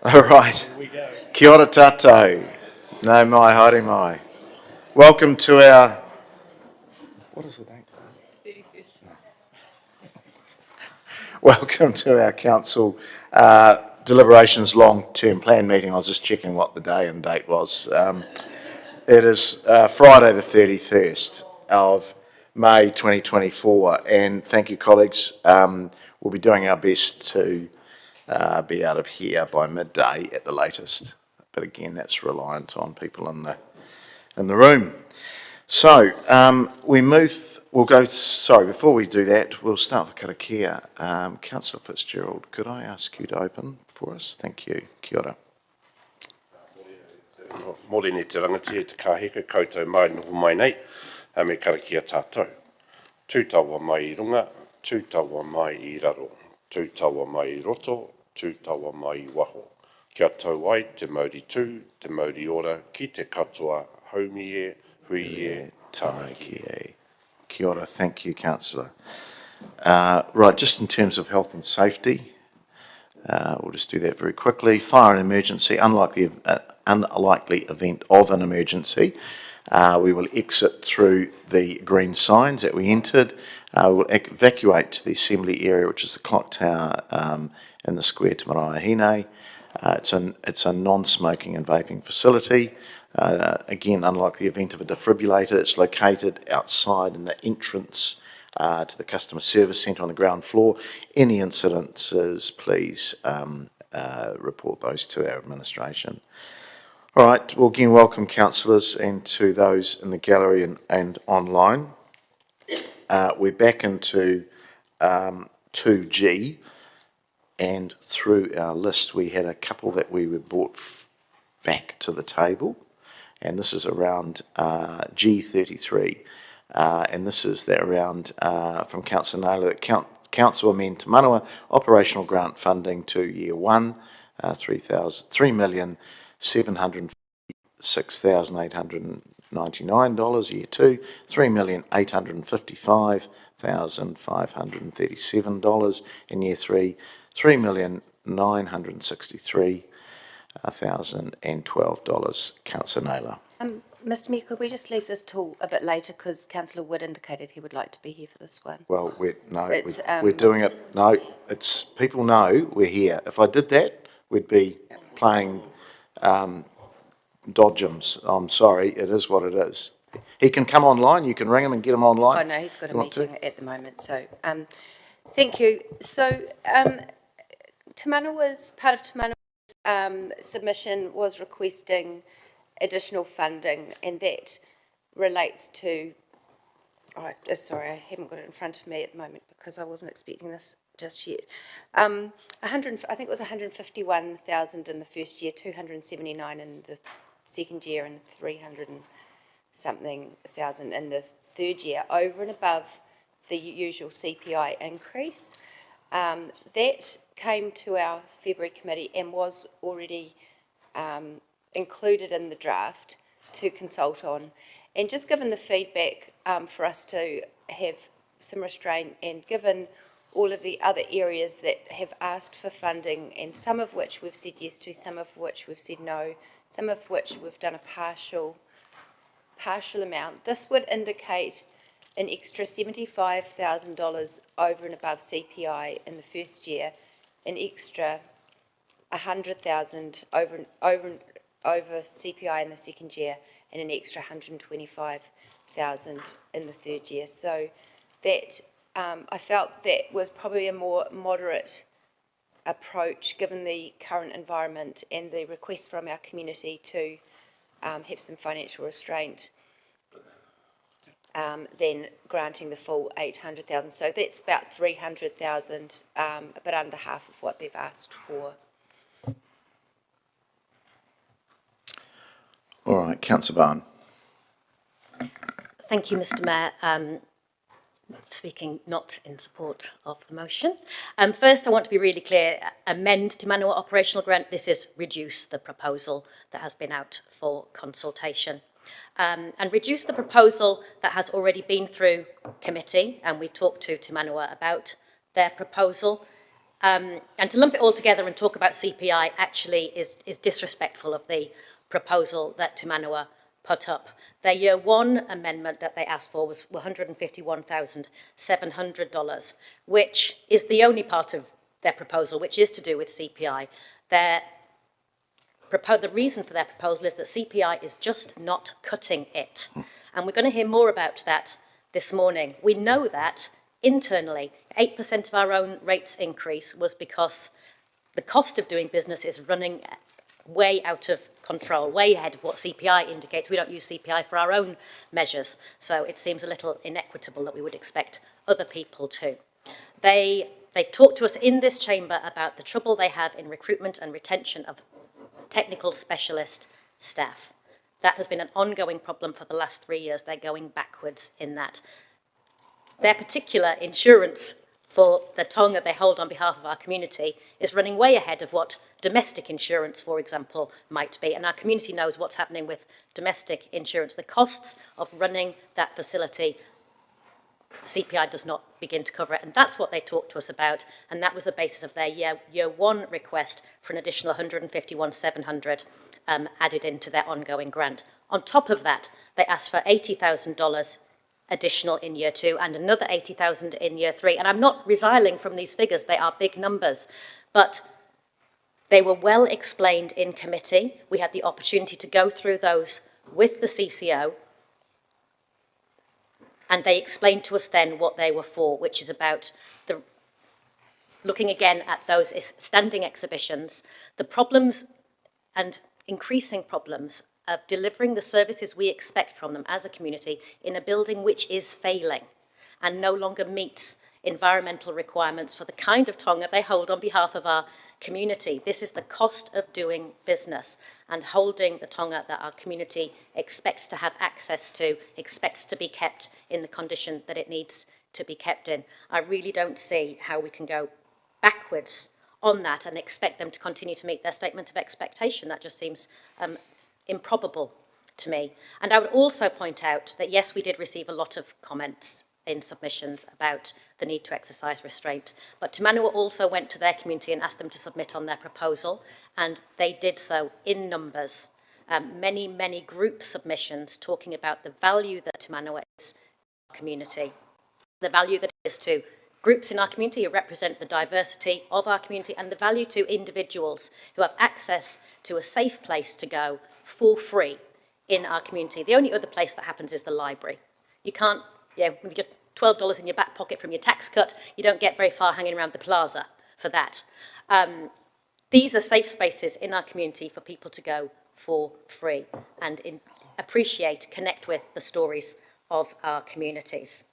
All right. Kia ora tātou. No mai, haere mai. Welcome to our... What is the date? 31st. Welcome to our council deliberations long-term plan meeting. I was just checking what the day and date was. It is Friday the 31st of May 2024, and thank you, colleagues. We'll be doing our best to be out of here by midday at the latest. But again, that's reliant on people in the room. So before we do that, we'll start with karakia. Councillor Fitzgerald, could I ask you to open for us? Thank you. Kia ora. Mōrene te rangati e te kāheka koutou mai noho mai nei, me karakia tātou. Tūtaua mai I runga, tūtaua mai I raro, tūtaua mai I roto, tūtaua mai I waho. Kia tau ai te mauri tū, te mauri ora, ki te katoa, haumi e, hui e, tānaki e. Kia ora, thank you, Councillor. Right, just in terms of health and safety, we'll just do that very quickly. Fire and emergency, unlike the unlikely event of an emergency, we will exit through the green signs that we entered. We'll evacuate to the assembly area, which is the clock tower in the square to Maraehine. It's a non-smoking and vaping facility. Again, unlike the event of a defibrillator, it's located outside in the entrance to the customer service centre on the ground floor. Any incidences, please report those to our administration. All right, well, again, welcome councillors and to those in the gallery and online. We're back into 2G, and through our list we had a couple that we were brought back to the table, and this is around G33, and this is that around from Councillor Naylor that Council amend Te Manawa operational grant funding to year one, $3,706,899, year two, $3,855,537, and year three, $3,963,012. Councillor Naylor. Mr Mayor, could we just leave this till a bit later because Councillor Wood indicated he would like to be here for this one? Well, we're doing it. No, it's people know we're here. If I did that, we'd be playing dodgems. I'm sorry, it is what it is. He can come online. You can ring him and get him online. Oh no, he's got a meeting at the moment. So, thank you. So, Te Manawa's part of Te Manawa's submission was requesting additional funding, and that relates to, sorry, I haven't got it in front of me at the moment because I wasn't expecting this just yet. I think it was 151,000 in the first year, 279 in the second year, and 300 and something thousand in the third year, over and above the usual CPI increase. That came to our February committee and was already included in the draft to consult on. And just given the feedback for us to have some restraint, and given all of the other areas that have asked for funding, and some of which we've said yes to, some of which we've said no, some of which we've done a partial amount, this would indicate an extra $75,000 over and above CPI in the first year, an extra 100,000 over CPI in the second year, and an extra 125,000 in the third year. So that I felt that was probably a more moderate approach given the current environment and the request from our community to have some financial restraint than granting the full 800,000. So that's about 300,000, a bit under half of what they've asked for. All right, Councillor Barn. Thank you, Mr Mayor. Speaking not in support of the motion. First, I want to be really clear. Amend Te Manawa operational grant. This is reduce the proposal that has been out for consultation. And reduce the proposal that has already been through committee, and we talked to Te Manawa about their proposal. And to lump it all together and talk about CPI actually is disrespectful of the proposal that Te Manawa put up. Their year one amendment that they asked for was $151,700, which is the only part of their proposal which is to do with CPI. The reason for their proposal is that CPI is just not cutting it. And we're going to hear more about that this morning. We know that internally, 8% of our own rates increase was because the cost of doing business is running way out of control, way ahead of what CPI indicates. We don't use CPI for our own measures, so it seems a little inequitable that we would expect other people to. They've talked to us in this chamber about the trouble they have in recruitment and retention of technical specialist staff. That has been an ongoing problem for the last 3 years. They're going backwards in that. Their particular insurance for the tonga they hold on behalf of our community is running way ahead of what domestic insurance, for example, might be. And our community knows what's happening with domestic insurance. The costs of running that facility, CPI does not begin to cover it. And that's what they talked to us about. And that was the basis of their year one request for an additional $151,700 added into their ongoing grant. On top of that, they asked for $80,000 additional in year two and another $80,000 in year three. And I'm not resiling from these figures, they are big numbers, but they were well explained in committee. We had the opportunity to go through those with the CCO, and they explained to us then what they were for, which is about looking again at those standing exhibitions, the problems and increasing problems of delivering the services we expect from them as a community in a building which is failing and no longer meets environmental requirements for the kind of tonga they hold on behalf of our community. This is the cost of doing business and holding the tonga that our community expects to have access to, expects to be kept in the condition that it needs to be kept in. I really don't see how we can go backwards on that and expect them to continue to meet their statement of expectation. That just seems improbable to me. And I would also point out that, yes, we did receive a lot of comments in submissions about the need to exercise restraint, but Te Manawa also went to their community and asked them to submit on their proposal, and they did so in numbers. Many group submissions talking about the value that Te Manawa is to our community, the value that it is to groups in our community who represent the diversity of our community, and the value to individuals who have access to a safe place to go for free in our community. The only other place that happens is the library. You can't, with your $12 in your back pocket from your tax cut, you don't get very far hanging around the plaza for that. These are safe spaces in our community for people to go for free and appreciate, connect with the stories of our communities.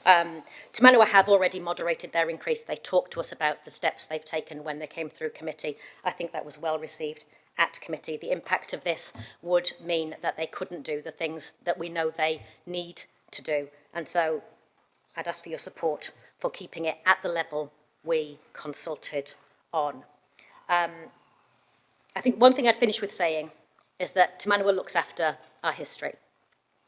Te Manawa have already moderated their increase. They talked to us about the steps they've taken when they came through committee. I think that was well received at committee. The impact of this would mean that they couldn't do the things that we know they need to do. And so I'd ask for your support for keeping it at the level we consulted on. I think one thing I'd finish with saying is that Te Manawa looks after our history,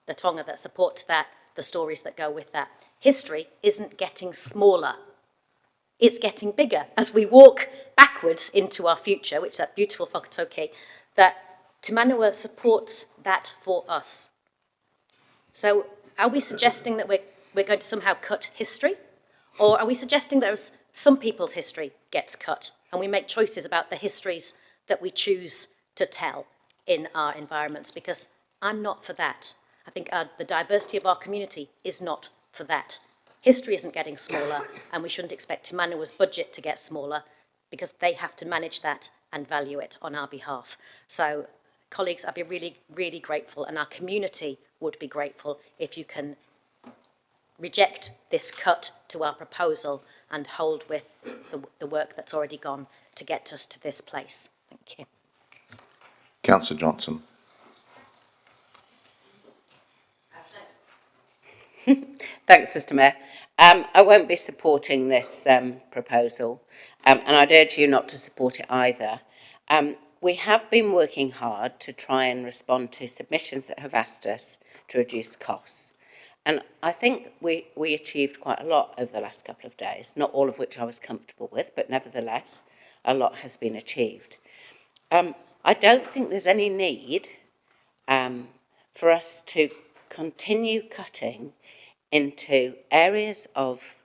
the tonga that supports that, the stories that go with that. History isn't getting smaller. It's getting bigger as we walk backwards into our future, which is that beautiful whakatauki, that Te Manawa supports that for us. So are we suggesting that we're going to somehow cut history? Or are we suggesting that some people's history gets cut and we make choices about the histories that we choose to tell in our environments? Because I'm not for that. I think the diversity of our community is not for that. History isn't getting smaller, and we shouldn't expect Te Manawa's budget to get smaller because they have to manage that and value it on our behalf. So, colleagues, I'd be really, really grateful, and our community would be grateful if you can reject this cut to our proposal and hold with the work that's already gone to get us to this place. Thank you. Councillor Johnson. Thanks, Mr. Mayor. I won't be supporting this proposal, and I'd urge you not to support it either. We have been working hard to try and respond to submissions that have asked us to reduce costs. And I think we achieved quite a lot over the last couple of days, not all of which I was comfortable with, but nevertheless, a lot has been achieved. I don't think there's any need for us to continue cutting into areas of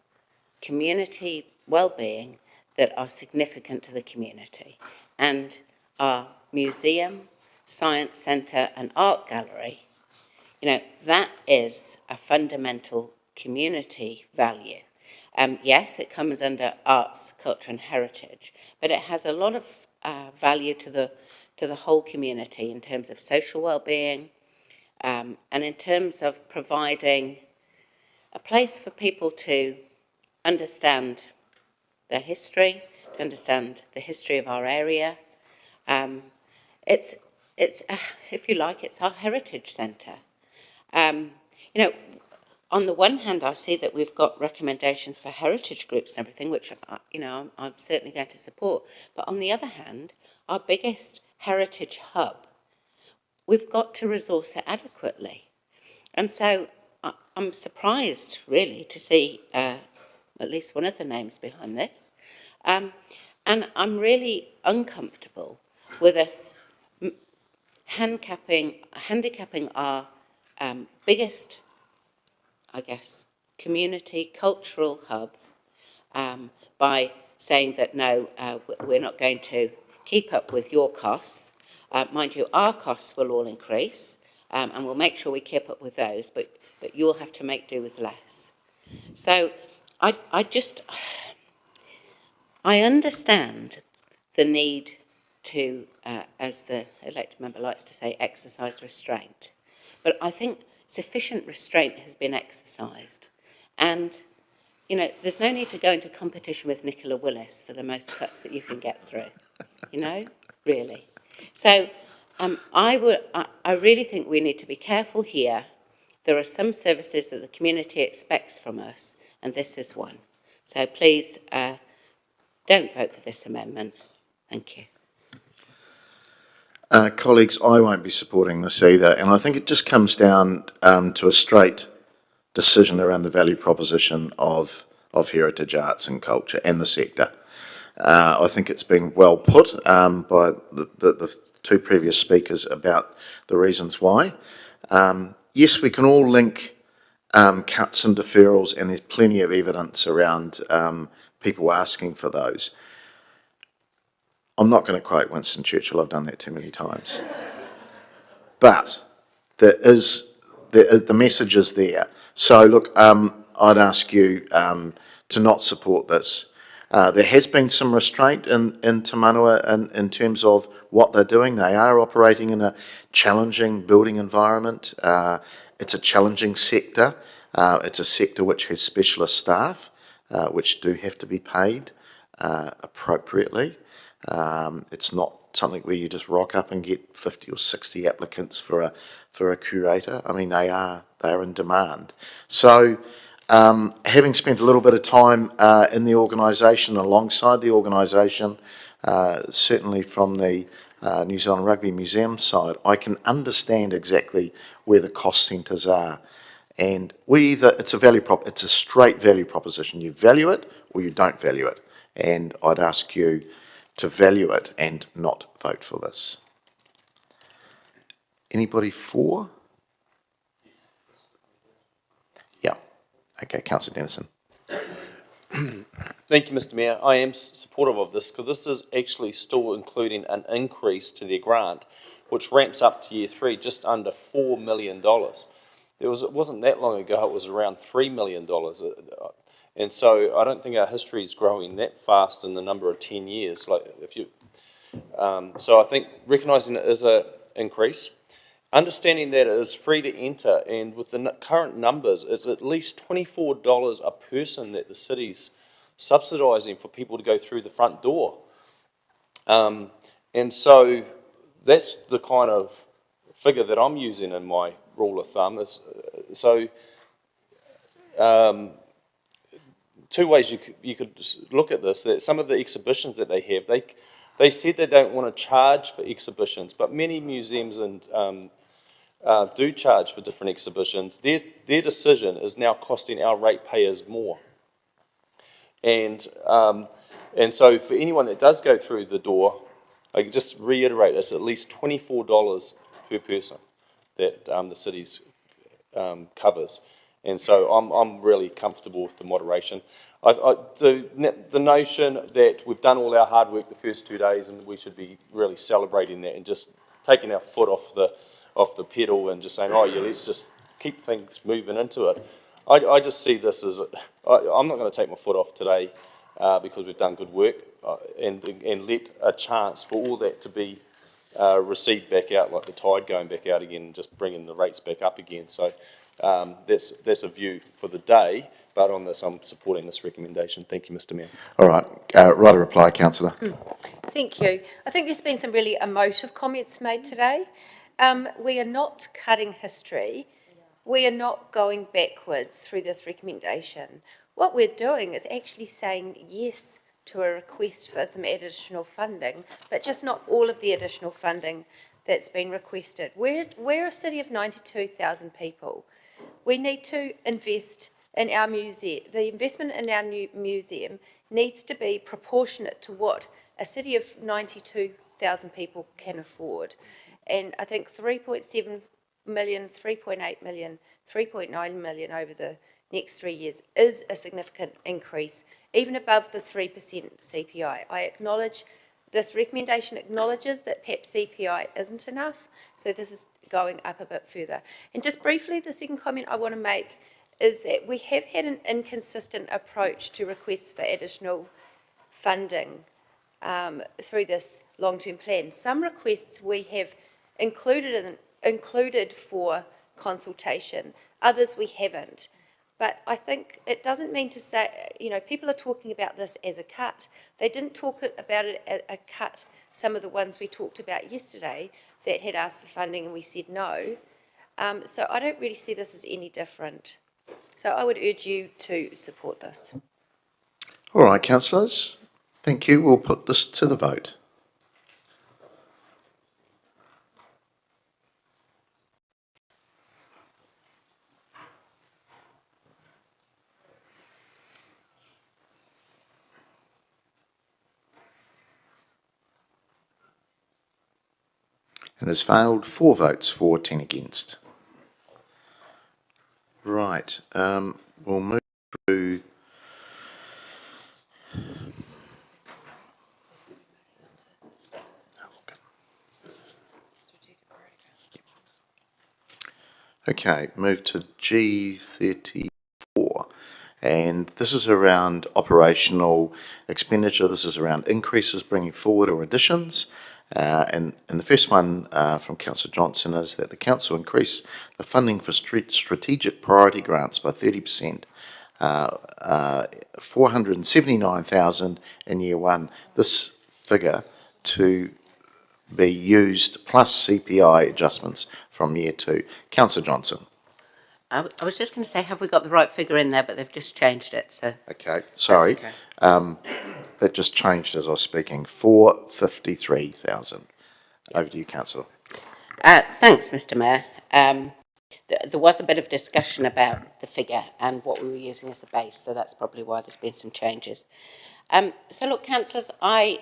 community well-being that are significant to the community. And our museum, science centre and art gallery, that is a fundamental community value. Yes, it comes under arts, culture and heritage, but it has a lot of value to the whole community in terms of social well-being, and in terms of providing a place for people to understand their history, to understand the history of our area. It's if you like, it's our heritage centre. On the one hand, I see that we've got recommendations for heritage groups and everything, which, I'm certainly going to support. But on the other hand, our biggest heritage hub, we've got to resource it adequately. And so I'm surprised, really, to see at least one of the names behind this. And I'm really uncomfortable with us handicapping our biggest, I guess, community cultural hub by saying that no, we're not going to keep up with your costs. Mind you, our costs will all increase, and we'll make sure we keep up with those, but you'll have to make do with less. So I understand the need to, as the elected member likes to say, exercise restraint. But I think sufficient restraint has been exercised. And, there's no need to go into competition with Nicola Willis for the most cuts that you can get through, really. So I really think we need to be careful here. There are some services that the community expects from us, and this is one. So please don't vote for this amendment. Thank you. Colleagues, I won't be supporting this either, and I think it just comes down to a straight decision around the value proposition of heritage arts and culture and the sector. I think it's been well put by the two previous speakers about the reasons why. Yes, we can all link cuts and deferrals, and there's plenty of evidence around people asking for those. I'm not going to quote Winston Churchill, I've done that too many times. But the message is there. So look, I'd ask you to not support this. There has been some restraint in Te Manawā in terms of what they're doing. They are operating in a challenging building environment. It's a challenging sector. It's a sector which has specialist staff, which do have to be paid appropriately. It's not something where you just rock up and get 50 or 60 applicants for a curator. I mean, they are in demand. So, having spent a little bit of time in the organisation, alongside the organisation, certainly from the New Zealand Rugby Museum side, I can understand exactly where the cost centres are. And it's a straight value proposition. You value it or you don't value it. And I'd ask you to value it and not vote for this. Anybody for? Yeah. Okay, Councillor Dennison. Thank you, Mr. Mayor. I am supportive of this because this is actually still including an increase to their grant, which ramps up to year 3 just under $4 million. It wasn't that long ago, it was around $3 million. And so I don't think our history is growing that fast in the number of 10 years. So I think recognising it is an increase, understanding that it is free to enter, and with the current numbers, it's at least $24 a person that the city's subsidising for people to go through the front door. And so that's the kind of figure that I'm using in my rule of thumb. Two ways you could look at this. That some of the exhibitions that they have, they said they don't want to charge for exhibitions, but many museums and do charge for different exhibitions, their decision is now costing our ratepayers more. And so for anyone that does go through the door, I can just reiterate, it's at least $24 per person that the city's covers. And so I'm really comfortable with the moderation. The notion that we've done all our hard work the first 2 days and we should be really celebrating that and just taking our foot off the pedal and just saying, oh yeah, let's just keep things moving into it. I just see this as, I'm not going to take my foot off today because we've done good work and let a chance for all that to be recede back out, like the tide going back out again and just bringing the rates back up again. So that's a view for the day, but on this, I'm supporting this recommendation. Thank you, Mr. Mayor. All right, right a reply, councillor. Thank you. I think there's been some really emotive comments made today. We are not cutting history. We are not going backwards through this recommendation. What we're doing is actually saying yes to a request for some additional funding, but just not all of the additional funding that's been requested. We're a city of 92,000 people. We need to invest in our museum. The investment in our new museum needs to be proportionate to what a city of 92,000 people can afford. And I think 3.7 million, 3.8 million, 3.9 million over the next 3 years is a significant increase, even above the 3% CPI. I acknowledge this recommendation acknowledges that perhaps CPI isn't enough, so this is going up a bit further. And just briefly, the second comment I want to make is that we have had an inconsistent approach to requests for additional funding through this long-term plan. Some requests we have included for consultation, others we haven't. But I think it doesn't mean to say, people are talking about this as a cut. They didn't talk about it as a cut, some of the ones we talked about yesterday that had asked for funding and we said no. So I don't really see this as any different. So I would urge you to support this. All right, councillors. Thank you. We'll put this to the vote. And has failed 4 votes for, 10 against. Right, we'll move through. Okay, move to G34. And this is around operational expenditure. This is around increases bringing forward or additions. And the first one from Councillor Johnson is that the council increase the funding for strategic priority grants by 30%, 479,000 in year one. This figure to be used plus CPI adjustments from year 2. Councillor Johnson. I was just going to say, have we got the right figure in there, but they've just changed it, so. Okay, sorry. Okay. That just changed as I was speaking. 453,000. Over to you, councillor. Thanks, Mr. Mayor. There was a bit of discussion about the figure and what we were using as the base, so that's probably why there's been some changes. So look, councillors, I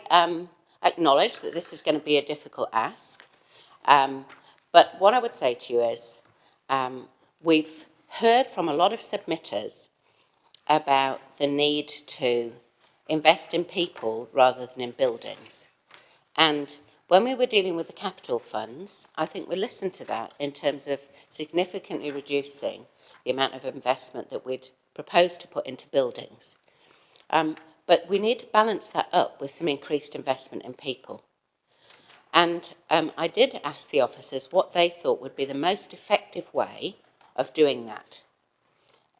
acknowledge that this is going to be a difficult ask, but what I would say to you is we've heard from a lot of submitters about the need to invest in people rather than in buildings. And when we were dealing with the capital funds, I think we listened to that in terms of significantly reducing the amount of investment that we'd proposed to put into buildings. But we need to balance that up with some increased investment in people. And I did ask the officers what they thought would be the most effective way of doing that.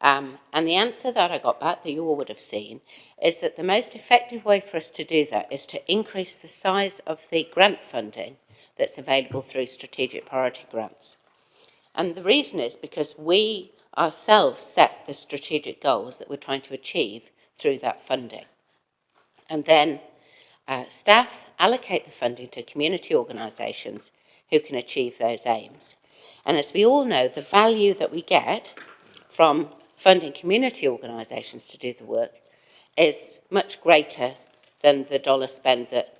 And the answer that I got back, that you all would have seen, is that the most effective way for us to do that is to increase the size of the grant funding that's available through strategic priority grants. And the reason is because we ourselves set the strategic goals that we're trying to achieve through that funding. And then staff allocate the funding to community organisations who can achieve those aims. And as we all know, the value that we get from funding community organisations to do the work is much greater than the dollar spend that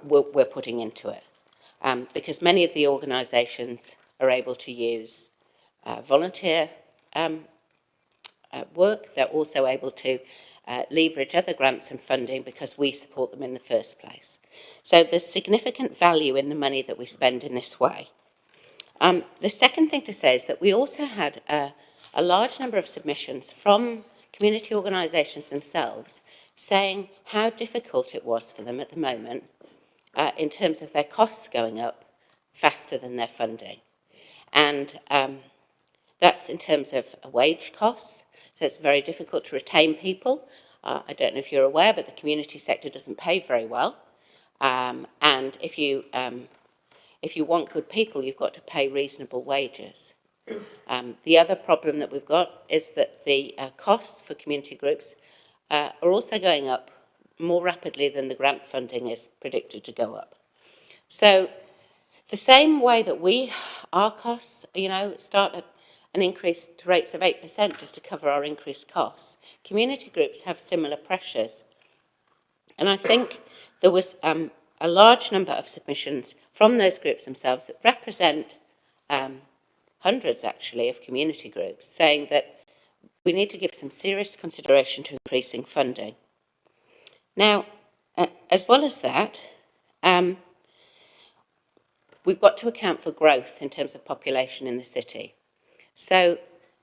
we're putting into it. Because many of the organisations are able to use volunteer work. They're also able to leverage other grants and funding because we support them in the first place. So there's significant value in the money that we spend in this way. The second thing to say is that we also had a large number of submissions from community organisations themselves saying how difficult it was for them at the moment in terms of their costs going up faster than their funding. And that's in terms of wage costs. So it's very difficult to retain people. I don't know if you're aware, but the community sector doesn't pay very well. And if you want good people, you've got to pay reasonable wages. The other problem that we've got is that the costs for community groups are also going up more rapidly than the grant funding is predicted to go up. So the same way that our costs, start at an increased rates of 8% just to cover our increased costs, community groups have similar pressures. And I think there was a large number of submissions from those groups themselves that represent hundreds, actually, of community groups saying that we need to give some serious consideration to increasing funding. Now, as well as that, we've got to account for growth in terms of population in the city. So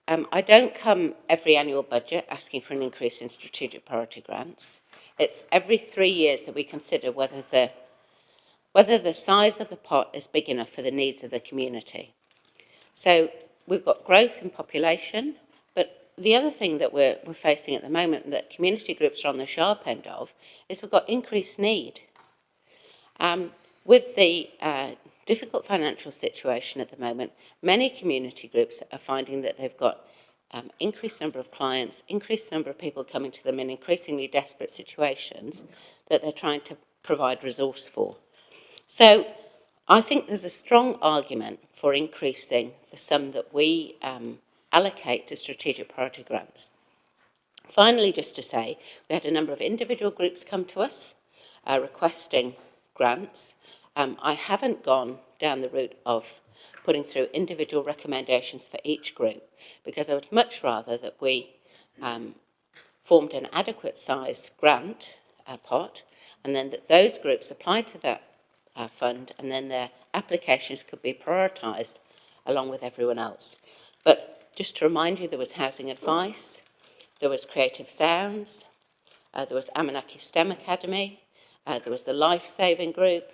I don't come every annual budget asking for an increase in strategic priority grants. It's every 3 years that we consider whether the size of the pot is big enough for the needs of the community. So we've got growth in population, but the other thing that we're facing at the moment that community groups are on the sharp end of is we've got increased need. With the difficult financial situation at the moment, many community groups are finding that they've got increased number of clients, increased number of people coming to them in increasingly desperate situations that they're trying to provide resource for. So I think there's a strong argument for increasing the sum that we allocate to strategic priority grants. Finally, just to say, we had a number of individual groups come to us requesting grants. I haven't gone down the route of putting through individual recommendations for each group because I would much rather that we formed an adequate size grant pot and then that those groups applied to that fund and then their applications could be prioritised along with everyone else. But just to remind you, there was Housing Advice, there was Creative Sounds, there was Amanaki STEM Academy, there was the Life Saving Group.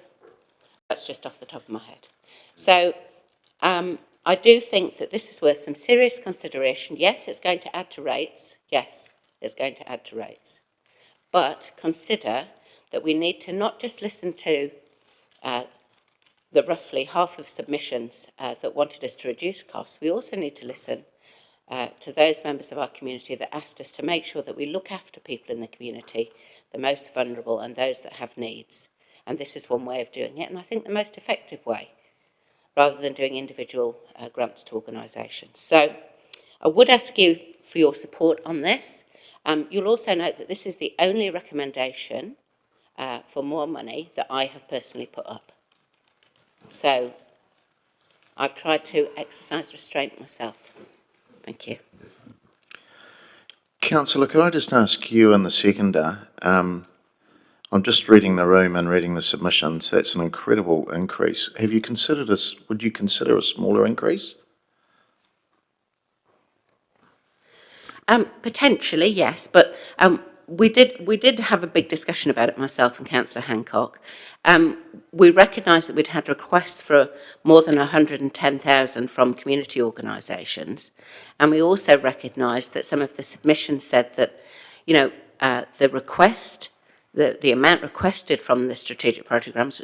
That's just off the top of my head. So I do think that this is worth some serious consideration. Yes, it's going to add to rates. Yes, it's going to add to rates. But consider that we need to not just listen to the roughly half of submissions that wanted us to reduce costs. We also need to listen to those members of our community that asked us to make sure that we look after people in the community, the most vulnerable and those that have needs. And this is one way of doing it, and I think the most effective way, rather than doing individual grants to organisations. So I would ask you for your support on this. You'll also note that this is the only recommendation for more money that I have personally put up. So I've tried to exercise restraint myself. Thank you. Councillor, could I just ask you and the seconder, I'm just reading the room and reading the submissions. That's an incredible increase. Have you considered would you consider a smaller increase? Potentially, yes, but we did have a big discussion about it, myself and Councillor Hancock. We recognised that we'd had requests for more than 110,000 from community organisations, and we also recognised that some of the submissions said that, the amount requested from the strategic programs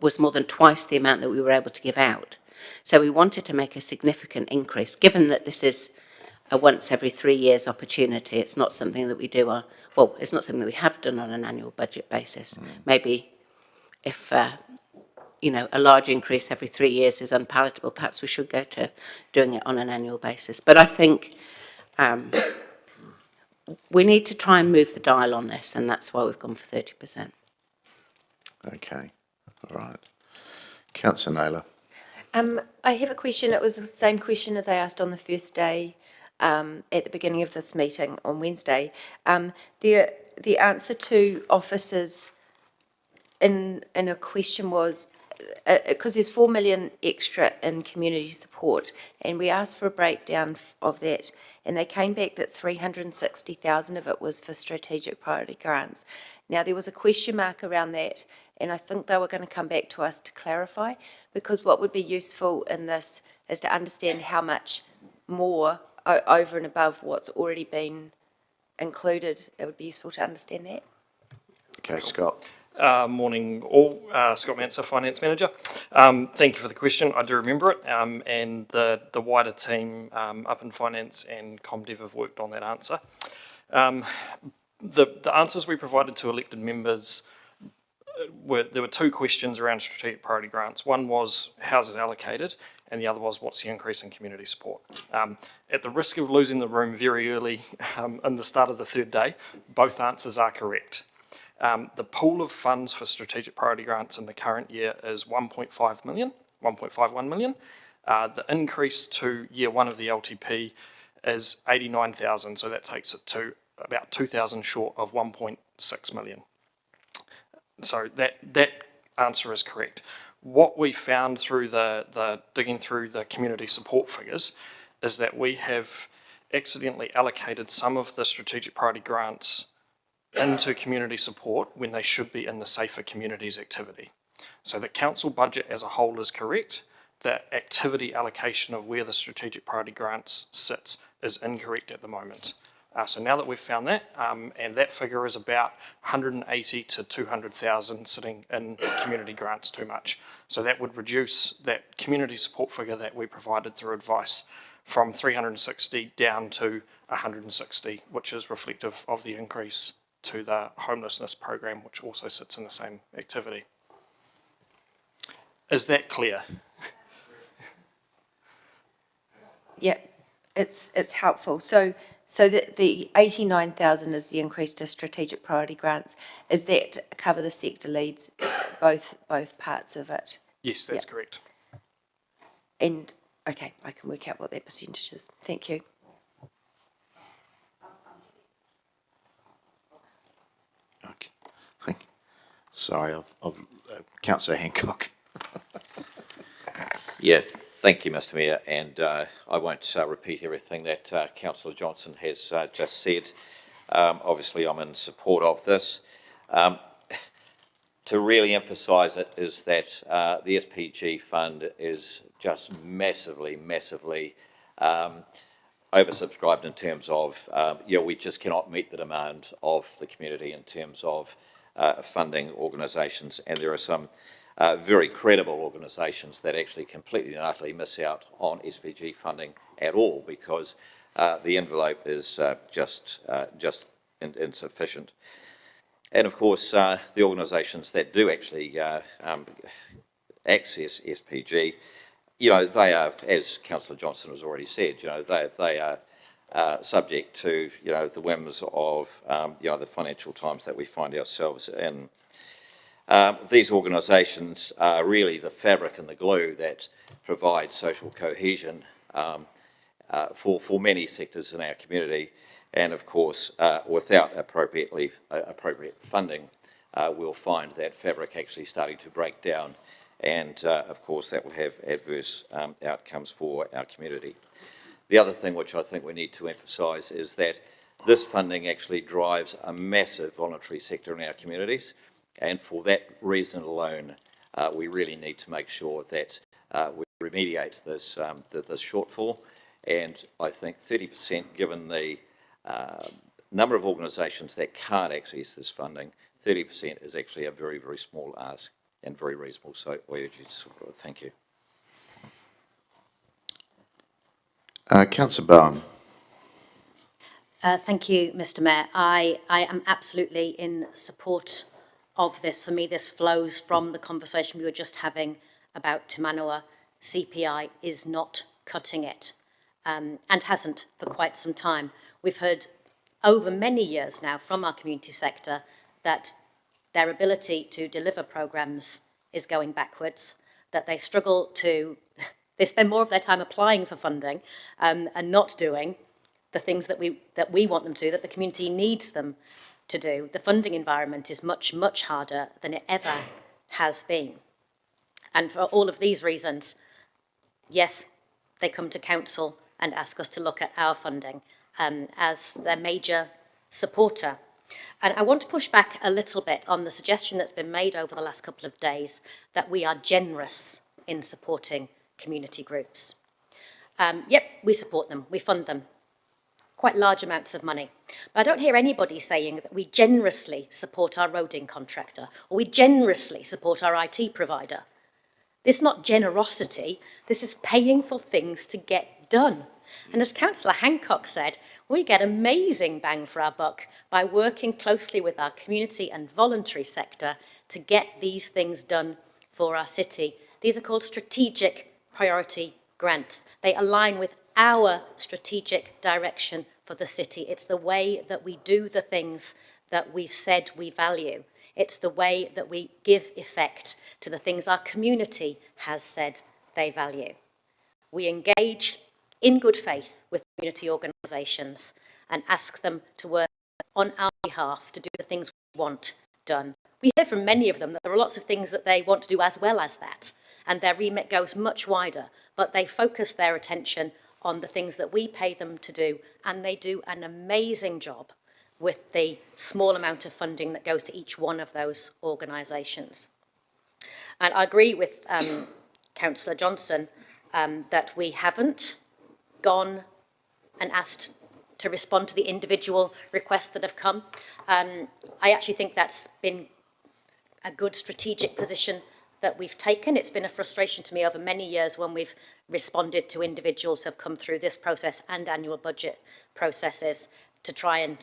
was more than twice the amount that we were able to give out. So we wanted to make a significant increase, given that this is a once every 3 years opportunity. It's not something that we do it's not something that we have done on an annual budget basis. Maybe if you know, a large increase every 3 years is unpalatable. Perhaps we should go to doing it on an annual basis. But I think we need to try and move the dial on this, and that's why we've gone for 30%. Okay, all right. Councillor Naylor. I have a question. It was the same question as I asked on the first day, at the beginning of this meeting on Wednesday. The answer to officers in a question was, because there's 4 million extra in community support, and we asked for a breakdown of that, and they came back that 360,000 of it was for strategic priority grants. Now, there was a question mark around that, and I think they were going to come back to us to clarify, because what would be useful in this is to understand how much more over and above what's already been included. It would be useful to understand that. Okay, Scott. Morning all, Scott Manser, Finance Manager. Thank you for the question, I do remember it, and the wider team up in Finance and ComDev have worked on that answer. The answers we provided to elected members there were two questions around strategic priority grants. One was, how's it allocated? And the other was, what's the increase in community support? At the risk of losing the room very early in the start of the third day, both answers are correct. The pool of funds for strategic priority grants in the current year is 1.5 million, 1.51 million. The increase to year one of the LTP is 89,000, so that takes it to about 2,000 short of 1.6 million. So that answer is correct. What we found through the digging through the community support figures is that we have accidentally allocated some of the strategic priority grants into community support when they should be in the Safer Communities activity. So the council budget as a whole is correct. The activity allocation of where the strategic priority grants sits is incorrect at the moment. So now that we've found that, and that figure is about 180 to 200,000 sitting in community grants too much. So that would reduce that community support figure that we provided through advice from 360 down to 160, which is reflective of the increase to the homelessness program, which also sits in the same activity. Is that clear? Yeah, it's helpful. So the 89,000 is the increase to strategic priority grants. Is that cover the sector leads, both parts of it? Yes, that's correct. And, okay, I can work out what that percentage is. Thank you. Okay. Sorry, Councillor Hancock. Yeah, thank you, Mr Mayor, and I won't repeat everything that Councillor Johnson has just said. Obviously, I'm in support of this. To really emphasise it is that the SPG fund is just massively oversubscribed in terms of, we just cannot meet the demand of the community in terms of funding organisations, and there are some very credible organisations that actually completely and utterly miss out on SPG funding at all because the envelope is just insufficient. And of course, the organisations that do actually access SPG, they are, as Councillor Johnson has already said, they are subject to, the whims of, the financial times that we find ourselves in. These organisations are really the fabric and the glue that provide social cohesion for many sectors in our community, and of course, without appropriate funding, we'll find that fabric actually starting to break down, and of course, that will have adverse outcomes for our community. The other thing which I think we need to emphasise is that this funding actually drives a massive voluntary sector in our communities. And for that reason alone, we really need to make sure that we remediate this shortfall. And I think 30%, given the number of organisations that can't access this funding, 30% is actually a very, very small ask and very reasonable. So I urge you to support it. Thank you. Councillor Bowen. Thank you, Mr Mayor. I am absolutely in support of this, for me, this flows from the conversation we were just having about Te Manawa. CPI is not cutting it, and hasn't for quite some time. We've heard over many years now from our community sector that their ability to deliver programmes is going backwards, that they struggle to, they spend more of their time applying for funding and not doing the things that we want them to do, that the community needs them to do. The funding environment is much, much harder than it ever has been. And for all of these reasons, yes, they come to council and ask us to look at our funding as their major supporter. And I want to push back a little bit on the suggestion that's been made over the last couple of days that we are generous in supporting community groups. Yep, we support them, we fund them, quite large amounts of money. But I don't hear anybody saying that we generously support our roading contractor or we generously support our IT provider. This is not generosity, this is paying for things to get done. And as Councillor Hancock said, we get amazing bang for our buck by working closely with our community and voluntary sector to get these things done for our city. These are called strategic priority grants. They align with our strategic direction for the city. It's the way that we do the things that we've said we value. It's the way that we give effect to the things our community has said they value. We engage in good faith with community organisations and ask them to work on our behalf to do the things we want done. We hear from many of them that there are lots of things that they want to do as well as that, and their remit goes much wider, but they focus their attention on the things that we pay them to do, and they do an amazing job with the small amount of funding that goes to each one of those organisations. And I agree with Councillor Johnson that we haven't gone and asked to respond to the individual requests that have come. I actually think that's been a good strategic position that we've taken. It's been a frustration to me over many years when we've responded to individuals who have come through this process and annual budget processes to try and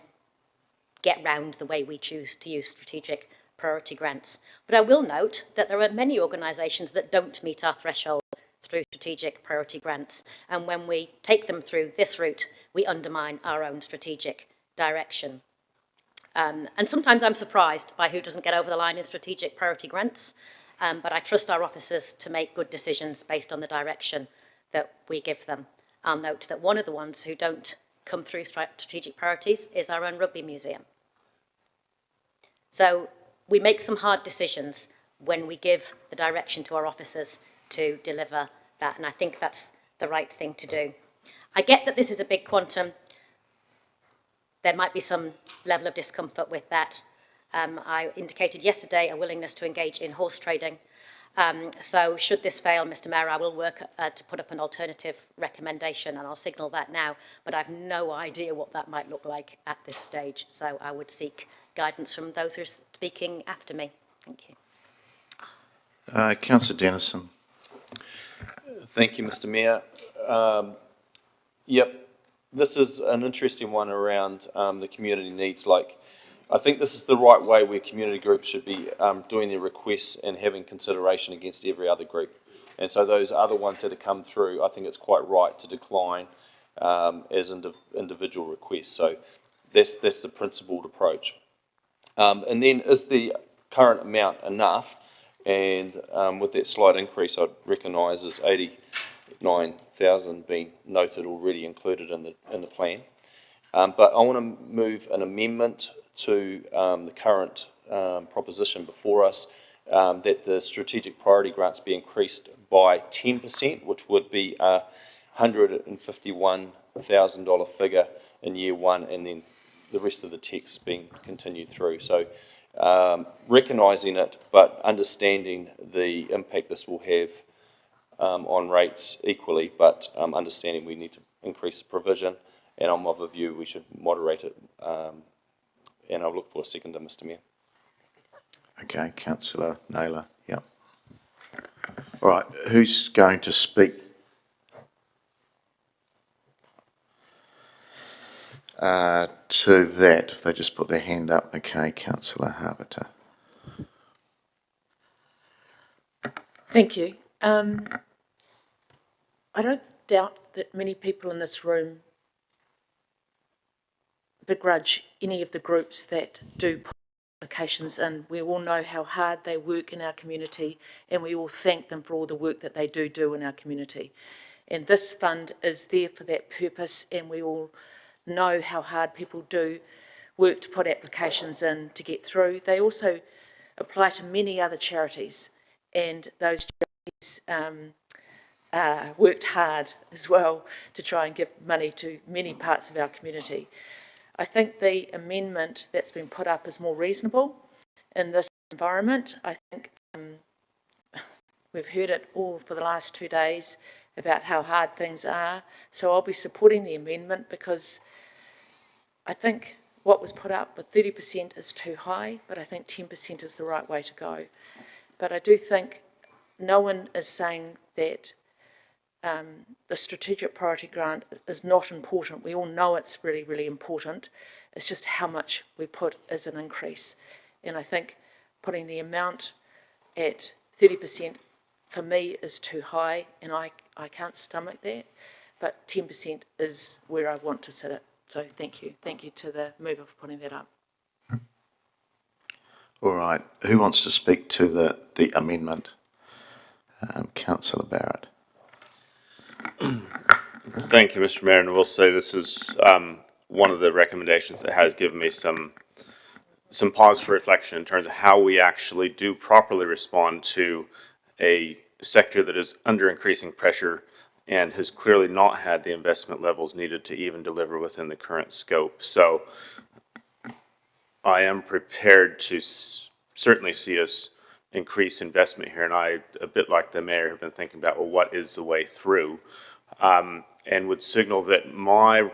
get round the way we choose to use strategic priority grants. But I will note that there are many organisations that don't meet our threshold through strategic priority grants. And when we take them through this route, we undermine our own strategic direction. And sometimes I'm surprised by who doesn't get over the line in strategic priority grants, but I trust our officers to make good decisions based on the direction that we give them. I'll note that one of the ones who don't come through strategic priorities is our own rugby museum. So we make some hard decisions when we give the direction to our officers to deliver that, and I think that's the right thing to do. I get that this is a big quantum. There might be some level of discomfort with that. I indicated yesterday a willingness to engage in horse trading. So should this fail, Mr Mayor, I will work to put up an alternative recommendation, and I'll signal that now, but I have no idea what that might look like at this stage. So I would seek guidance from those who are speaking after me. Thank you. Councillor Dennison. Thank you, Mr Mayor. Yep, this is an interesting one around the community needs. I think this is the right way where community groups should be doing their requests and having consideration against every other group. And so those other ones that have come through, I think it's quite right to decline as individual requests. So that's the principled approach. And then is the current amount enough? And with that slight increase, I'd recognise as 89,000 being noted already included in the plan. But I want to move an amendment to the current proposition before us that the strategic priority grants be increased by 10%, which would be a $151,000 figure in year one, and then the rest of the text being continued through. So recognising it, but understanding the impact this will have on rates equally, but understanding we need to increase the provision, and I'm of a view we should moderate it. And I'll look for a seconder, Mr Mayor. Okay, Councillor Naylor. Yep. All right, who's going to speak to that? If they just put their hand up. Okay, Councillor Harviter. Thank you. I don't doubt that many people in this room begrudge any of the groups that do put applications in. We all know how hard they work in our community, and we all thank them for all the work that they do in our community. And this fund is there for that purpose, and we all know how hard people do work to put applications in to get through. They also apply to many other charities, and those charities worked hard as well to try and give money to many parts of our community. I think the amendment that's been put up is more reasonable in this environment. I think we've heard it all for the last 2 days about how hard things are, so I'll be supporting the amendment because I think what was put up with 30% is too high, but I think 10% is the right way to go. But I do think no one is saying that the strategic priority grant is not important. We all know it's really, really important. It's just how much we put as an increase. And I think putting the amount at 30% for me is too high, and I can't stomach that, but 10% is where I want to sit it. So thank you. Thank you to the mover for putting that up. All right, who wants to speak to the amendment? Councillor Barrett. Thank you, Mr. Mayor, and I will say this is one of the recommendations that has given me some pause for reflection in terms of how we actually do properly respond to a sector that is under increasing pressure and has clearly not had the investment levels needed to even deliver within the current scope. So I am prepared to certainly see us increase investment here, and I, a bit like the mayor, have been thinking about, well, what is the way through? And would signal that my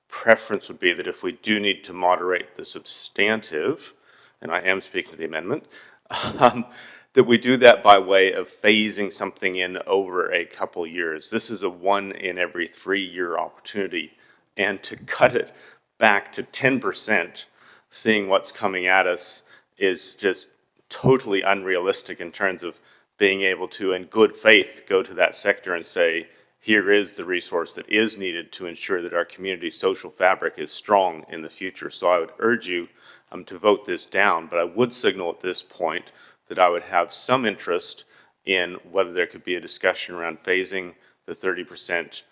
preference would be that if we do need to moderate the substantive, and I am speaking to the amendment, that we do that by way of phasing something in over a couple years. This is a 1 in every 3 year opportunity, and to cut it back to 10%, seeing what's coming at us, is just totally unrealistic in terms of being able to, in good faith, go to that sector and say, here is the resource that is needed to ensure that our community's social fabric is strong in the future. So I would urge you to vote this down, but I would signal at this point that I would have some interest in whether there could be a discussion around phasing the 30%,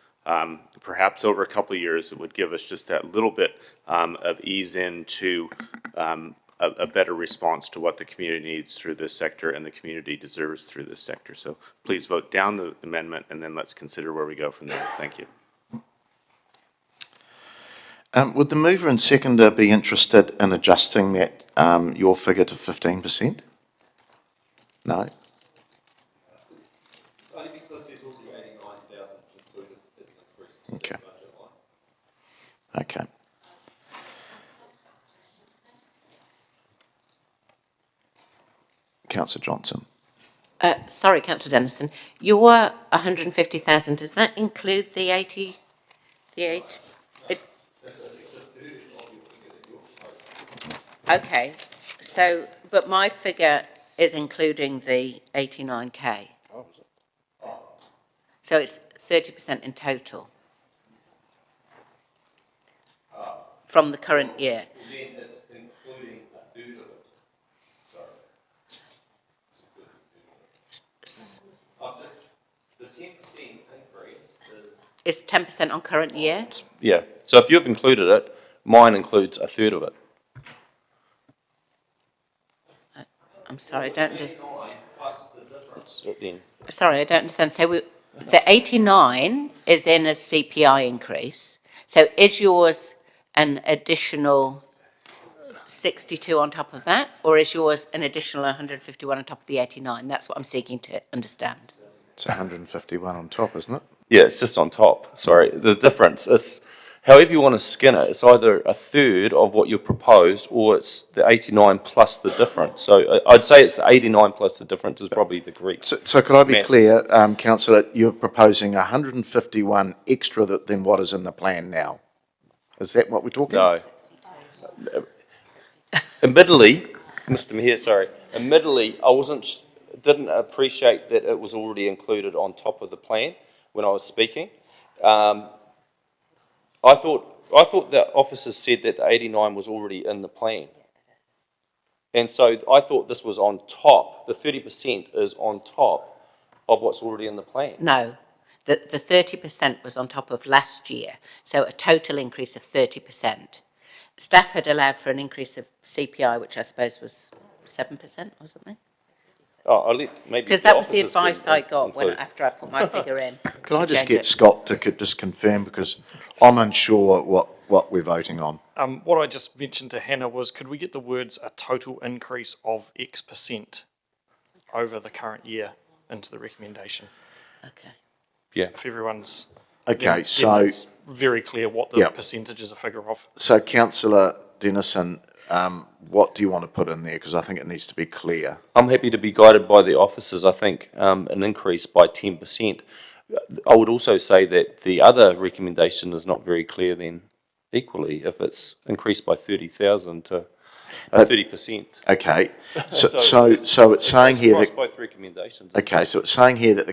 perhaps over a couple of years. That would give us just that little bit of ease into a better response to what the community needs through this sector and the community deserves through this sector. So please vote down the amendment, and then let's consider where we go from there. Thank you. Would the mover and seconder be interested in adjusting that, your figure to 15%? No? Only because there's already 89,000 included as an increase to Okay. the budget line. Okay. Councillor Johnson. Sorry, Councillor Dennison, your 150,000, does that include the 80, the 8? Okay, so, but my figure is including the 89K. So it's 30% in total from the current year. Then it's including a third of it. Sorry. The 10% increase is... It's 10% on current year? Yeah, so if you've included it, mine includes a third of it. I'm sorry, I don't understand. Then Sorry, I don't understand. So the 89 is in a CPI increase. So is yours an additional 62 on top of that, or is yours an additional 151 on top of the 89? That's what I'm seeking to understand. It's 151 on top, isn't it? yeah, it's just on top. Sorry, the difference is, however you want to skin it, it's either a third of what you proposed or it's the 89 plus the difference. So I'd say it's the 89 plus the difference is probably the correct. So could I be maths. clear, councillor, you're proposing 151 extra than what is in the plan now? Is that what we're talking? No. Admittedly, Mr. Mayor, sorry, admittedly, I wasn't, didn't appreciate that it was already included on top of the plan when I was speaking. I thought the officers said that the 89 was already in the plan. And so I thought this was on top, the 30% is on top of what's already in the plan. No, the 30% was on top of last year, so a total increase of 30%. Staff had allowed for an increase of CPI, which I suppose was 7% or something? Oh, I'll let maybe. Because that was the officers can advice I got when, include. after I put my figure in. Can I to just change get it. Scott to just confirm, because I'm unsure what we're voting on. What I just mentioned to Hannah was, could we get the words "a total increase of X% over the current year" into the recommendation? Okay. Yeah. If everyone's Okay, then so, it's very clear what the Yep. percentage is a figure of. so councillor Dennison, what do you want to put in there? Because I think it needs to be clear. I'm happy to be guided by the officers. I think an increase by 10%. I would also say that the other recommendation is not very clear then equally, if it's increased by 30,000 to 30%. Okay, so So it's saying here across that, both recommendations. okay, so it's saying here that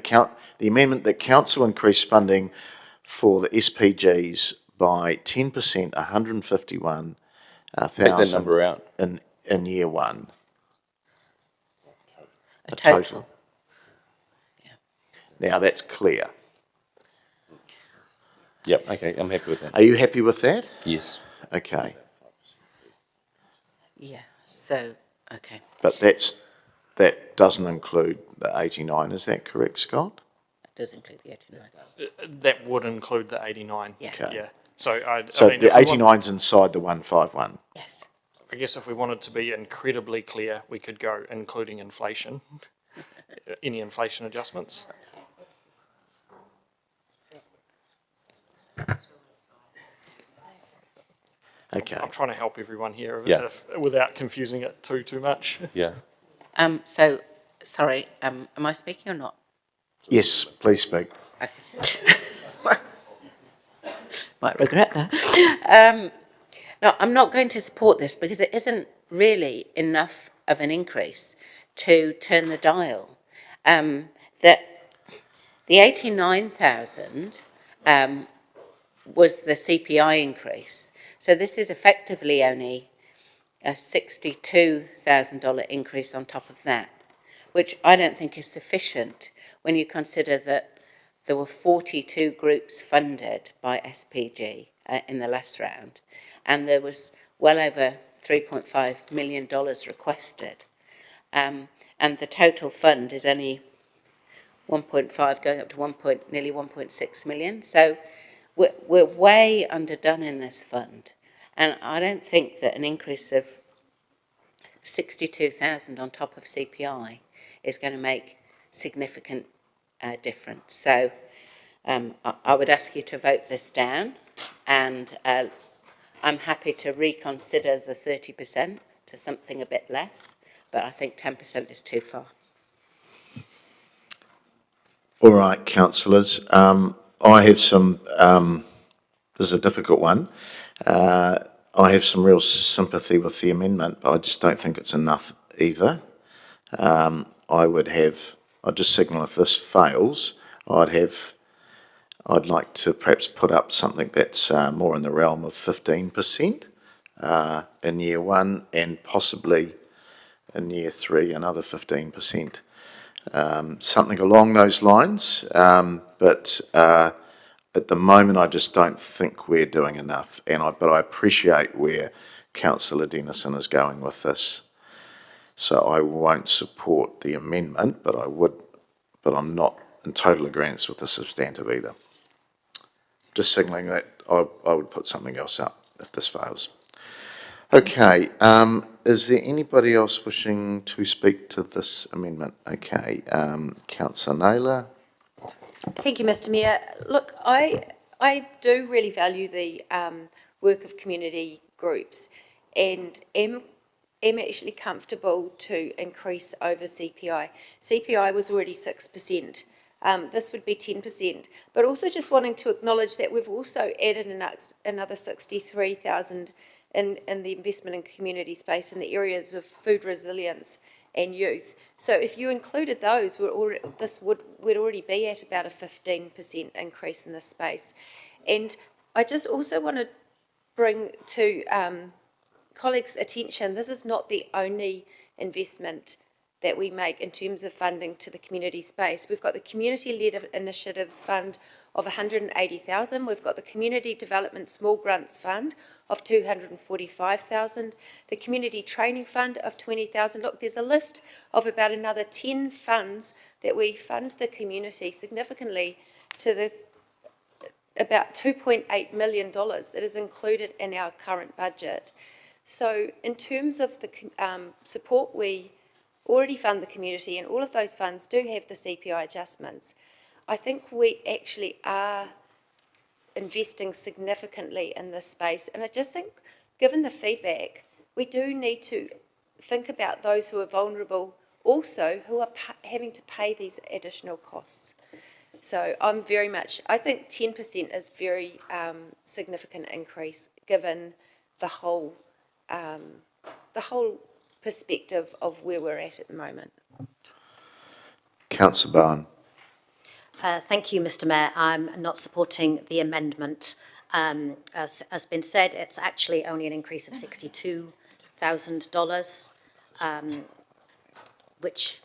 the amendment that council increased funding for the SPGs by 10%, 151,000. Make that number out. In year one. A total. Now, that's clear. Yep, okay, I'm happy with that. Are you happy with that? Yes. Okay, Yeah, so, okay. but that doesn't include the 89, is that correct, Scott? That does include the 89. That would include the 89. Yeah. Okay. Yeah. So I So mean, the if we want- 89's inside the 151. Yes. I guess if we wanted to be incredibly clear, we could go including inflation, any inflation adjustments. Okay, I'm trying to help everyone here Yeah. without confusing it too much. Yeah. So, sorry, am I speaking or not? yes, please speak. Might regret that. No, I'm not going to support this because it isn't really enough of an increase to turn the dial. The 89,000 was the CPI increase. So this is effectively only a $62,000 increase on top of that, which I don't think is sufficient when you consider that there were 42 groups funded by SPG in the last round, and there was well over $3.5 million requested. And the total fund is only 1.5 going up to nearly 1.6 million. So we're way underdone in this fund. And I don't think that an increase of 62,000 on top of CPI is going to make significant difference. So I would ask you to vote this down, and I'm happy to reconsider the 30% to something a bit less, but I think 10% is too far. All right, councillors, I have some, this is a difficult one. I have some real sympathy with the amendment, but I just don't think it's enough either. I'd just signal if this fails, I'd like to perhaps put up something that's more in the realm of 15% in year one, and possibly in year three another 15%. Something along those lines, but at the moment I just don't think we're doing enough, but I appreciate where Councillor Dennison is going with this. So I won't support the amendment, but I'm not in total agreement with the substantive either. Just signalling that I would put something else up if this fails. Okay, is there anybody else wishing to speak to this amendment? Okay, Councillor Naylor. Thank you, Mr. Mayor. Look, I do really value the work of community groups, and am actually comfortable to increase over CPI. CPI was already 6%. This would be 10%, but also just wanting to acknowledge that we've also added another 63,000 in the investment in community space in the areas of food resilience and youth. So if you included those, we'd already be at about a 15% increase in this space. And I just also want to bring to colleagues' attention, this is not the only investment that we make in terms of funding to the community space. We've got the Community-Led Initiatives Fund of 180,000. We've got the Community Development Small Grants Fund of 245,000. The Community Training Fund of 20,000. Look, there's a list of about another 10 funds that we fund the community significantly to the about $2.8 million that is included in our current budget. So in terms of the support, we already fund the community, and all of those funds do have the CPI adjustments. I think we actually are investing significantly in this space, and I just think, given the feedback, we do need to think about those who are vulnerable also, who are having to pay these additional costs. So I think 10% is very significant increase given the whole perspective of where we're at the moment. Councillor Bowen. Thank you, Mr. Mayor. I'm not supporting the amendment. As has been said, it's actually only an increase of $62,000, which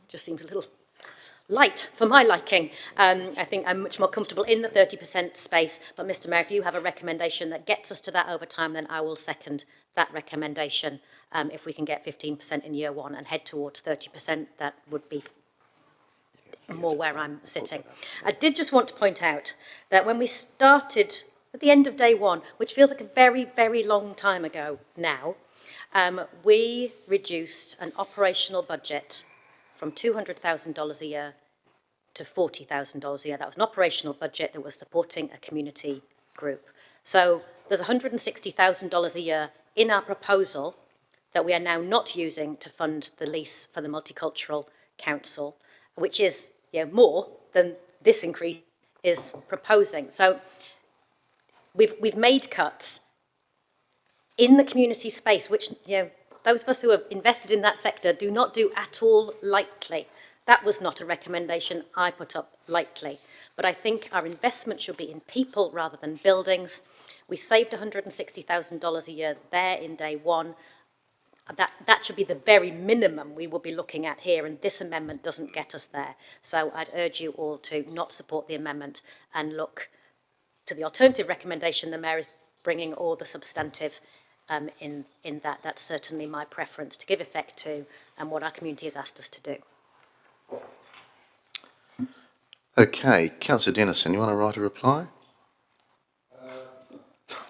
just seems a little light for my liking. I think I'm much more comfortable in the 30% space. But Mr. Mayor, if you have a recommendation that gets us to that over time, then I will second that recommendation. If we can get 15% in year one and head towards 30%, that would be more where I'm sitting. I did just want to point out that when we started at the end of day one, which feels like a very, very long time ago now, we reduced an operational budget from $200,000 a year to $40,000 a year. That was an operational budget that was supporting a community group. So there's $160,000 a year in our proposal that we are now not using to fund the lease for the Multicultural Council, which is more than this increase is proposing. So we've made cuts in the community space, which those of us who are invested in that sector do not do at all lightly. That was not a recommendation I put up lightly. But I think our investment should be in people rather than buildings. We saved $160,000 a year there in day one. That should be the very minimum we will be looking at here, and this amendment doesn't get us there. So I'd urge you all to not support the amendment and look to the alternative recommendation the Mayor is bringing, or the substantive in that. That's certainly my preference to give effect to and what our community has asked us to do. Okay, Councillor Dennison, you want to write a reply?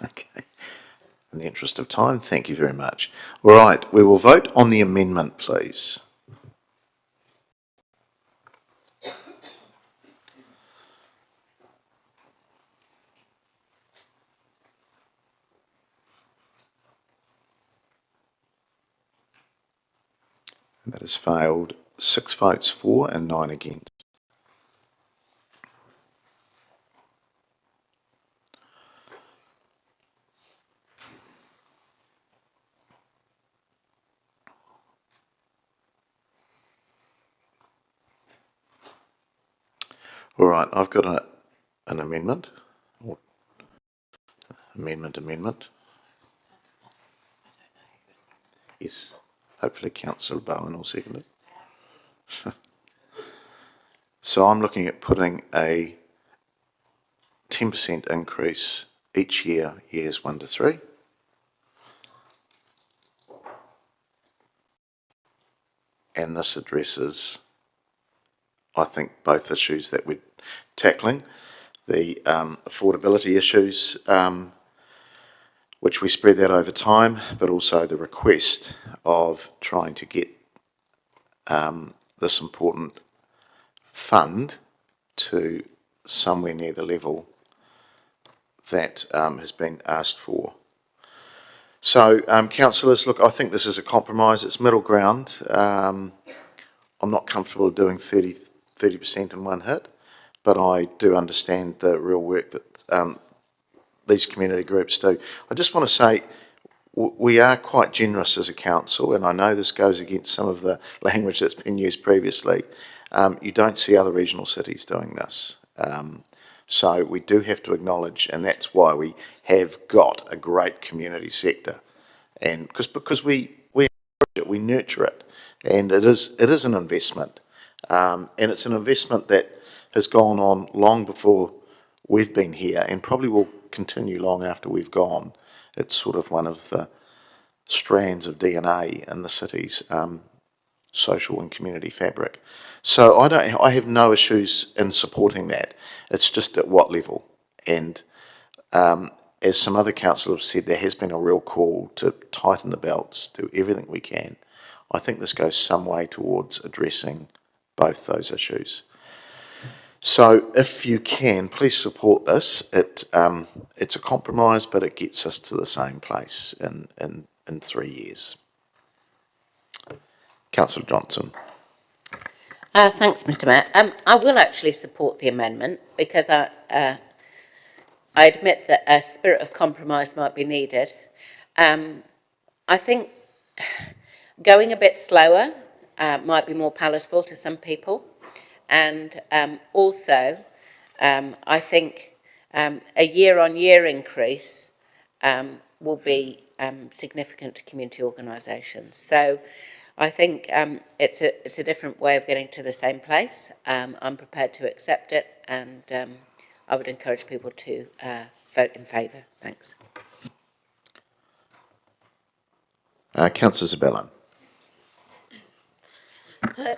Okay. In the interest of time, thank you very much. All right, we will vote on the amendment, please. And that has failed. 6 votes for and 9 against. All right, I've got an amendment. Amendment. Yes, hopefully Councillor Bowen will second it. So I'm looking at putting a 10% increase each year, years 1 to 3. And this addresses, I think, both issues that we're tackling. The affordability issues, which we spread that over time, but also the request of trying to get this important fund to somewhere near the level that has been asked for. So, councillors, look, I think this is a compromise. It's middle ground. I'm not comfortable doing 30% in one hit, but I do understand the real work that these community groups do. I just want to say, we are quite generous as a council, and I know this goes against some of the language that's been used previously. You don't see other regional cities doing this. So we do have to acknowledge, and that's why we have got a great community sector. And because we encourage it, we nurture it, and it is an investment. And it's an investment that has gone on long before we've been here, and probably will continue long after we've gone. It's sort of one of the strands of DNA in the city's social and community fabric. So I have no issues in supporting that. It's just at what level. And as some other councillors have said, there has been a real call to tighten the belts, do everything we can. I think this goes some way towards addressing both those issues. So if you can, please support this. It's a compromise, but it gets us to the same place in 3 years. Councillor Johnson. Thanks, Mr Mayor. I will actually support the amendment because I admit that a spirit of compromise might be needed. I think going a bit slower might be more palatable to some people. And also, I think a year-on-year increase will be significant to community organisations. So I think it's a different way of getting to the same place. I'm prepared to accept it, and I would encourage people to vote in favour. Thanks. Councillor Zabellan.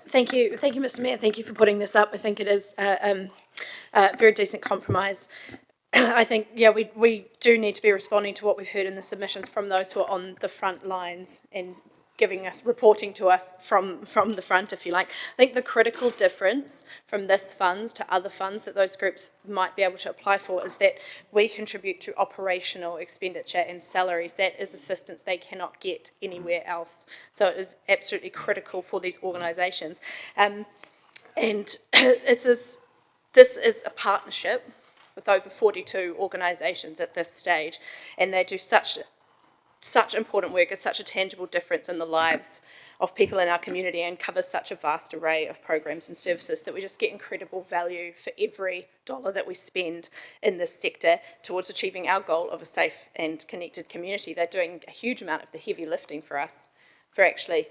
Thank you, Mr Mayor. Thank you for putting this up. I think it is a very decent compromise. I think, yeah, we do need to be responding to what we've heard in the submissions from those who are on the front lines and reporting to us from the front, if you like. I think the critical difference from this funds to other funds that those groups might be able to apply for is that we contribute to operational expenditure and salaries. That is assistance they cannot get anywhere else. So it is absolutely critical for these organisations. And this is a partnership with over 42 organisations at this stage, and they do such important work, is such a tangible difference in the lives of people in our community, and covers such a vast array of programs and services that we just get incredible value for every dollar that we spend in this sector towards achieving our goal of a safe and connected community. They're doing a huge amount of the heavy lifting for us, for actually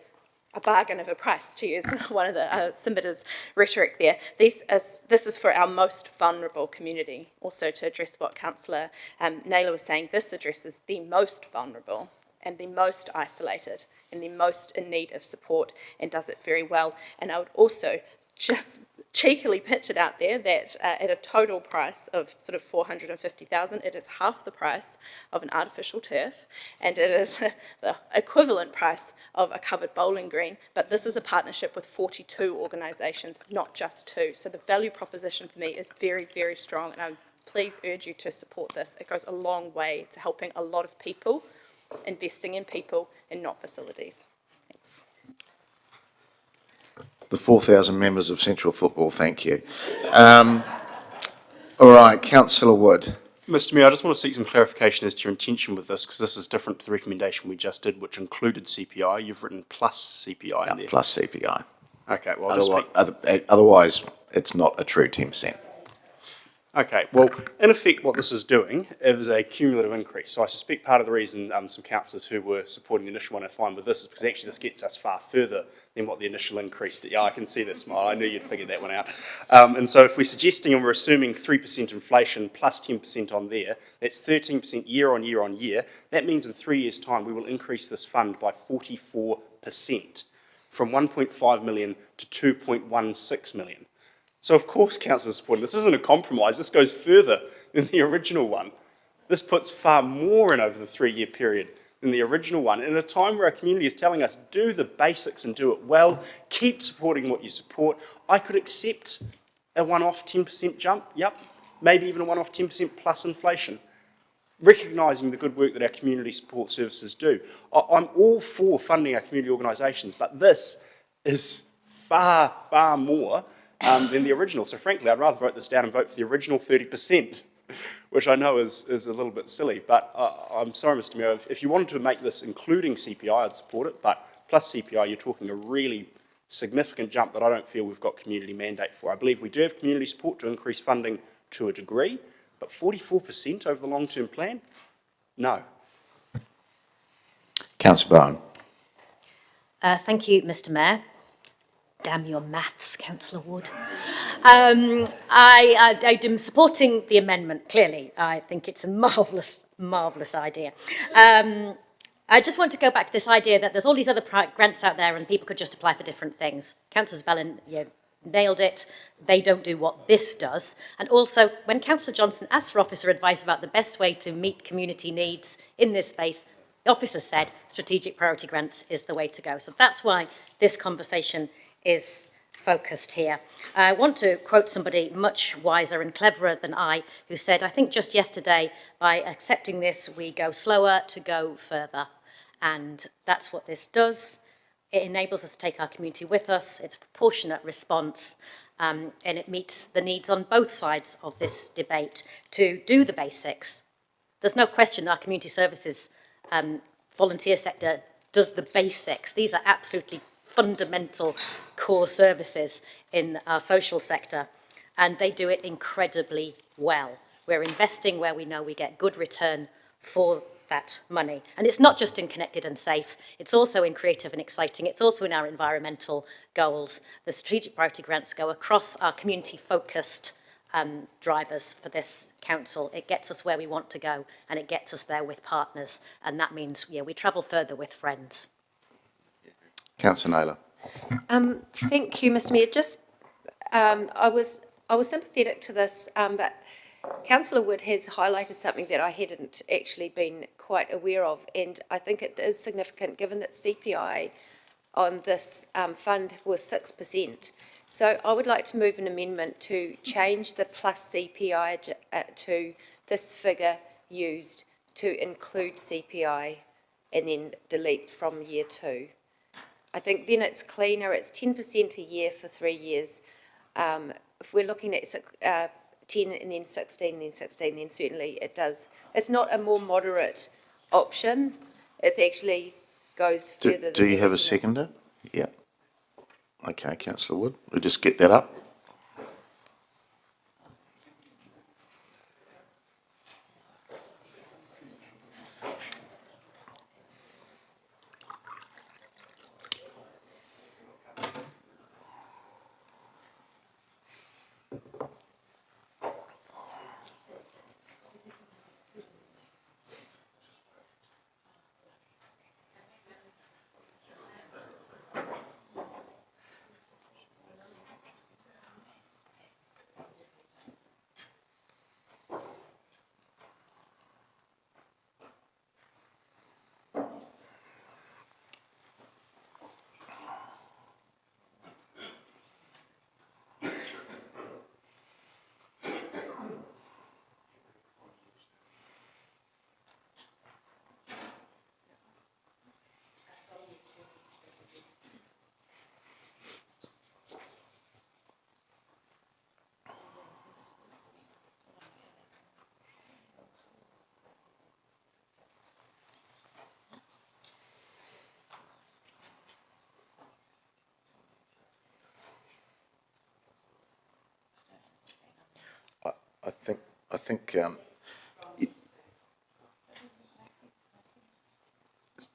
a bargain of a price, to use one of the submitters' rhetoric there. This is for our most vulnerable community. Also, to address what Councillor Naylor was saying, this addresses the most vulnerable and the most isolated and the most in need of support, and does it very well. And I would also just cheekily pitch it out there that at a total price of sort of $450,000, it is half the price of an artificial turf, and it is the equivalent price of a covered bowling green. But this is a partnership with 42 organisations, not just 2. So the value proposition for me is very, very strong, and I would please urge you to support this. It goes a long way to helping a lot of people, investing in people and not facilities. Thanks. The 4,000 members of Central Football, thank you. All right, Councillor Wood. Mr Mayor, I just want to seek some clarification as to your intention with this, because this is different to the recommendation we just did, which included CPI. You've written plus CPI in there. Plus CPI. Okay, well, otherwise, it's not a true 10%. Okay, well, in effect, what this is doing is a cumulative increase. So I suspect part of the reason some councillors who were supporting the initial one are fine with this is because actually this gets us far further than what the initial increase did. Yeah, I can see the smile. I knew you'd figured that one out. And so if we're suggesting and we're assuming 3% inflation plus 10% on there, that's 13% year on year on year. That means in 3 years' time we will increase this fund by 44%, from 1.5 million to 2.16 million. So of course councillors supporting this isn't a compromise, this goes further than the original one. This puts far more in over the 3-year period than the original one, in a time where our community is telling us, do the basics and do it well, keep supporting what you support. I could accept a one-off 10% jump, yep, maybe even a one-off 10% plus inflation, recognising the good work that our community support services do. I'm all for funding our community organisations, but this is far, far more than the original. So frankly, I'd rather vote this down and vote for the original 30% which I know is a little bit silly, but I'm sorry, Mr Mayor, if you wanted to make this including CPI, I'd support it, but plus CPI, you're talking a really significant jump that I don't feel we've got community mandate for. I believe we do have community support to increase funding to a degree, but 44% over the long-term plan? No. Councillor Bowen. Thank you, Mr Mayor. Damn your maths, Councillor Wood. I am supporting the amendment, clearly. I think it's a marvellous idea. I just want to go back to this idea that there's all these other grants out there and people could just apply for different things. Councillor Bellin, you nailed it. They don't do what this does. And also, when Councillor Johnson asked for officer advice about the best way to meet community needs in this space, the officer said strategic priority grants is the way to go. So that's why this conversation is focused here. I want to quote somebody much wiser and cleverer than I, who said, I think just yesterday, by accepting this, we go slower to go further. And that's what this does. It enables us to take our community with us. It's a proportionate response, and it meets the needs on both sides of this debate to do the basics. There's no question that our community services volunteer sector does the basics. These are absolutely fundamental core services in our social sector, and they do it incredibly well. We're investing where we know we get good return for that money. And it's not just in connected and safe, it's also in creative and exciting, it's also in our environmental goals. The strategic priority grants go across our community-focused drivers for this council. It gets us where we want to go, and it gets us there with partners, and that means we travel further with friends. Councillor Naylor. Thank you, Mr Mayor. Just, I was sympathetic to this, but Councillor Wood has highlighted something that I hadn't actually been quite aware of, and I think it is significant given that CPI on this fund was 6%. So I would like to move an amendment to change the plus CPI to this figure used to include CPI and then delete from year 2. I think then it's cleaner, it's 10% a year for 3 years. If we're looking at 10 and then 16 and then 16, then certainly it does. It's not a more moderate option, it actually goes further. Do you have a seconder? Yeah. Okay, Councillor Wood, we'll just get that up. I think.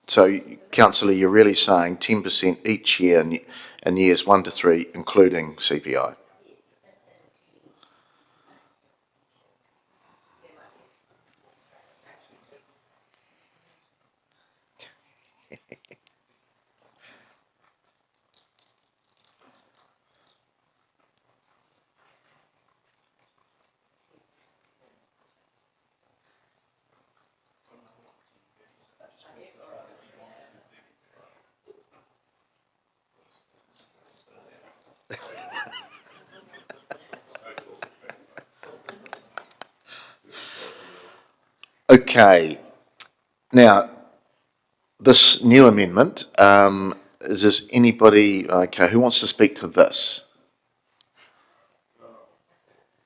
So, Councillor, you're really saying 10% each year in years 1 to 3, including CPI? Okay. Now, this new amendment, is there anybody, okay, who wants to speak to this?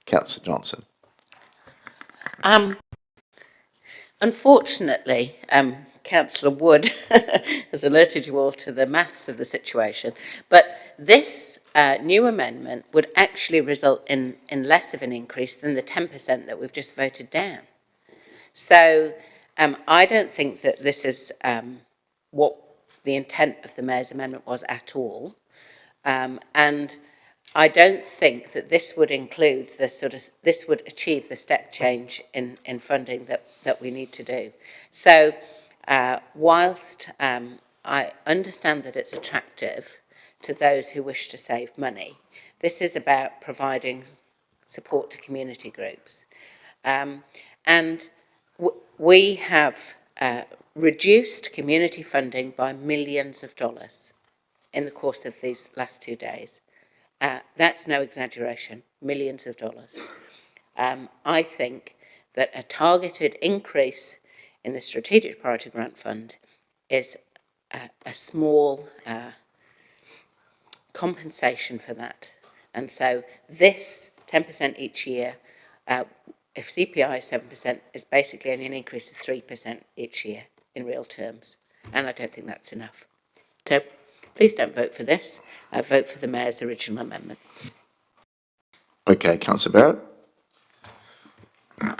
Councillor Johnson. Unfortunately, Councillor Wood has alerted you all to the maths of the situation, but this new amendment would actually result in less of an increase than the 10% that we've just voted down. So I don't think that this is what the intent of the Mayor's amendment was at all. And I don't think that this would include this would achieve the step change in funding that we need to do. So whilst I understand that it's attractive to those who wish to save money, this is about providing support to community groups. And we have reduced community funding by millions of dollars in the course of these last 2 days. That's no exaggeration, millions of dollars. I think that a targeted increase in the Strategic Priority Grant Fund is a small compensation for that. And so this 10% each year, if CPI is 7%, is basically only an increase of 3% each year in real terms. And I don't think that's enough. So please don't vote for this. Vote for the Mayor's original amendment. Okay, Councillor Barrett.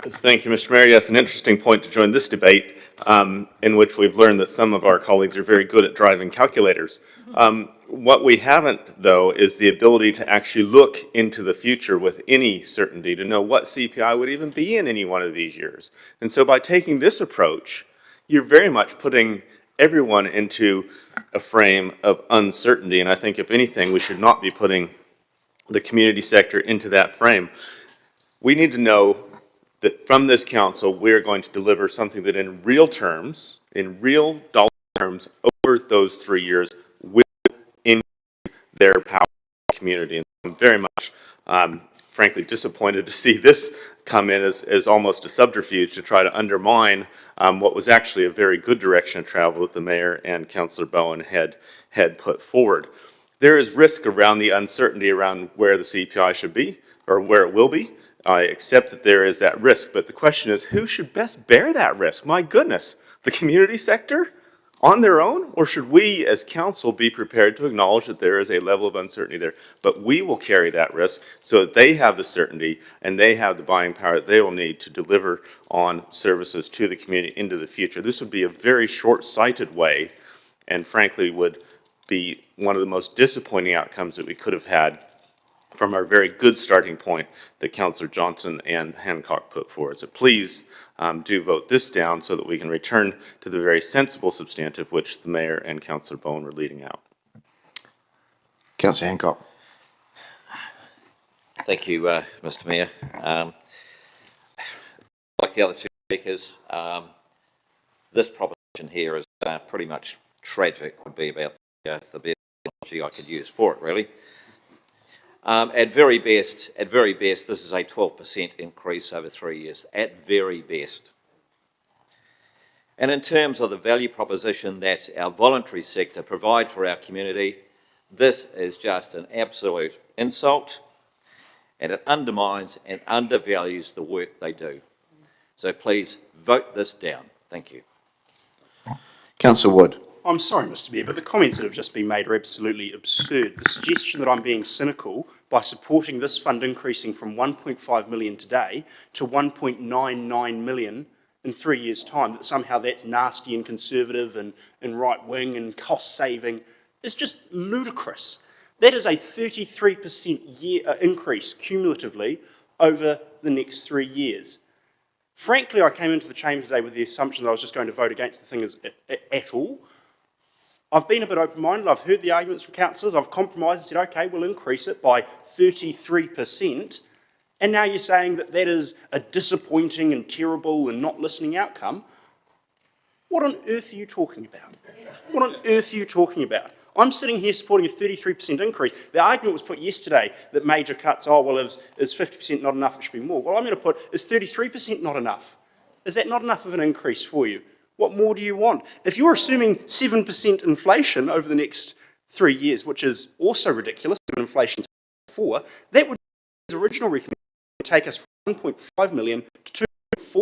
Thank you, Mr. Mayor. Yes, an interesting point to join this debate, in which we've learned that some of our colleagues are very good at driving calculators. What we haven't, though, is the ability to actually look into the future with any certainty to know what CPI would even be in any one of these years. And so by taking this approach, you're very much putting everyone into a frame of uncertainty. And I think, if anything, we should not be putting the community sector into that frame. We need to know that from this council, we're going to deliver something that in real terms, in real dollar terms, over those 3 years, will increase their power in the community. And I'm very much, frankly, disappointed to see this come in as almost a subterfuge to try to undermine what was actually a very good direction of travel that the Mayor and Councillor Bowen had put forward. There is risk around the uncertainty around where the CPI should be, or where it will be. I accept that there is that risk, but the question is, who should best bear that risk? My goodness, the community sector on their own? Or should we as council be prepared to acknowledge that there is a level of uncertainty there, but we will carry that risk so that they have the certainty and they have the buying power that they will need to deliver on services to the community into the future. This would be a very short-sighted way, and frankly would be one of the most disappointing outcomes that we could have had from our very good starting point that Councillor Johnson and Hancock put forward. So please do vote this down so that we can return to the very sensible substantive which the Mayor and Councillor Bowen were leading out. Councillor Hancock. Thank you, Mr. Mayor. Like the other two speakers, this proposition here is pretty much tragic, would be about the best analogy I could use for it, really. At very best, this is a 12% increase over 3 years, at very best. And in terms of the value proposition that our voluntary sector provide for our community, this is just an absolute insult, and it undermines and undervalues the work they do. So please vote this down. Thank you. Councillor Wood. I'm sorry, Mr. Mayor, but the comments that have just been made are absolutely absurd. The suggestion that I'm being cynical by supporting this fund increasing from 1.5 million today to 1.99 million in 3 years' time, that somehow that's nasty and conservative and right-wing and cost-saving, is just ludicrous. That is a 33% increase cumulatively over the next 3 years. Frankly, I came into the chamber today with the assumption that I was just going to vote against the thing at all. I've been a bit open-minded. I've heard the arguments from councillors. I've compromised and said, OK, we'll increase it by 33%. And now you're saying that that is a disappointing and terrible and not listening outcome. What on earth are you talking about? What on earth are you talking about? I'm sitting here supporting a 33% increase. The argument was put yesterday that major cuts, oh, well, is 50% not enough, it should be more. Well, I'm going to put, is 33% not enough? Is that not enough of an increase for you? What more do you want? If you're assuming 7% inflation over the next 3 years, which is also ridiculous, when inflation's 4, that would be the original recommendation, take us from 1.5 million to 2.4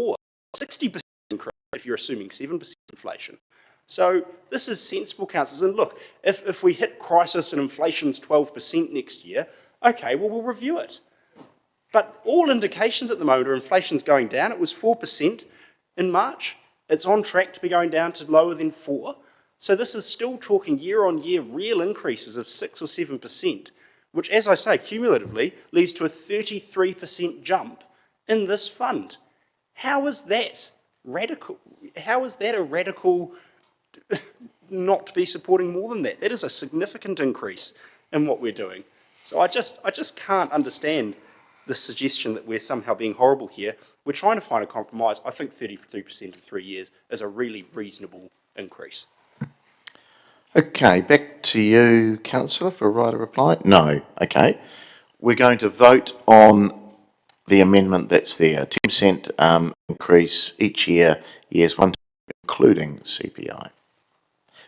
60% increase if you're assuming 7% inflation. So this is sensible, councillors. And look, if we hit crisis and inflation's 12% next year, okay, well, we'll review it. But all indications at the moment are inflation's going down. It was 4% in March. It's on track to be going down to lower than 4%. So this is still talking year-on-year real increases of 6 or 7%, which, as I say, cumulatively leads to a 33% jump in this fund. How is that radical? How is that a radical not to be supporting more than that? That is a significant increase in what we're doing. So I just can't understand the suggestion that we're somehow being horrible here. We're trying to find a compromise. I think 33% in 3 years is a really reasonable increase. Okay, back to you, councillor, for a right of reply. No. Okay. We're going to vote on the amendment that's there. 10% increase each year, years 1 to 3, including CPI.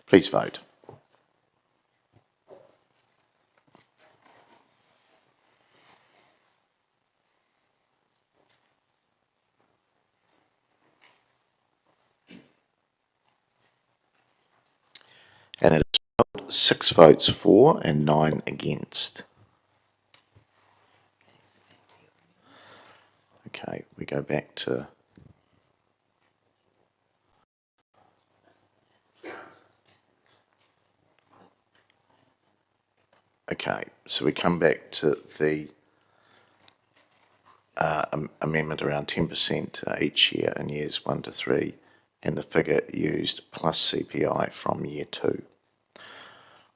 Please vote. And that is 6 votes for and 9 against. Okay, we go back to... Okay, so we come back to the amendment around 10% each year in years 1 to 3, and the figure used plus CPI from year 2.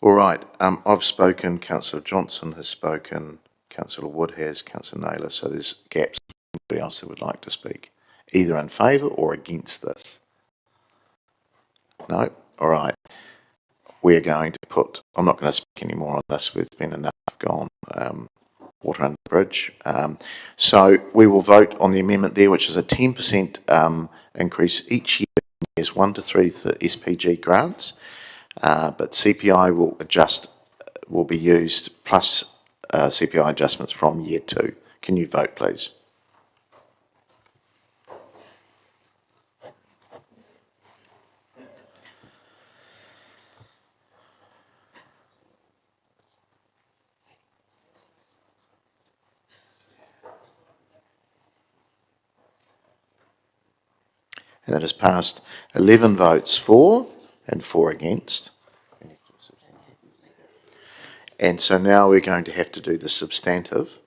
All right, I've spoken, Councillor Johnson has spoken, Councillor Wood has, Councillor Naylor, so there's gaps. Anybody else that would like to speak, either in favour or against this? No? All right. We're going to put, I'm not going to speak any more on this, there's been enough gone, water under the bridge. So we will vote on the amendment there, which is a 10% increase each year in years 1 to 3 for SPG grants, but CPI will be used plus CPI adjustments from year 2. Can you vote, please? And that has passed 11 votes for and 4 against. And so now we're going to have to do the substantive.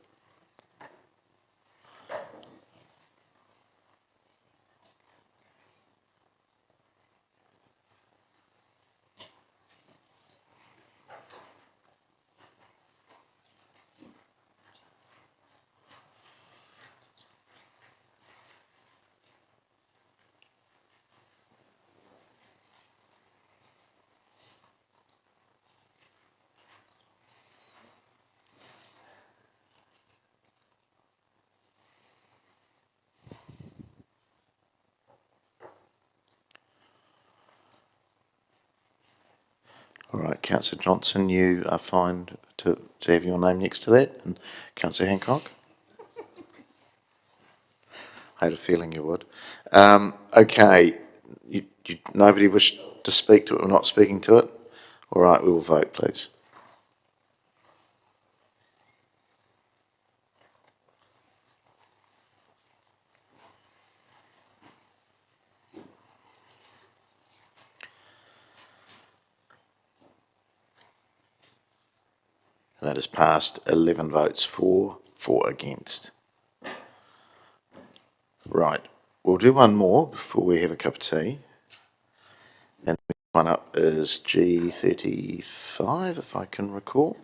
All right, Councillor Johnson, you are fine to have your name next to that, and Councillor Hancock? I had a feeling you would. Okay, nobody wished to speak to it or not speaking to it? All right, we will vote, please. And that has passed 11 votes for, 4 against. Right, we'll do one more before we have a cup of tea. And the one up is G35, if I can recall.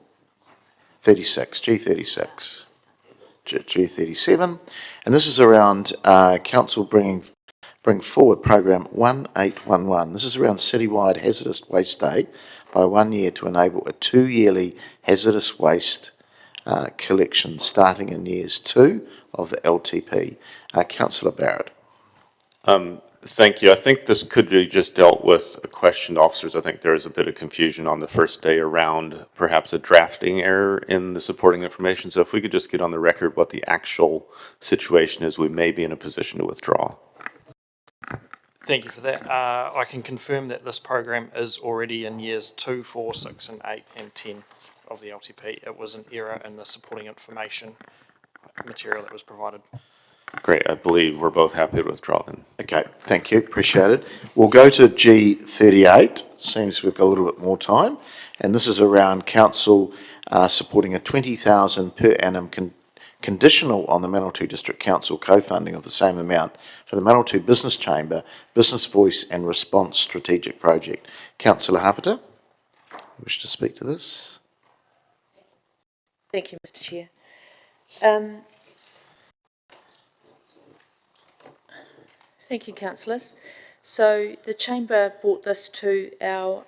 36, G36. G37. And this is around council bring forward program 1811. This is around citywide hazardous waste day by 1 year to enable a 2-yearly hazardous waste collection starting in years 2 of the LTP. Councillor Barrett. Thank you. I think this could be just dealt with a question to officers. I think there is a bit of confusion on the first day around perhaps a drafting error in the supporting information. So if we could just get on the record what the actual situation is, we may be in a position to withdraw. Thank you for that. I can confirm that this program is already in years 2, 4, 6 and 8 and 10 of the LTP. It was an error in the supporting information material that was provided. Great, I believe we're both happy to withdraw then. Okay, thank you, appreciate it. We'll go to G38, seems we've got a little bit more time, and this is around council supporting a 20,000 per annum conditional on the Manawatu District Council co-funding of the same amount for the Manawatu Business Chamber, Business Voice and Response Strategic Project. Councillor Hapeta, wish to speak to this? Thank you, Mr. Chair. Thank you, councillors. So the Chamber brought this to our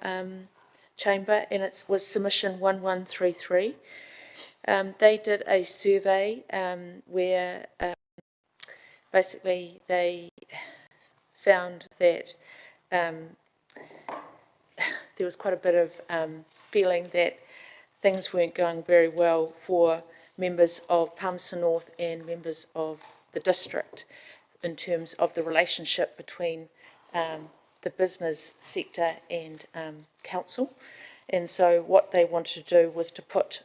Chamber, and it was submission 1133. They did a survey where basically they found that there was quite a bit of feeling that things weren't going very well for members of Palmerston North and members of the district in terms of the relationship between the business sector and council. And so what they wanted to do was to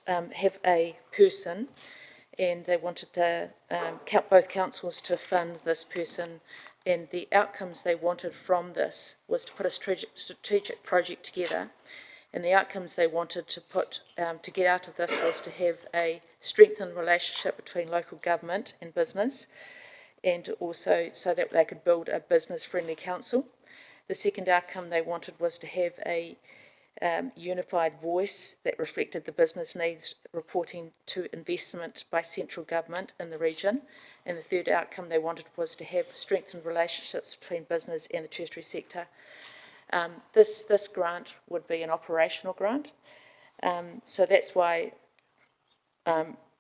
have a person, and they wanted to both councils to fund this person, and the outcomes they wanted from this was to put a strategic project together. And the outcomes they wanted to to get out of this was to have a strengthened relationship between local government and business, and also so that they could build a business-friendly council. The second outcome they wanted was to have a unified voice that reflected the business needs, reporting to investment by central government in the region. And the third outcome they wanted was to have strengthened relationships between business and the tertiary sector. This grant would be an operational grant. So that's why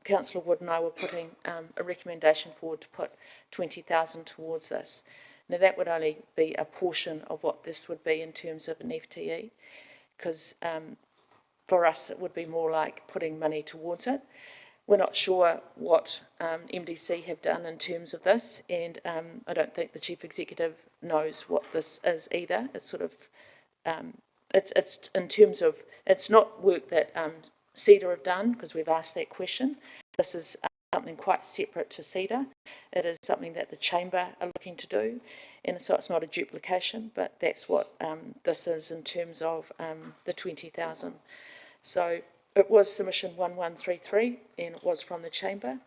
Councillor Wood and I were putting a recommendation forward to put 20,000 towards this. Now that would only be a portion of what this would be in terms of an FTE, because for us it would be more like putting money towards it. We're not sure what MDC have done in terms of this, and I don't think the Chief Executive knows what this is either. It's sort of, it's in terms of, it's not work that CEDA have done, because we've asked that question. This is something quite separate to CEDA. It is something that the Chamber are looking to do, and so it's not a duplication, but that's what this is in terms of the 20,000. So it was submission 1133, and it was from the Chamber.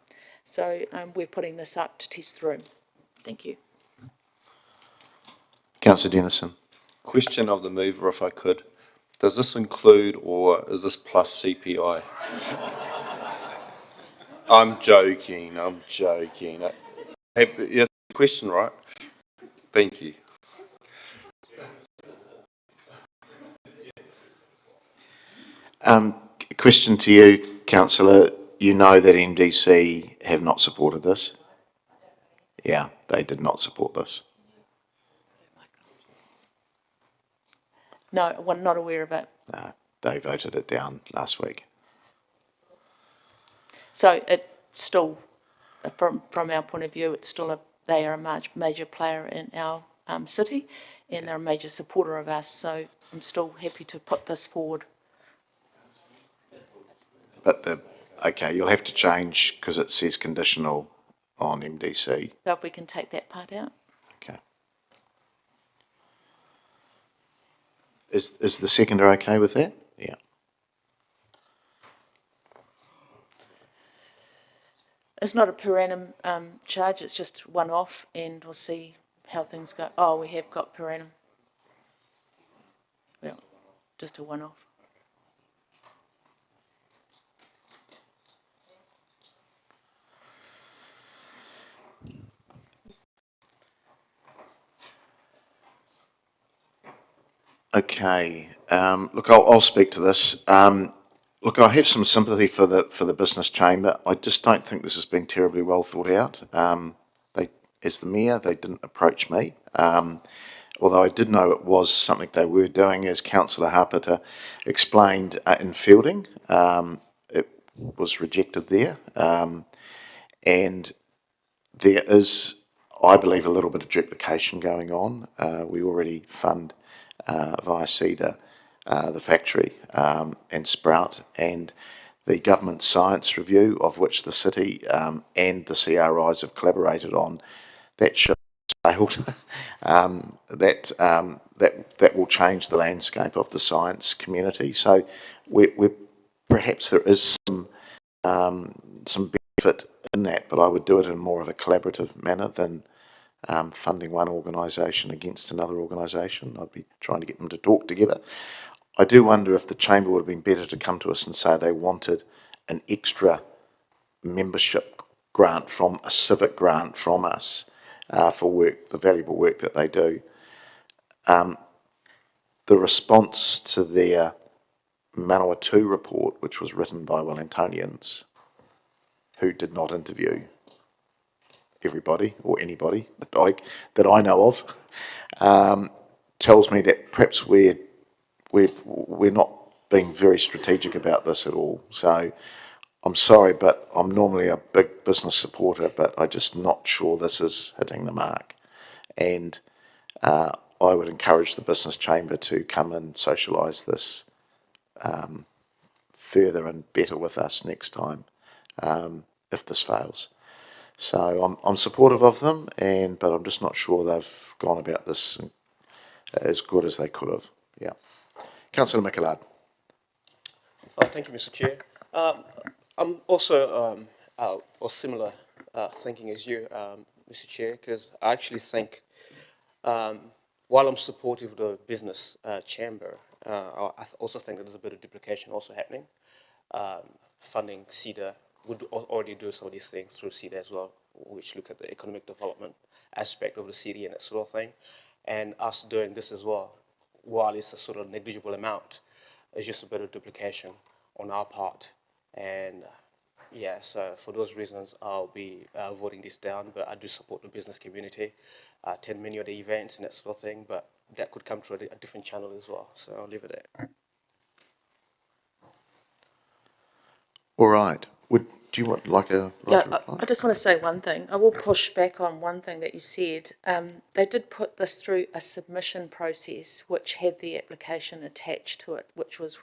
So we're putting this up to test the room. Thank you. Councillor Dennison. Question of the mover, if I could. Does this include, or is this plus CPI? I'm joking. Hey, but yeah, question, right? Thank you. Question to you, Councillor. You know that MDC have not supported this? Yeah, they did not support this. No, we're not aware of it. No, they voted it down last week. So it's still, from our point of view, it's still they are a major player in our city, and they're a major supporter of us. So I'm still happy to put this forward. But okay, you'll have to change because it says conditional on MDC. So if we can take that part out. Okay. Is the seconder okay with that? Yeah. It's not a per annum charge, it's just one-off, and we'll see how things go. Oh, we have got per annum. Well, just a one-off. Okay. Look, I'll speak to this. Look, I have some sympathy for the business chamber. I just don't think this has been terribly well thought out. As the mayor, they didn't approach me. Although I did know it was something they were doing, as Councillor Hapeta explained in Fielding. It was rejected there. And there is I believe, a little bit of duplication going on. We already fund via CEDA the factory and Sprout, and the government science review, of which the city and the CRIs have collaborated on, that ship sailed. That will change the landscape of the science community. So perhaps there is some benefit in that, but I would do it in more of a collaborative manner than funding one organisation against another organisation. I'd be trying to get them to talk together. I do wonder if the Chamber would have been better to come to us and say they wanted an extra membership grant, from a civic grant from us for work, the valuable work that they do. The response to their Manawatu report, which was written by Wellingtonians, who did not interview everybody or anybody that I know of, tells me that perhaps we're not being very strategic about this at all. So I'm sorry, but I'm normally a big business supporter, but I'm just not sure this is hitting the mark. And I would encourage the Business Chamber to come and socialise this further and better with us next time if this fails. So I'm supportive of them, but I'm just not sure they've gone about this as good as they could have. Yeah. Councillor Michelard. Thank you, Mr. Chair. I'm also or similar thinking as you, Mr. Chair, because I actually think while I'm supportive of the business chamber, I also think that there's a bit of duplication also happening. Funding CEDA would already do some of these things through CEDA as well, which look at the economic development aspect of the city and that sort of thing. And us doing this as well, while it's a sort of negligible amount, it's just a bit of duplication on our part. And yeah, so for those reasons, I'll be voting this down, but I do support the business community, attend many of the events and that sort of thing, but that could come through a different channel as well. So I'll leave it there. All right. Do you want like a right to reply? I just want to say one thing. I will push back on one thing that you said. They did put this through a submission process which had the application attached to it, which was,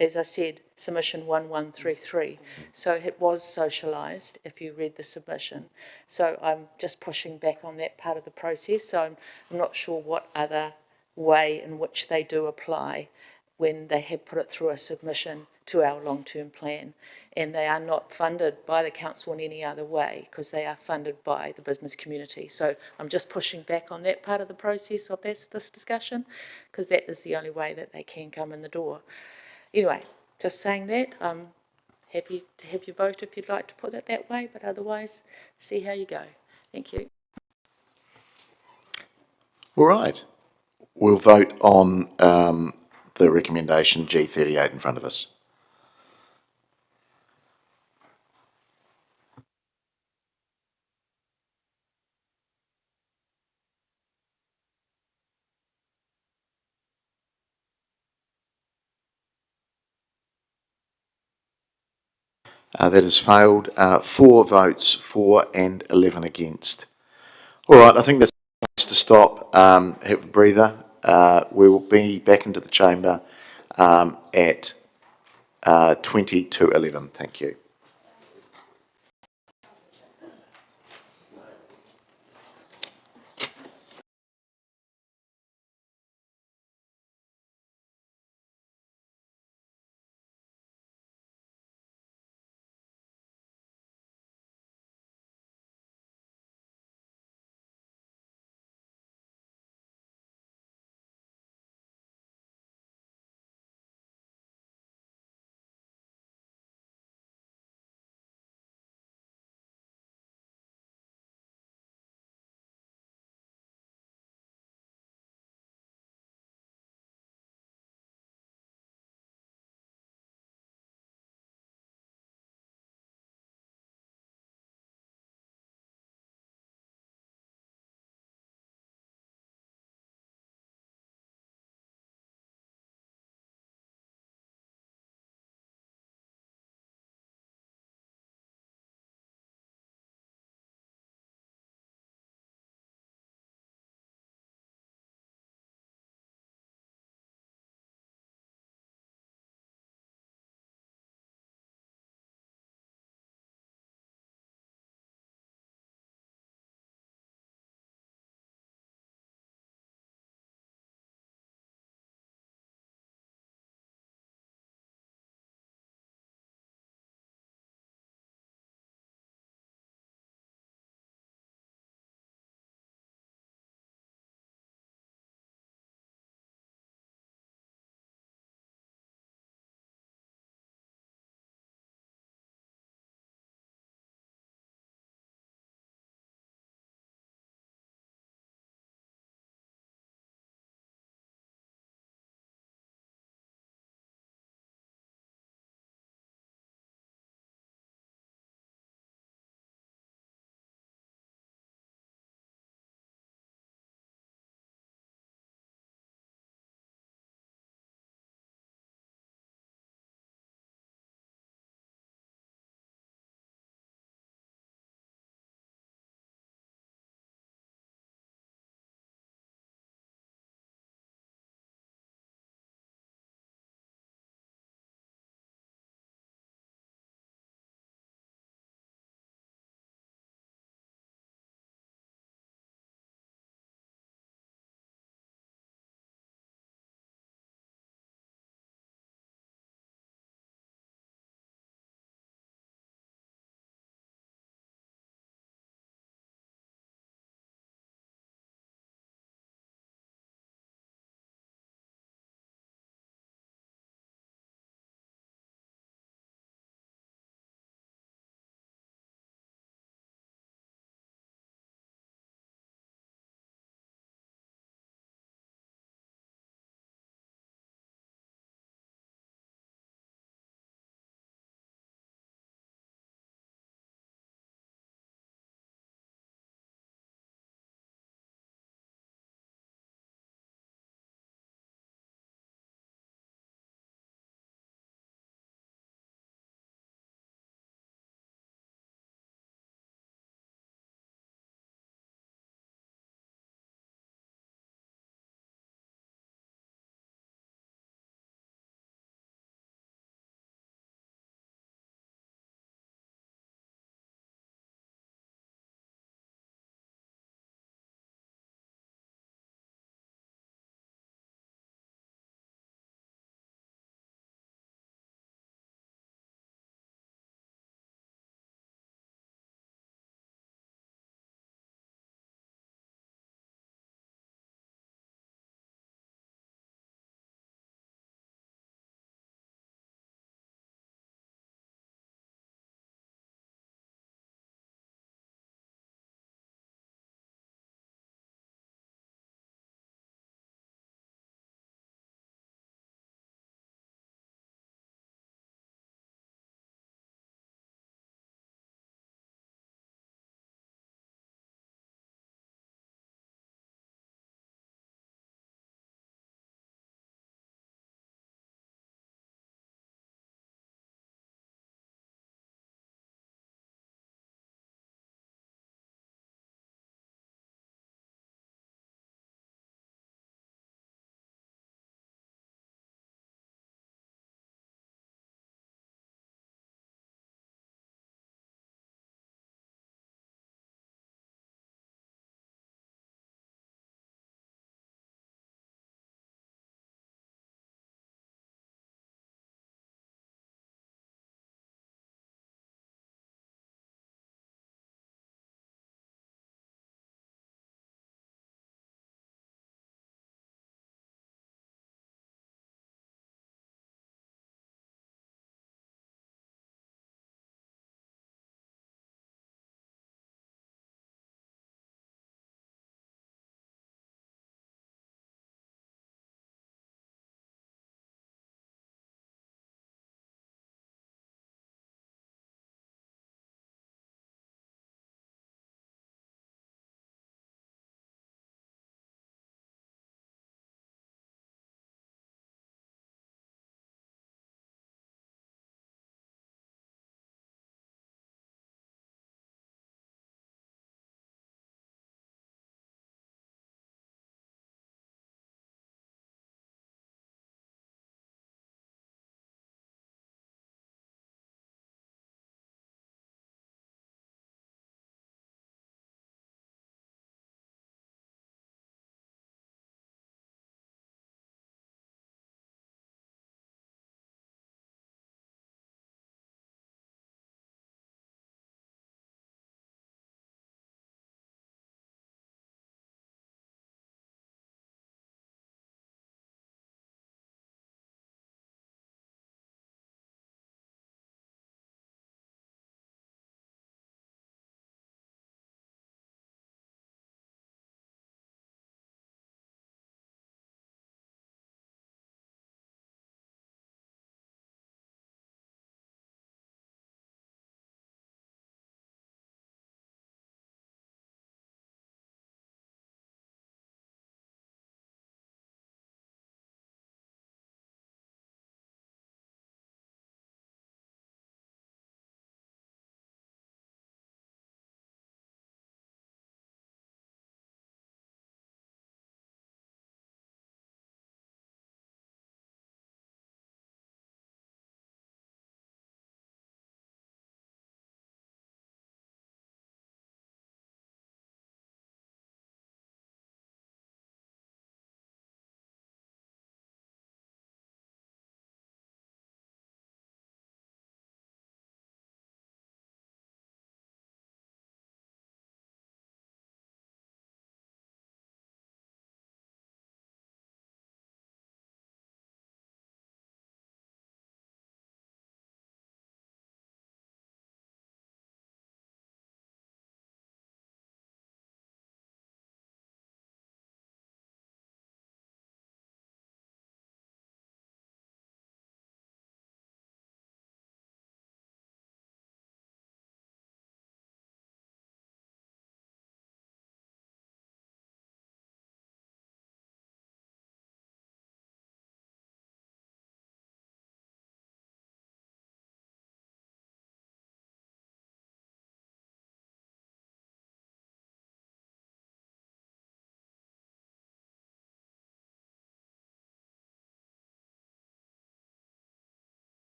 as I said, submission 1133. So it was socialised if you read the submission. So I'm just pushing back on that part of the process. So I'm not sure what other way in which they do apply when they have put it through a submission to our long-term plan. And they are not funded by the council in any other way because they are funded by the business community. So I'm just pushing back on that part of the process of this discussion, because that is the only way that they can come in the door. Anyway, just saying that, I'm happy to have your vote if you'd like to put it that way, but otherwise, see how you go. Thank you. All right. We'll vote on the recommendation G38 in front of us. That has failed. 4 votes for and 11 against. All right, I think that's the place to stop. Have a breather. We will be back into the chamber at 20 to 11. Thank you.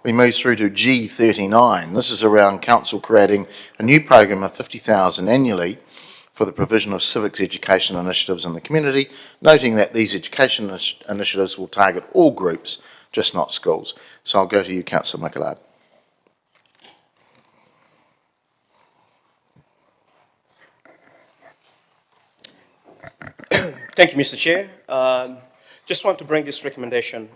we move through to G39. This is around council creating a new program of 50,000 annually for the provision of civics education initiatives in the community, noting that these education initiatives will target all groups, just not schools. So I'll go to you, Councillor McLeod. Thank you, Mr. Chair. Just want to bring this recommendation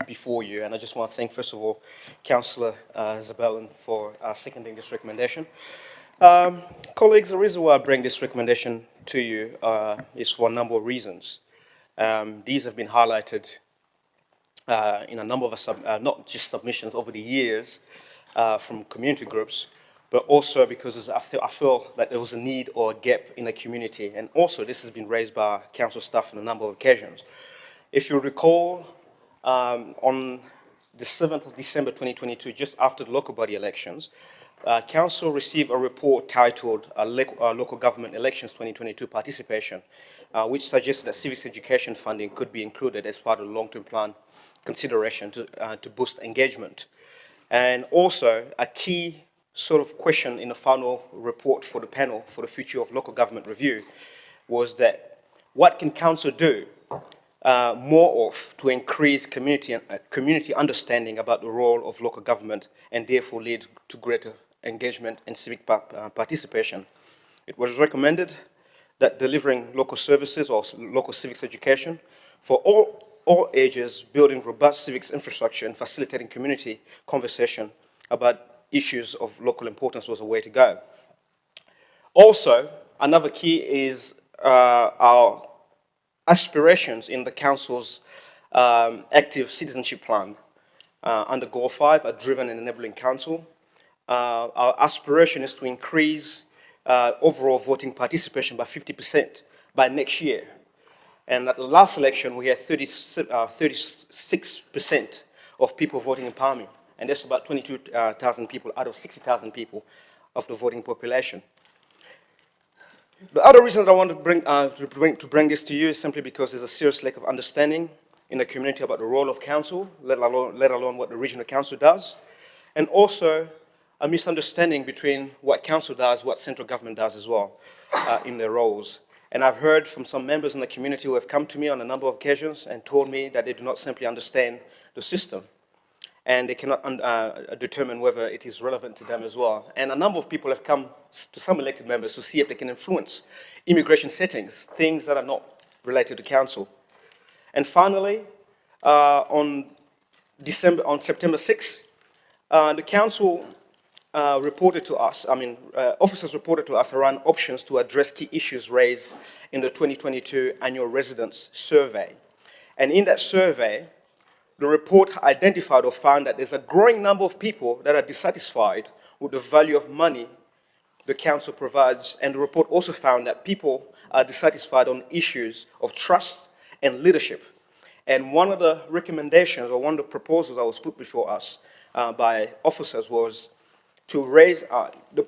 before you, and I just want to thank, first of all, Councillor Zabelin for seconding this recommendation. Colleagues, the reason why I bring this recommendation to you is for a number of reasons. These have been highlighted in a number of not just submissions over the years from community groups, but also because I feel that there was a need or a gap in the community. And also this has been raised by council staff on a number of occasions. If you recall, on the 7th of December 2022, just after the local body elections, council received a report titled Local Government Elections 2022 Participation, which suggested that civics education funding could be included as part of the long-term plan consideration to boost engagement. And also, a key sort of question in the final report for the panel for the future of local government review was that what can council do more of to increase community understanding about the role of local government and therefore lead to greater engagement and civic participation. It was recommended that delivering local services or local civics education for all ages, building robust civics infrastructure and facilitating community conversation about issues of local importance was a way to go. Also, another key is our aspirations in the Council's active citizenship plan. Under Goal 5, a driven and enabling council, our aspiration is to increase overall voting participation by 50% by next year. And at the last election, we had 36% of people voting in Palmy, and that's about 22,000 people out of 60,000 people of the voting population. The other reason that I want to bring this to you is simply because there's a serious lack of understanding in the community about the role of council, let alone what the regional council does, and also a misunderstanding between what council does, what central government does as well in their roles. And I've heard from some members in the community who have come to me on a number of occasions and told me that they do not simply understand the system, and they cannot determine whether it is relevant to them as well. And a number of people have come to some elected members to see if they can influence immigration settings, things that are not related to council. And finally, on September 6th, the council reported to us, officers reported to us around options to address key issues raised in the 2022 annual residence survey. And in that survey, the report identified or found that there's a growing number of people that are dissatisfied with the value of money the council provides, and the report also found that people are dissatisfied on issues of trust and leadership. And one of the recommendations or one of the proposals that was put before us by officers was to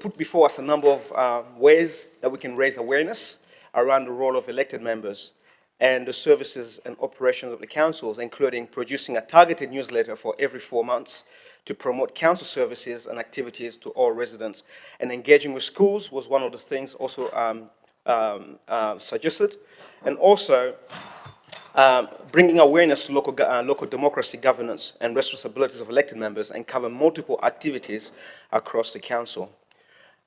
put before us a number of ways that we can raise awareness around the role of elected members and the services and operations of the councils, including producing a targeted newsletter for every 4 months to promote council services and activities to all residents. And engaging with schools was one of the things also suggested. And also bringing awareness to local democracy, governance, and responsibilities of elected members, and cover multiple activities across the council.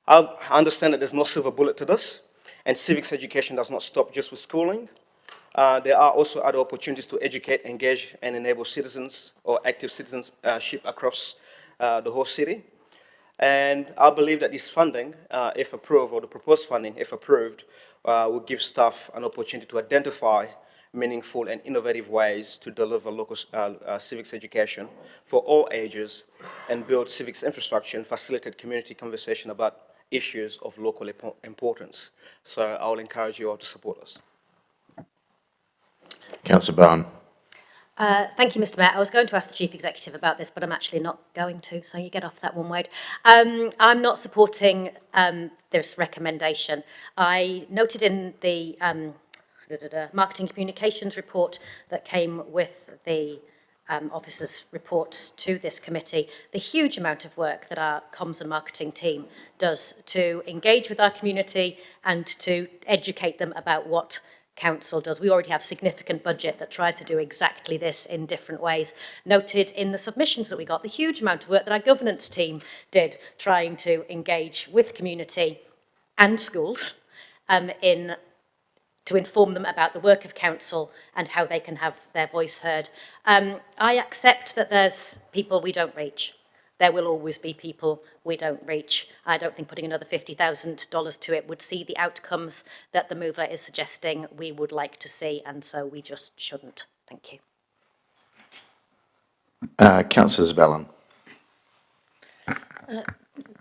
I understand that there's no silver bullet to this, and civics education does not stop just with schooling. There are also other opportunities to educate, engage, and enable citizens or active citizenship across the whole city. And I believe that this funding, if approved, or the proposed funding, if approved, will give staff an opportunity to identify meaningful and innovative ways to deliver local civics education for all ages and build civics infrastructure and facilitate community conversation about issues of local importance. So I will encourage you all to support us. Councillor Bowen. Thank you, Mr. Mayor. I was going to ask the Chief Executive about this, but I'm actually not going to, so you get off that one, Wade. I'm not supporting this recommendation. I noted in the marketing communications report that came with the officers' reports to this committee, the huge amount of work that our comms and marketing team does to engage with our community and to educate them about what council does. We already have significant budget that tries to do exactly this in different ways. Noted in the submissions that we got, the huge amount of work that our governance team did trying to engage with community and schools to inform them about the work of council and how they can have their voice heard. I accept that there's people we don't reach. There will always be people we don't reach. I don't think putting another $50,000 to it would see the outcomes that the mover is suggesting we would like to see, and so we just shouldn't. Thank you. Councillor Zabellan.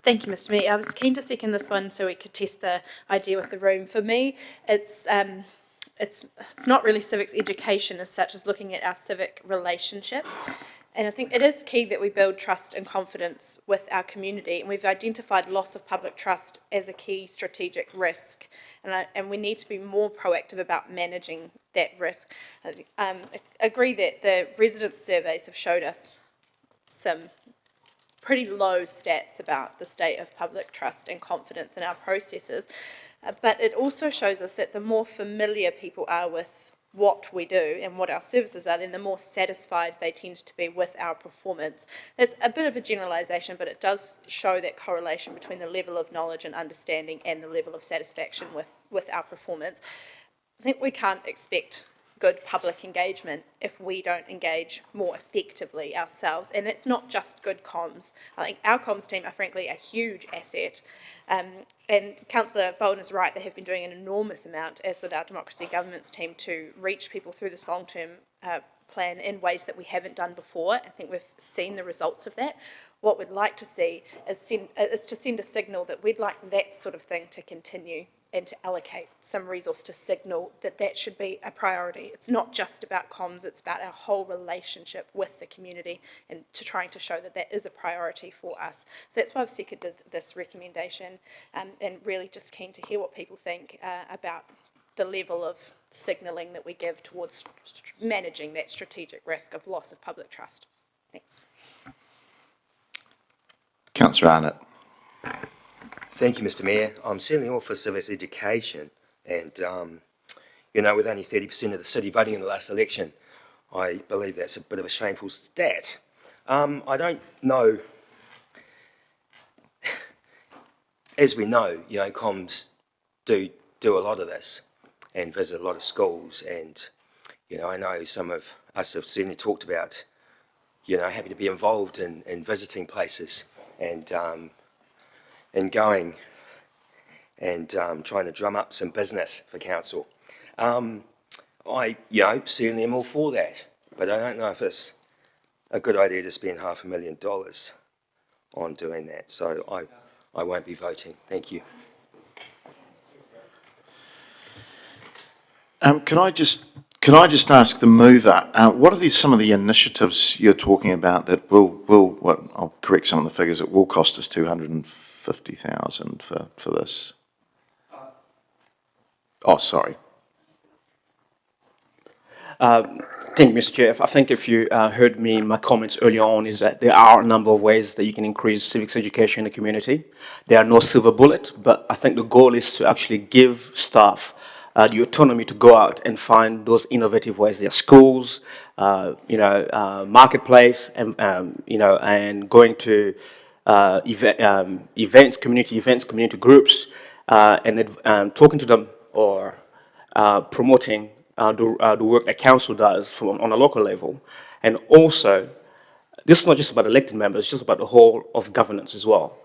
Thank you, Mr. Mayor. I was keen to second this one so we could test the idea with the room. For me, it's not really civics education as such as looking at our civic relationship. And I think it is key that we build trust and confidence with our community, and we've identified loss of public trust as a key strategic risk, and we need to be more proactive about managing that risk. I agree that the resident surveys have showed us some pretty low stats about the state of public trust and confidence in our processes, but it also shows us that the more familiar people are with what we do and what our services are, then the more satisfied they tend to be with our performance. It's a bit of a generalisation, but it does show that correlation between the level of knowledge and understanding and the level of satisfaction with our performance. I think we can't expect good public engagement if we don't engage more effectively ourselves, and that's not just good comms. I think our comms team are frankly a huge asset, and Councillor Bolden is right, they have been doing an enormous amount, as with our democracy governance team, to reach people through this long-term plan in ways that we haven't done before. I think we've seen the results of that. What we'd like to see is to send a signal that we'd like that sort of thing to continue, and to allocate some resource to signal that that should be a priority. It's not just about comms, it's about our whole relationship with the community and to trying to show that that is a priority for us. So that's why I've seconded this recommendation, and really just keen to hear what people think about the level of signalling that we give towards managing that strategic risk of loss of public trust. Thanks. Councillor Arnott. Thank you, Mr. Mayor. I'm certainly all for civics education, and you know, with only 30% of the city voting in the last election, I believe that's a bit of a shameful stat. I don't know, as we know, you know, comms do a lot of this and visit a lot of schools, and you know, I know some of us have certainly talked about, you know, happy to be involved in visiting places and going and trying to drum up some business for council. I, you know, certainly am all for that, but I don't know if it's a good idea to spend $500,000 on doing that, so I won't be voting. Thank you. Can I just ask the mover, what are some of the initiatives you're talking about that I'll correct some of the figures, it will cost us $250,000 for this? Oh, sorry. Thank you, Mr. Chair. I think if you heard me in my comments earlier on, is that there are a number of ways that you can increase civics education in the community. There are no silver bullet, but I think the goal is to actually give staff the autonomy to go out and find those innovative ways. There are schools, marketplace, and and going to events, community groups, and talking to them or promoting the work that council does on a local level. And also, this is not just about elected members, it's just about the whole of governance as well.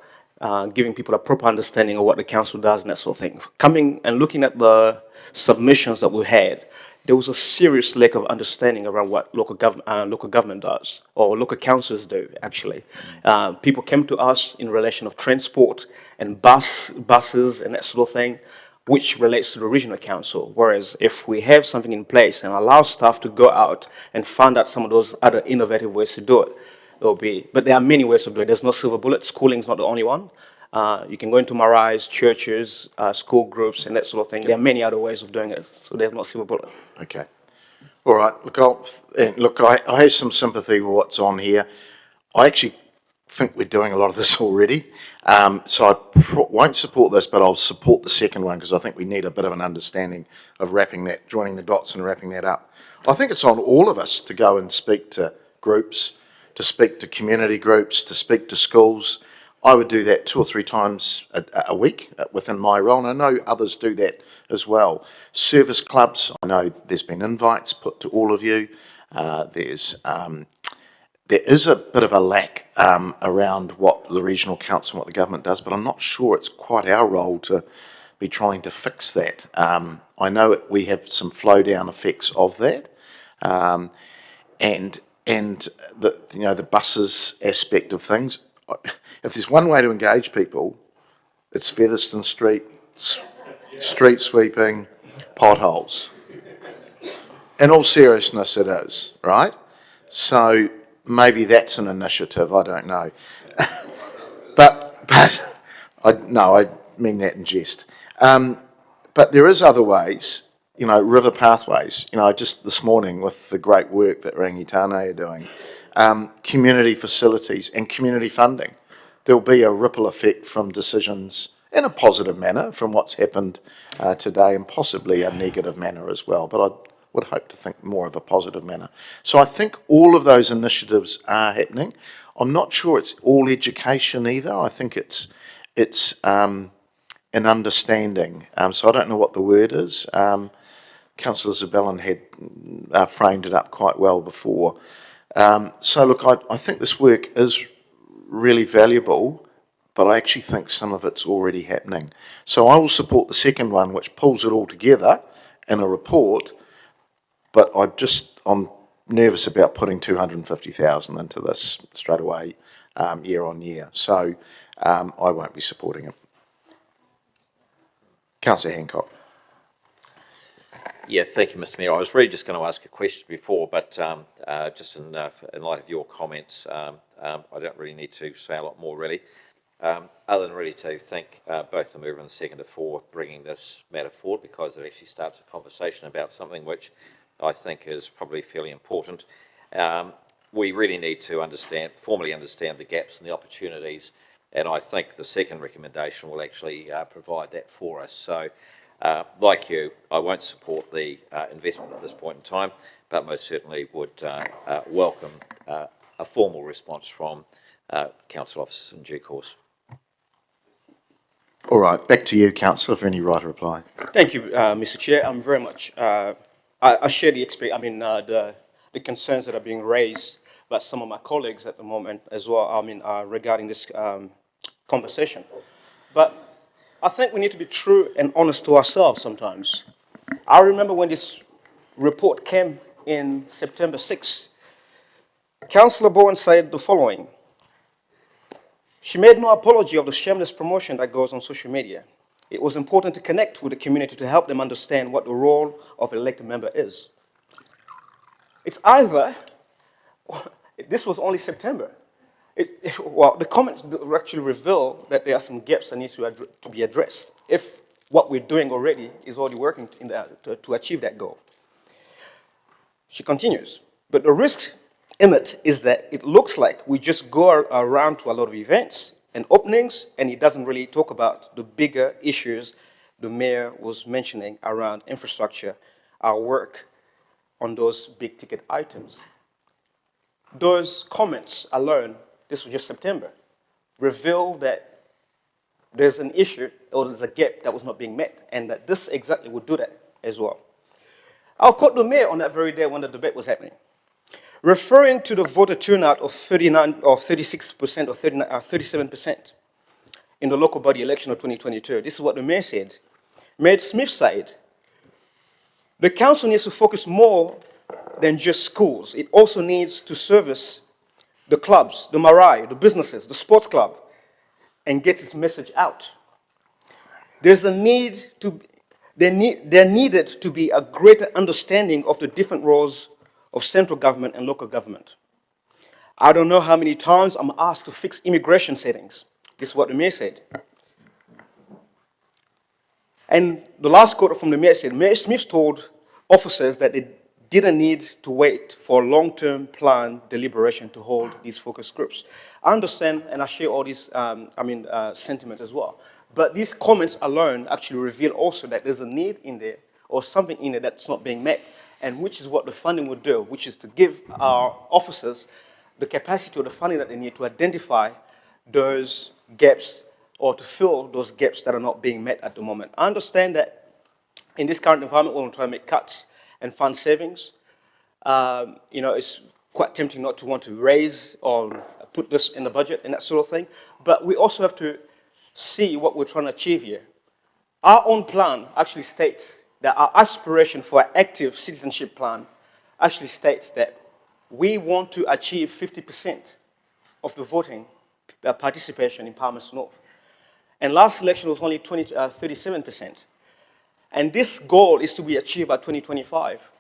Giving people a proper understanding of what the council does and that sort of thing. Coming and looking at the submissions that we had, there was a serious lack of understanding around what local government does, or local councils do, actually. People came to us in relation of transport and buses and that sort of thing, which relates to the regional council. Whereas if we have something in place and allow staff to go out and find out some of those other innovative ways to do it, but there are many ways of doing it. There's no silver bullet. Schooling is not the only one. You can go into marais, churches, school groups, and that sort of thing. There are many other ways of doing it, so there's no silver bullet. Okay. All right, look, I have some sympathy with what's on here. I actually think we're doing a lot of this already. So I won't support this, but I'll support the second one because I think we need a bit of an understanding of joining the dots and wrapping that up. I think it's on all of us to go and speak to groups, to speak to community groups, to speak to schools. I would do that 2 or 3 times a week within my role, and I know others do that as well. Service clubs, I know there's been invites put to all of you. There is a bit of a lack around what the regional council and what the government does, but I'm not sure it's quite our role to be trying to fix that. I know we have some flow down effects of that, and the buses aspect of things. If there's one way to engage people, it's Featherston Street, street sweeping, potholes. In all seriousness, it is, right? So maybe that's an initiative, I don't know. but I mean that in jest. But there is other ways, river pathways. Just this morning with the great work that Rangitane are doing, community facilities and community funding. There'll be a ripple effect from decisions in a positive manner from what's happened today, and possibly a negative manner as well. But I would hope to think more of a positive manner. So I think all of those initiatives are happening. I'm not sure it's all education either. I think it's an understanding. So I don't know what the word is. Councillor Zabellin had framed it up quite well before. So look, I think this work is really valuable, but I actually think some of it's already happening. So I will support the second one, which pulls it all together in a report, but I'm nervous about putting 250,000 into this straight away, year on year. So I won't be supporting it. Councillor Hancock. Yeah, thank you, Mr. Mayor. I was really just going to ask a question before, but just in light of your comments, I don't really need to say a lot more, really, other than really to thank both the mover and the seconder for bringing this matter forward, because it actually starts a conversation about something which I think is probably fairly important. We really need to formally understand the gaps and the opportunities, and I think the second recommendation will actually provide that for us. So, like you, I won't support the investment at this point in time, but most certainly would welcome a formal response from council officers in due course. All right, back to you, Councillor, for any right to reply. Thank you, Mr. Chair. I'm very much. I share the concerns that are being raised by some of my colleagues at the moment as well. Regarding this conversation, but I think we need to be true and honest to ourselves sometimes. I remember when this report came in September 6th, Councillor Bowen said the following. She made no apology of the shameless promotion that goes on social media. It was important to connect with the community to help them understand what the role of an elected member is. It's either, this was only September. The comments actually reveal that there are some gaps that need to be addressed if what we're doing already is already working to achieve that goal. She continues, but the risk in it is that it looks like we just go around to a lot of events and openings, and it doesn't really talk about the bigger issues the mayor was mentioning around infrastructure, our work on those big ticket items. Those comments alone, this was just September, reveal that there's an issue or there's a gap that was not being met, and that this exactly would do that as well. I'll quote the mayor on that very day when the debate was happening. Referring to the voter turnout of 39 or 36% or 37% in the local body election of 2022, this is what the mayor said. Mayor Smith said, the council needs to focus more than just schools. It also needs to service the clubs, the marae, the businesses, the sports club, and get its message out. There needed to be a greater understanding of the different roles of central government and local government. I don't know how many times I'm asked to fix immigration settings. This is what the mayor said. And the last quote from the mayor said, Mayor Smith told officers that they didn't need to wait for long-term plan deliberation to hold these focus groups. I understand and I share all these sentiment as well. But these comments alone actually reveal also that there's a need in there or something in there that's not being met, and which is what the funding would do, which is to give our officers the capacity or the funding that they need to identify those gaps or to fill those gaps that are not being met at the moment. I understand that in this current environment, when we're trying to make cuts and fund savings, it's quite tempting not to want to raise or put this in the budget and that sort of thing. But we also have to see what we're trying to achieve here. Our own plan actually states that our aspiration for an active citizenship plan actually states that we want to achieve 50% of the voting participation in Palmerston North. And last election was only 37%. And this goal is to be achieved by 2025.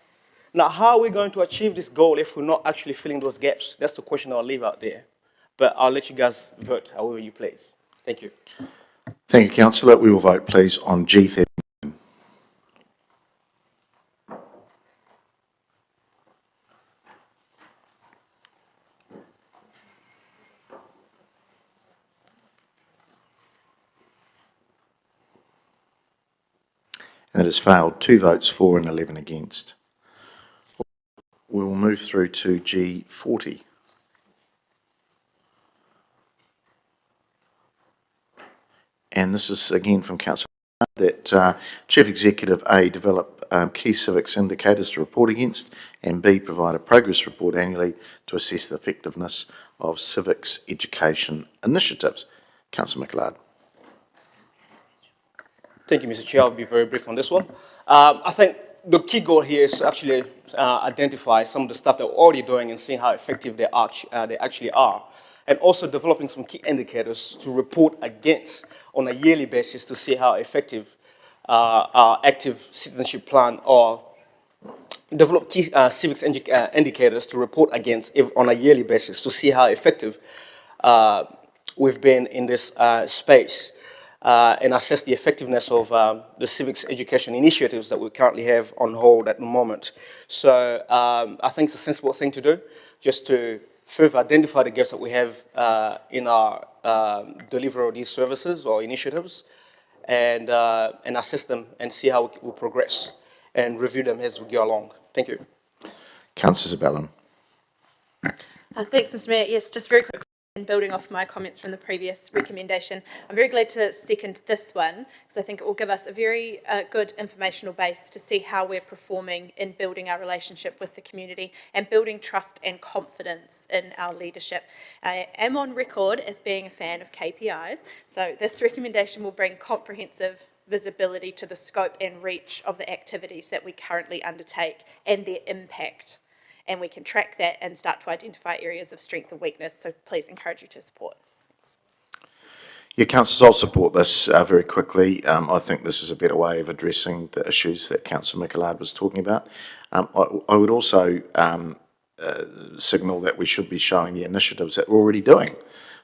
Now, how are we going to achieve this goal if we're not actually filling those gaps? That's the question I'll leave out there. But I'll let you guys vote however you please. Thank you. Thank you, councillor. We will vote, please, on G13. And it has failed. 2 votes for and 11 against. We will move through to G40. And this is again from Councillor that Chief Executive A develop key civics indicators to report against, and B provide a progress report annually to assess the effectiveness of civics education initiatives. Councillor McLeod. Thank you, Mr. Chair. I'll be very brief on this one. I think the key goal here is to actually identify some of the stuff that we're already doing and seeing how effective they actually are, and also developing some key indicators to report against on a yearly basis to see how effective our active citizenship plan, or develop key civics indicators to report against on a yearly basis to see how effective we've been in this space. And assess the effectiveness of the civics education initiatives that we currently have on hold at the moment. So I think it's a sensible thing to do, just to further identify the gaps that we have in our delivery of these services or initiatives, and assess them and see how we progress and review them as we go along. Thank you. Councillor Zabellin. Thanks, Mr. Mayor. Yes, just very quickly, and building off my comments from the previous recommendation, I'm very glad to second this one because I think it will give us a very good informational base to see how we're performing in building our relationship with the community and building trust and confidence in our leadership. I am on record as being a fan of KPIs, so this recommendation will bring comprehensive visibility to the scope and reach of the activities that we currently undertake and their impact. And we can track that and start to identify areas of strength and weakness. So please encourage you to support. Thanks. Yeah, councillors, I'll support this very quickly. I think this is a better way of addressing the issues that Councillor McLeod was talking about. I would also signal that we should be showing the initiatives that we're already doing.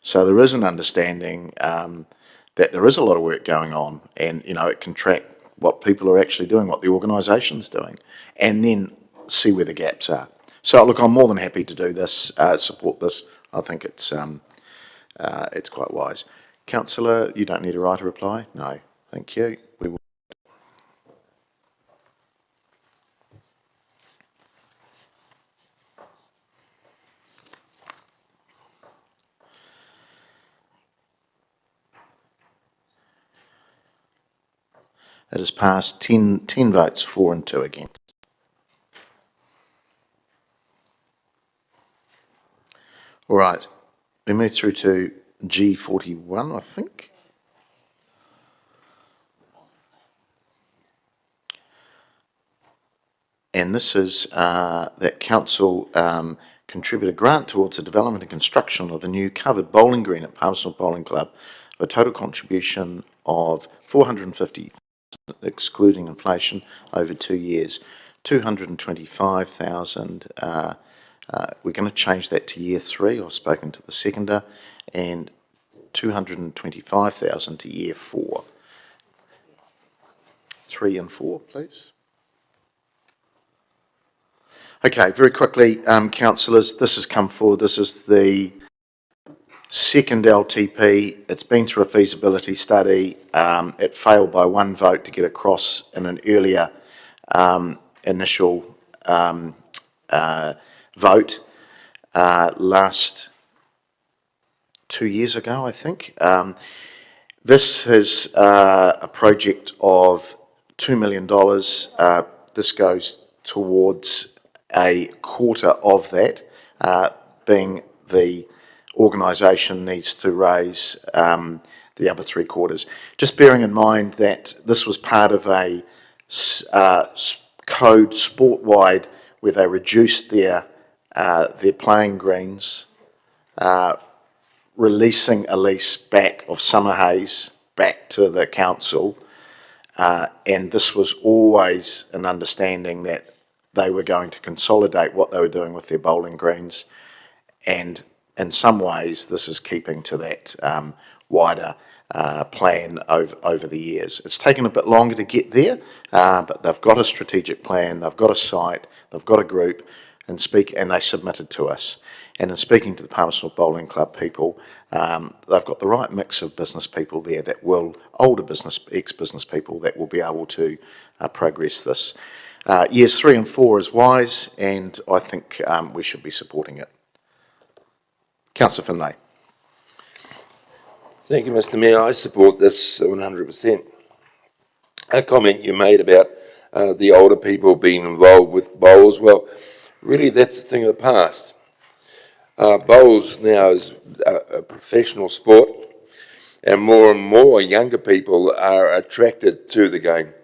So there is an understanding that there is a lot of work going on, and it can track what people are actually doing, what the organisation's doing, and then see where the gaps are. So look, I'm more than happy to do this, support this. I think it's quite wise. Councillor, you don't need a right to reply? No, thank you. We will. It has passed 10 votes for and 2 against. All right, we move through to G41, I think. And this is that council contribute a grant towards the development and construction of a new covered bowling green at Palmerston Bowling Club, with a total contribution of $450,000, excluding inflation, over 2 years. $225,000. We're going to change that to year 3. I've spoken to the seconder, and $225,000 to year 4. 3 and 4, please. Okay, very quickly, councillors, this has come forward. This is the second LTP. It's been through a feasibility study. It failed by one vote to get across in an earlier initial vote last 2 years ago, I think. This is a project of $2 million. This goes towards a quarter of that, being the organisation needs to raise the other three quarters. Just bearing in mind that this was part of a code sport-wide where they reduced their playing greens, releasing a lease back of Summerhays back to the council, and this was always an understanding that they were going to consolidate what they were doing with their bowling greens, and in some ways this is keeping to that wider plan over the years. It's taken a bit longer to get there, but they've got a strategic plan, they've got a site, they've got a group, and they submitted to us. And in speaking to the Palmerston North Bowling Club people, they've got the right mix of business people there that will, older business, ex-business people that will be able to progress this. Years 3 and 4 is wise, and I think we should be supporting it. Councillor Finlay. Thank you, Mr. Mayor. I support this 100%. A comment you made about the older people being involved with bowls, well, really that's a thing of the past. Bowls now is a professional sport, and more younger people are attracted to the game.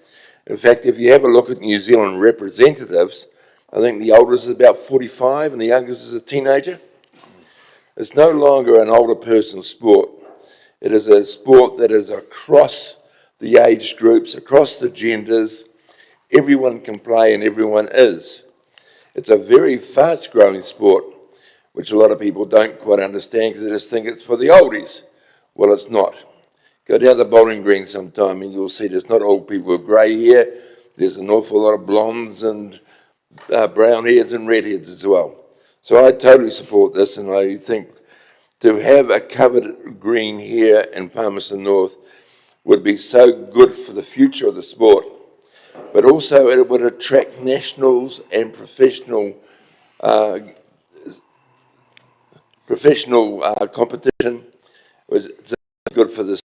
In fact, if you have a look at New Zealand representatives, I think the oldest is about 45 and the youngest is a teenager. It's no longer an older person's sport. It is a sport that is across the age groups, across the genders. Everyone can play and everyone is. It's a very fast-growing sport, which a lot of people don't quite understand because they just think it's for the oldies. Well, it's not. Go down the bowling green sometime and you'll see there's not all people with grey hair. There's an awful lot of blondes and brown hairs and redheads as well. So I totally support this, and I think to have a covered green here in Palmerston North would be so good for the future of the sport. But also it would attract nationals and professional competition. It's good for the city,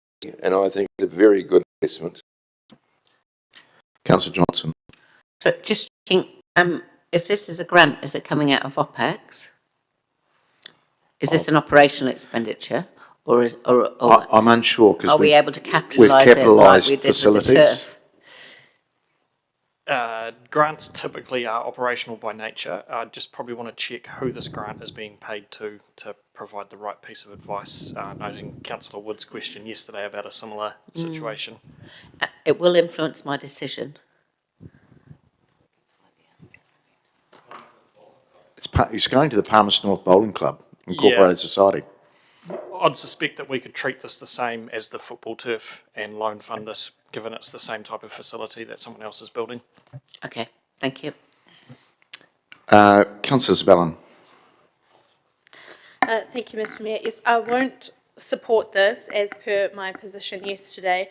and I think it's a very good investment. Councillor Johnson. So just checking, if this is a grant, is it coming out of OPEX? Is this an operational expenditure, or is I'm unsure because are we able to we've capitalise it like capitalised we did with the facilities. turf? Grants typically are operational by nature. I just probably want to check who this grant is being paid to provide the right piece of advice, noting Councillor Wood's question yesterday about a similar situation. It will influence my decision. It's going to the Palmerston North Bowling Club, Incorporated Society. I'd suspect that we could treat this the same as the football turf and loan fund this, given it's the same type of facility that someone else is building. Okay, thank you. Councillor Zabellin. Thank you, Mr. Mayor. Yes, I won't support this as per my position yesterday.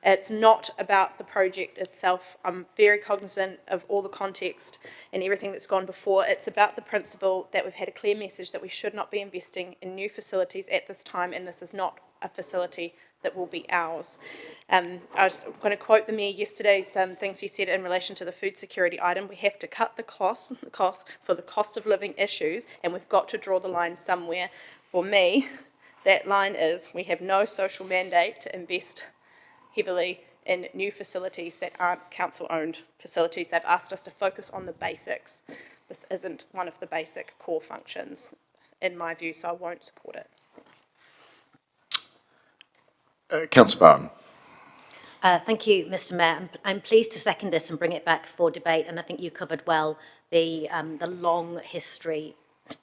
It's not about the project itself. I'm very cognizant of all the context and everything that's gone before. It's about the principle that we've had a clear message that we should not be investing in new facilities at this time, and this is not a facility that will be ours. I was going to quote the Mayor yesterday, some things he said in relation to the food security item. We have to cut the cost for the cost of living issues, and we've got to draw the line somewhere. For me, that line is we have no social mandate to invest heavily in new facilities that aren't council-owned facilities. They've asked us to focus on the basics. This isn't one of the basic core functions, in my view, so I won't support it. Councillor Barton. Thank you, Mr. Mayor. I'm pleased to second this and bring it back for debate, and I think you covered well the long history,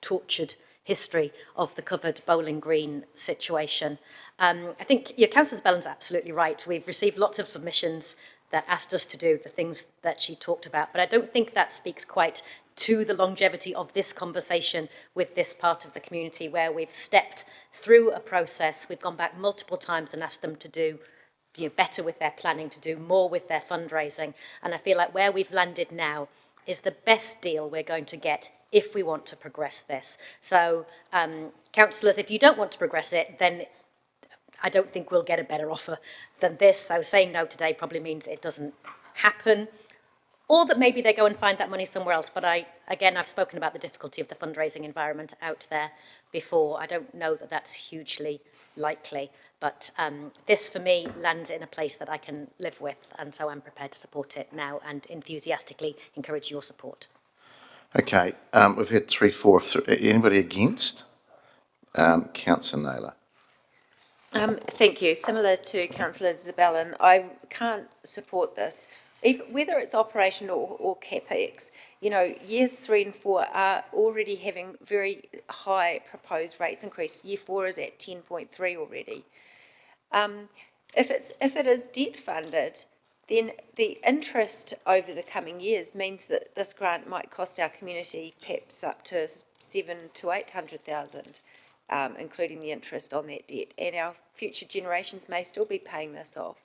tortured history of the covered bowling green situation. I think your Councillor Zabellin's absolutely right. We've received lots of submissions that asked us to do the things that she talked about, but I don't think that speaks quite to the longevity of this conversation with this part of the community, where we've stepped through a process, we've gone back multiple times and asked them to do better with their planning, to do more with their fundraising. And I feel like where we've landed now is the best deal we're going to get if we want to progress this. So, councillors, if you don't want to progress it, then I don't think we'll get a better offer than this. So saying no today probably means it doesn't happen, or that maybe they go and find that money somewhere else. But I've spoken about the difficulty of the fundraising environment out there before. I don't know that that's hugely likely, but this for me lands in a place that I can live with, and so I'm prepared to support it now and enthusiastically encourage your support. Okay, we've had 3, 4, anybody against? Councillor Naylor. Thank you. Similar to Councillor Zabellin, I can't support this. Whether it's operational or CapEx, years 3 and 4 are already having very high proposed rates increase. Year 4 is at 10.3 already. If it is debt funded, then the interest over the coming years means that this grant might cost our community perhaps up to 700,000 to 800,000, including the interest on that debt, and our future generations may still be paying this off.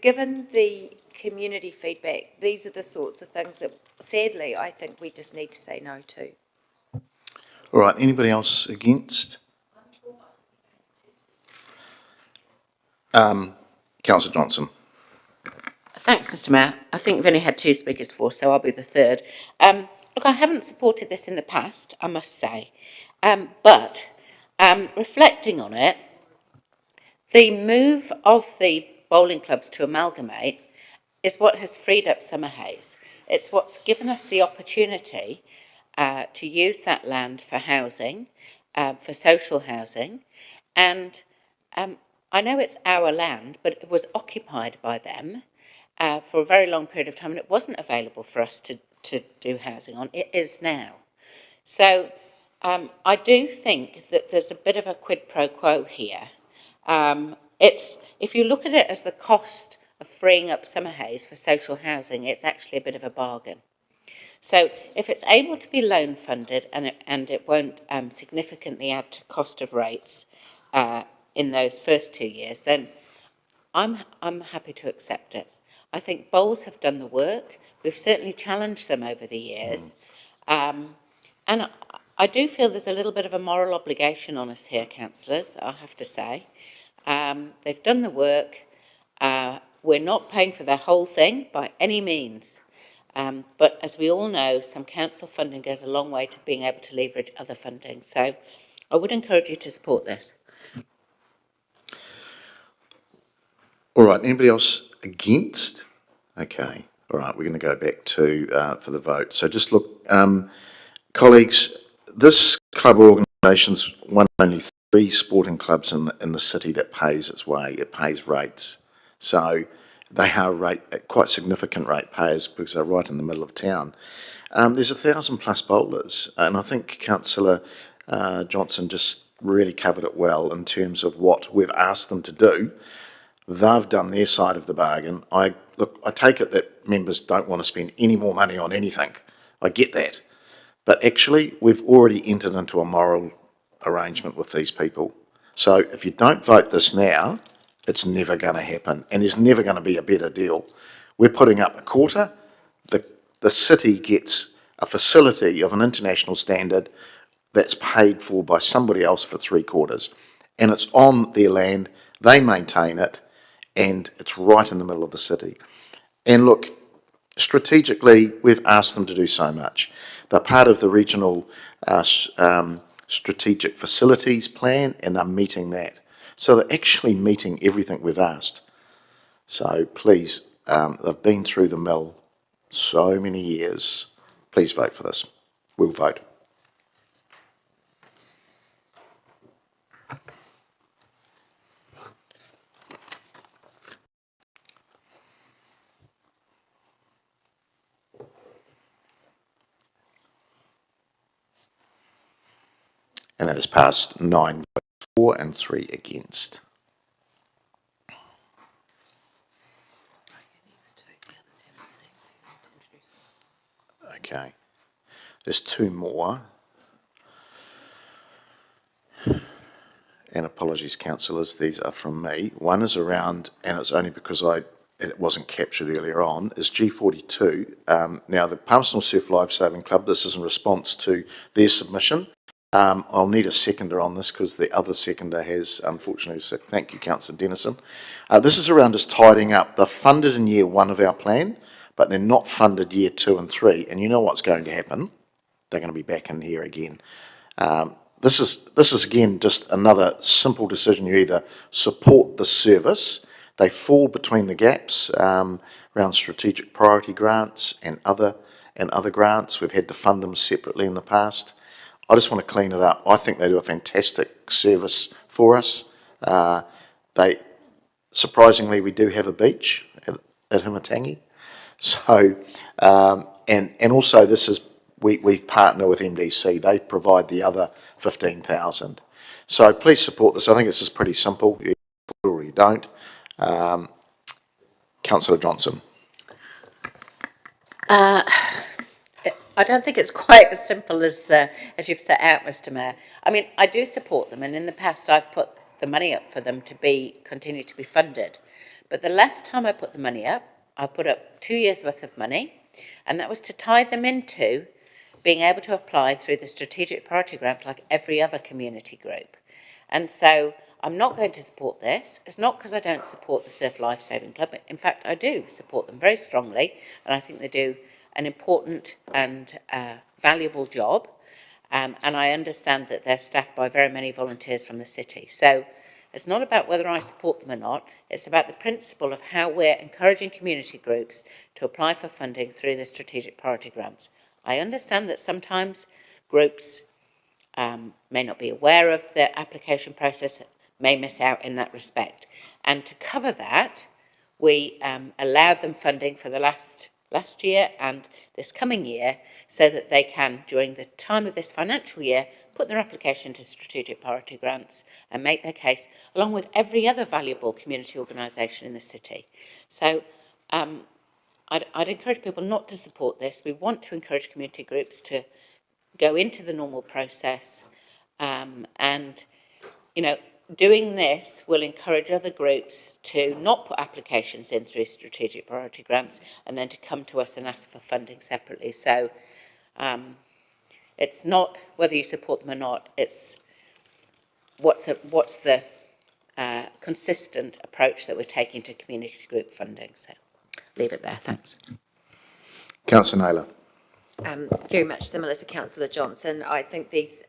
Given the community feedback, these are the sorts of things that, sadly, I think we just need to say no to. All right, anybody else against? Councillor Johnson. Thanks, Mr. Mayor. I think we've only had 2 speakers before, so I'll be the third. Look, I haven't supported this in the past, I must say, but reflecting on it, the move of the bowling clubs to amalgamate is what has freed up Summerhays. It's what's given us the opportunity to use that land for housing, for social housing, and I know it's our land, but it was occupied by them for a very long period of time, and it wasn't available for us to do housing on. It is now. So I do think that there's a bit of a quid pro quo here. If you look at it as the cost of freeing up Summerhays for social housing, it's actually a bit of a bargain. So if it's able to be loan funded and it won't significantly add to cost of rates in those first 2 years, then I'm happy to accept it. I think Bowls have done the work. We've certainly challenged them over the years. And I do feel there's a little bit of a moral obligation on us here, councillors, I have to say. They've done the work. We're not paying for the whole thing by any means. But as we all know, some council funding goes a long way to being able to leverage other funding. So I would encourage you to support this. All right, anybody else against? Okay, all right, we're going to go back to for the vote. So just look, colleagues, this club organisation's one of only 3 sporting clubs in the city that pays its way. It pays rates. So they are quite significant rate payers because they're right in the middle of town. There's 1,000+ bowlers, and I think Councillor Johnson just really covered it well in terms of what we've asked them to do. They've done their side of the bargain. I take it that members don't want to spend any more money on anything. I get that. But actually, we've already entered into a moral arrangement with these people. So if you don't vote this now, it's never going to happen, and there's never going to be a better deal. We're putting up a quarter. The city gets a facility of an international standard that's paid for by somebody else for 3/4, and it's on their land. They maintain it, and it's right in the middle of the city. And look, strategically, we've asked them to do so much. They're part of the regional strategic facilities plan, and they're meeting that. So they're actually meeting everything we've asked. So please, they've been through the mill so many years. Please vote for this. We'll vote. And that has passed 9 votes for and 3 against. Okay. There's two more. And apologies, councillors, these are from me. One is around, and it's only because it wasn't captured earlier on, is G42. Now, the Palmerston Surf Lifesaving Club, this is in response to their submission. I'll need a seconder on this because the other seconder has unfortunately sick. Thank you, Councillor Dennison. This is around us tidying up. They're funded in year 1 of our plan, but they're not funded year 2 and 3. And you know what's going to happen? They're going to be back in here again. This is again just another simple decision. You either support the service, they fall between the gaps around strategic priority grants and other grants. We've had to fund them separately in the past. I just want to clean it up. I think they do a fantastic service for us. Surprisingly, we do have a beach at Himatangi. So, and also this is, we partner with MDC. They provide the other 15,000. So please support this. I think it's just pretty simple. You support it or you don't. Councillor Johnson. I don't think it's quite as simple as you've set out, Mr. Mayor. I mean, I do support them, and in the past I've put the money up for them to continue to be funded. But the last time I put the money up, I put up 2 years' worth of money, and that was to tie them into being able to apply through the strategic priority grants like every other community group. And so I'm not going to support this. It's not because I don't support the Surf Lifesaving Club. In fact, I do support them very strongly, and I think they do an important and valuable job. And I understand that they're staffed by very many volunteers from the city. So it's not about whether I support them or not. It's about the principle of how we're encouraging community groups to apply for funding through the strategic priority grants. I understand that sometimes groups may not be aware of the application process, may miss out in that respect. And to cover that, we allowed them funding for the last year and this coming year so that they can, during the time of this financial year, put their application to strategic priority grants and make their case, along with every other valuable community organisation in the city. So I'd encourage people not to support this. We want to encourage community groups to go into the normal process, and, you know, doing this will encourage other groups to not put applications in through strategic priority grants and then to come to us and ask for funding separately. So it's not whether you support them or not, it's what's the consistent approach that we're taking to community group funding. So leave it there, thanks. Councillor Naylor. Very much similar to Councillor Johnson. I think these,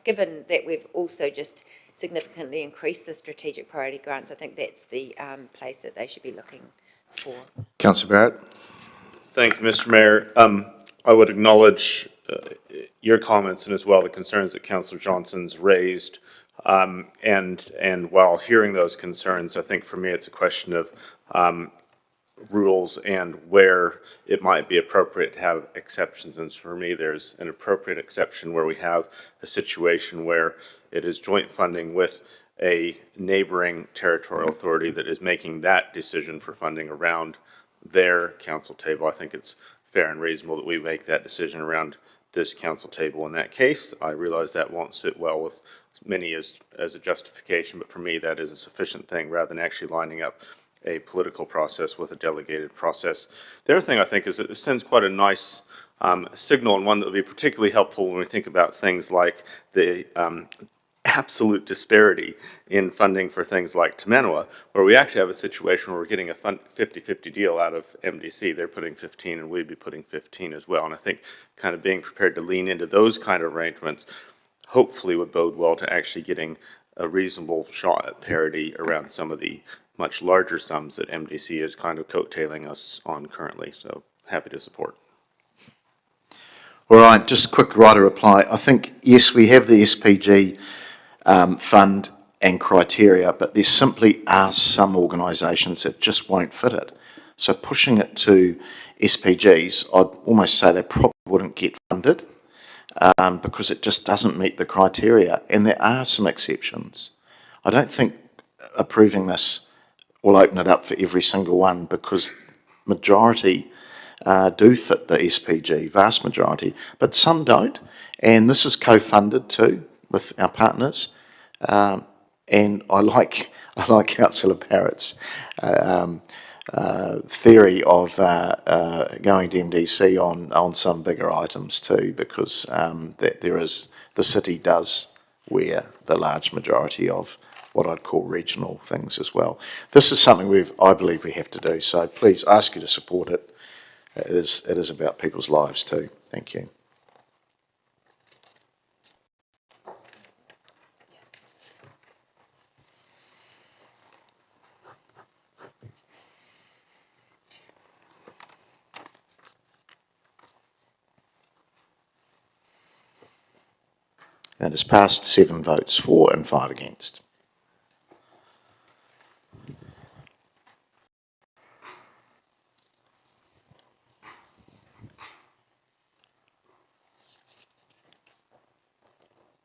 given that we've also just significantly increased the strategic priority grants, I think that's the place that they should be looking for. Councillor Barrett. Thank you, Mr. Mayor. I would acknowledge your comments and as well the concerns that Councillor Johnson's raised. And while hearing those concerns, I think for me it's a question of rules and where it might be appropriate to have exceptions. And for me, there's an appropriate exception where we have a situation where it is joint funding with a neighboring territorial authority that is making that decision for funding around their council table. I think it's fair and reasonable that we make that decision around this council table in that case. I realize that won't sit well with many as a justification, but for me that is a sufficient thing rather than actually lining up a political process with a delegated process. The other thing I think is that it sends quite a nice signal, and one that would be particularly helpful when we think about things like the absolute disparity in funding for things like Te Manawa, where we actually have a situation where we're getting a 50-50 deal out of MDC. They're putting 15 and we'd be putting 15 as well. And I think kind of being prepared to lean into those kind of arrangements hopefully would bode well to actually getting a reasonable shot at parity around some of the much larger sums that MDC is kind of coattailing us on currently. So happy to support. All right, just quick writer reply. I think, yes, we have the SPG fund and criteria, but there simply are some organisations that just won't fit it. So pushing it to SPGs, I'd almost say they probably wouldn't get funded because it just doesn't meet the criteria. And there are some exceptions. I don't think approving this will open it up for every single one because majority do fit the SPG, vast majority, but some don't. And this is co-funded too with our partners. And I like Councillor Barrett's theory of going to MDC on some bigger items too, because the city does wear the large majority of what I'd call regional things as well. This is something I believe we have to do. So please, I ask you to support it. It is about people's lives too. Thank you. That is passed, 7 votes for and 5 against.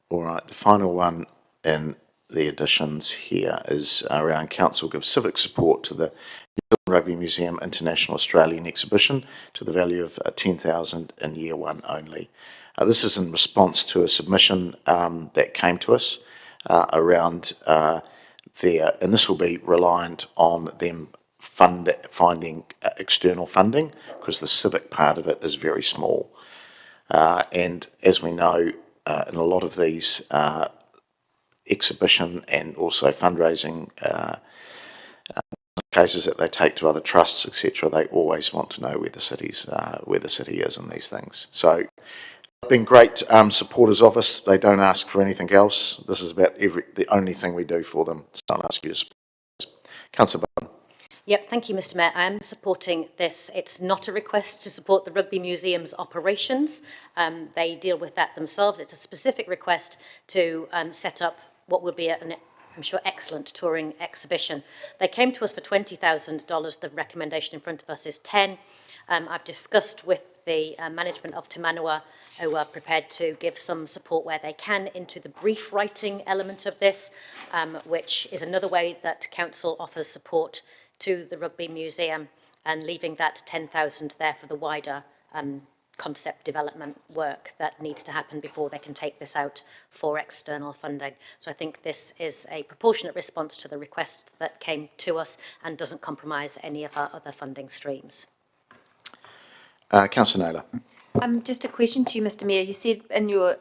All right, the final one in the additions here is around council gives civic support to the New Zealand Rugby Museum International Australian Exhibition to the value of $10,000 in year 1 only. This is in response to a submission that came to us around and this will be reliant on them finding external funding, because the civic part of it is very small. And as we know, in a lot of these exhibition and also fundraising cases that they take to other trusts, etc., they always want to know where the city is in these things. So they've been great supporters of us. They don't ask for anything else. This is about the only thing we do for them. So I'll ask you to support this. Councillor Bowen. Yep, thank you, Mr. Mayor. I am supporting this. It's not a request to support the Rugby Museum's operations. They deal with that themselves. It's a specific request to set up what would be an, I'm sure, excellent touring exhibition. They came to us for $20,000. The recommendation in front of us is 10. I've discussed with the management of Te Manawa, who are prepared to give some support where they can into the brief writing element of this, which is another way that council offers support to the Rugby Museum, and leaving that 10,000 there for the wider concept development work that needs to happen before they can take this out for external funding. So I think this is a proportionate response to the request that came to us and doesn't compromise any of our other funding streams. Councillor Naylor. Just a question to you, Mr. Mayor. You said in your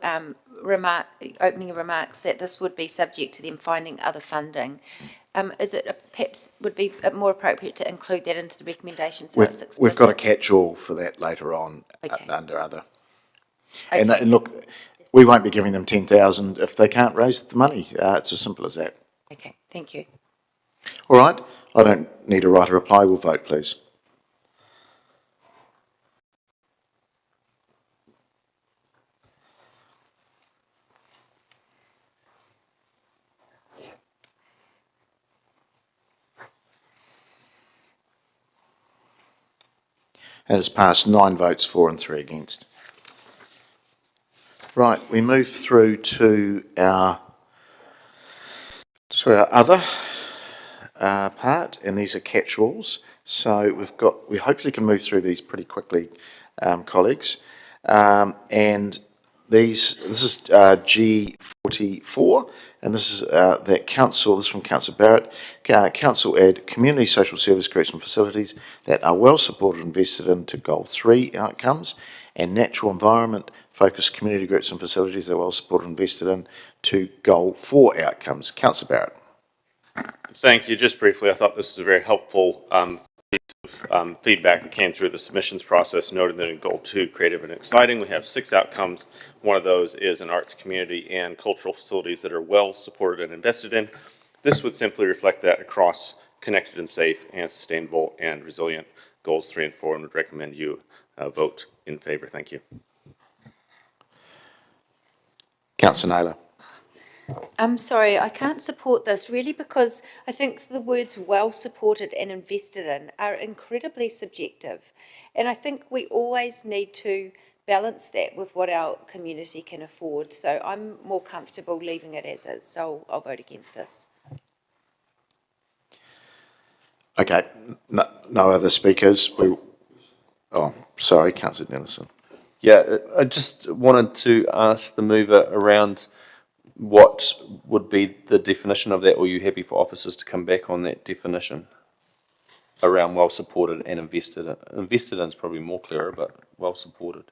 opening remarks that this would be subject to them finding other funding. Is it perhaps would be more appropriate to include that into the recommendation so it's explicit? We've got a catch-all for that later on under other. Okay. And look, we won't be giving them 10,000 if they can't raise the money. It's as simple as that. Okay, thank you. All right, I don't need to write a reply. We'll vote, please. It has passed 9 votes for and 3 against. Right, we move through to our other part, and these are catch-alls. So we hopefully can move through these pretty quickly, colleagues. And this is G44, and this is that council. This is from Councillor Barrett. Council add community social service groups and facilities that are well supported and invested into Goal 3 outcomes, and natural environment focused community groups and facilities that are well supported and invested in to Goal 4 outcomes. Councillor Barrett. Thank you. Just briefly, I thought this was a very helpful piece of feedback that came through the submissions process, noting that in Goal 2, creative and exciting, we have 6 outcomes. One of those is an arts community and cultural facilities that are well supported and invested in. This would simply reflect that across connected and safe and sustainable and resilient Goals 3 and 4, and would recommend you vote in favour. Thank you. Councillor Naylor. I'm sorry, I can't support this really because I think the words well supported and invested in are incredibly subjective. And I think we always need to balance that with what our community can afford. So I'm more comfortable leaving it as is. So I'll vote against this. Okay, no other speakers. Oh, sorry, councillor Dennison. Yeah, I just wanted to ask the mover around what would be the definition of that, or are you happy for officers to come back on that definition around well supported and invested in? Invested in is probably more clearer, but well supported.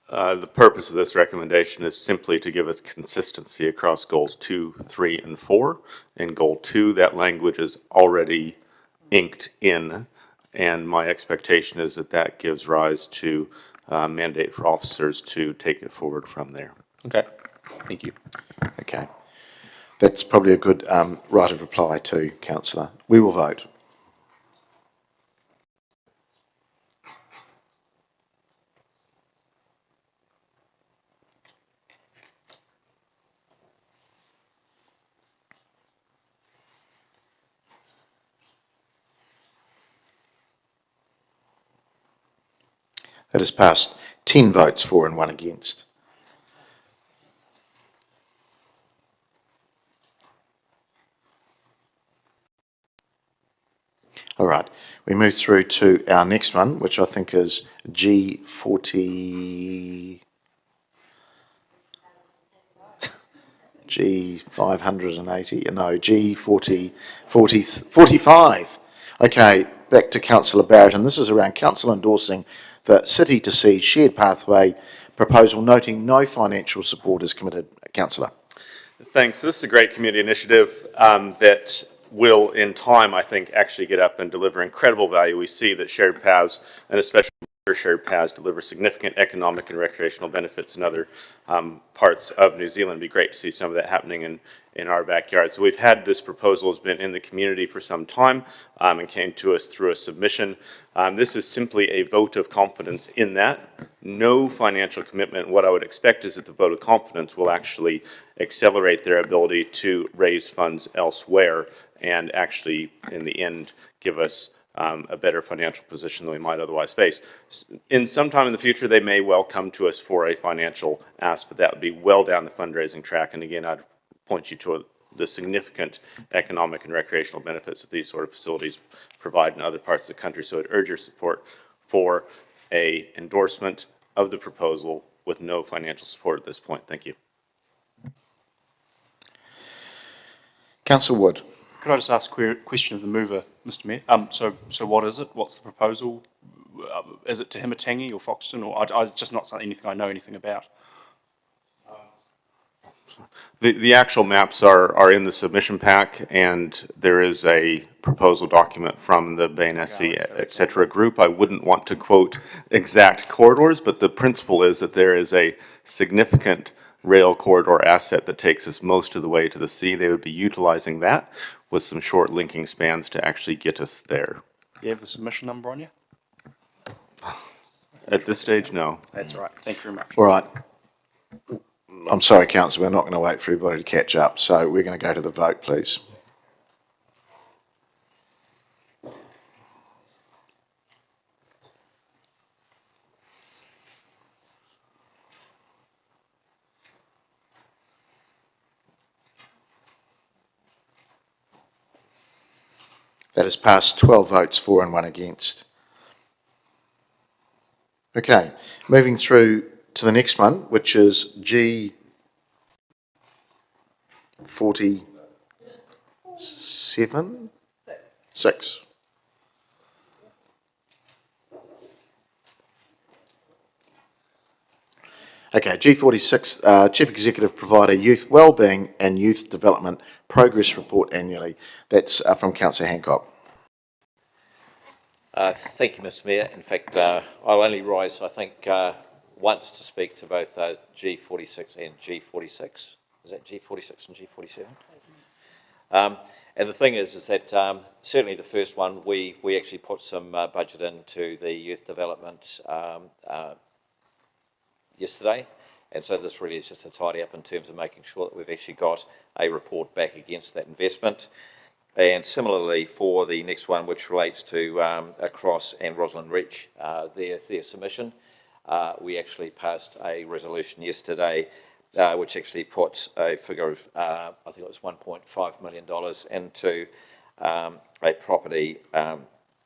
The purpose of this recommendation is simply to give us consistency across goals 2, 3, and 4. In goal 2, that language is already inked in, and my expectation is that that gives rise to mandate for officers to take it forward from there. Okay, thank you. Okay. That's probably a good right of reply too, councillor. We will vote. That has passed 10 votes for and 1 against. All right, we move through to our next one, which I think is G580, no, G45. Okay, back to councillor Barrett, and this is around council endorsing the City to Sea Shared Pathway proposal, noting no financial support is committed. Councillor. Thanks. This is a great community initiative that will, in time, I think, actually get up and deliver incredible value. We see that shared paths, and especially shared paths, deliver significant economic and recreational benefits in other parts of New Zealand. It'd be great to see some of that happening in our backyard. So we've had this proposal has been in the community for some time and came to us through a submission. This is simply a vote of confidence in that. No financial commitment. What I would expect is that the vote of confidence will actually accelerate their ability to raise funds elsewhere and actually, in the end, give us a better financial position than we might otherwise face. In some time in the future, they may well come to us for a financial ask, but that would be well down the fundraising track. And again, I'd point you to the significant economic and recreational benefits that these sort of facilities provide in other parts of the country. So I'd urge your support for a endorsement of the proposal with no financial support at this point. Thank you. Councillor Wood. Could I just ask a question of the mover, Mr. Mayor? So what is it? What's the proposal? Is it Te Hematangi or Foxton? Or it's just not anything I know anything about. The actual maps are in the submission pack, and there is a proposal document from the Bainesi, et cetera group. I wouldn't want to quote exact corridors, but the principle is that there is a significant rail corridor asset that takes us most of the way to the sea. They would be utilizing that with some short linking spans to actually get us there. Do you have the submission number on you? At this stage, no. That's right. Thank you very much. All right. I'm sorry, councillor, we're not going to wait for everybody to catch up, so we're going to go to the vote, please. That has passed 12 votes for and 1 against. Okay, moving through to the next one, which is G47? 6. Okay, G46, Chief Executive provide a youth wellbeing and youth development progress report annually. That's from Councillor Hancock. Thank you, Mr. Mayor. In fact, I'll only rise, I think, once to speak to both G46 and G46. Is that G46 and G47? And the thing is that certainly the first one, we actually put some budget into the youth development yesterday. And so this really is just a tidy up in terms of making sure that we've actually got a report back against that investment. And similarly for the next one, which relates to Cross and Rosalind Reach, their submission, we actually passed a resolution yesterday which actually put a figure of, I think it was $1.5 million into a property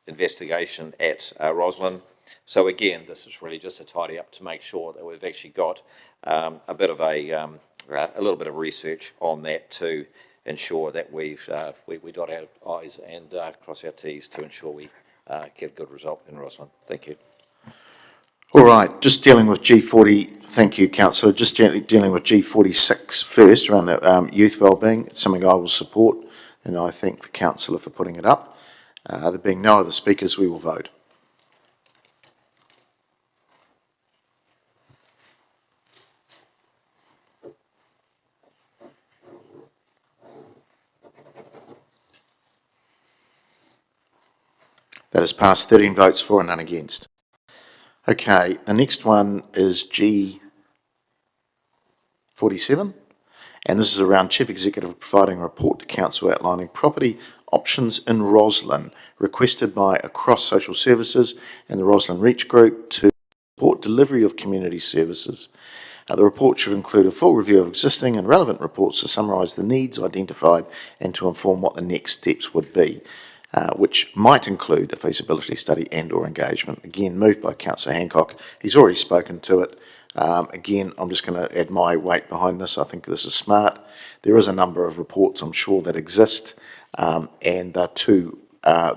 investigation at Rosalind. So again, this is really just a tidy up to make sure that we've actually got a bit of a little bit of research on that to ensure that we dot our I's and cross our T's to ensure we get a good result in Roslyn. Thank you. All right, just dealing with G40, thank you, councillor. Just dealing with G46 first, around the youth wellbeing. It's something I will support, and I thank the councillor for putting it up. There being no other speakers, we will vote. That has passed 13 votes for and none against. Okay, the next one is G47, and this is around Chief Executive providing a report to Council outlining property options in Roslyn, requested by Across Social Services and the Roslyn Reach Group to support delivery of community services. The report should include a full review of existing and relevant reports to summarise the needs identified and to inform what the next steps would be. Which might include a feasibility study and or engagement. Again, moved by Councillor Hancock. He's already spoken to it. Again, I'm just going to add my weight behind this. I think this is smart. There is a number of reports, I'm sure, that exist, and they're two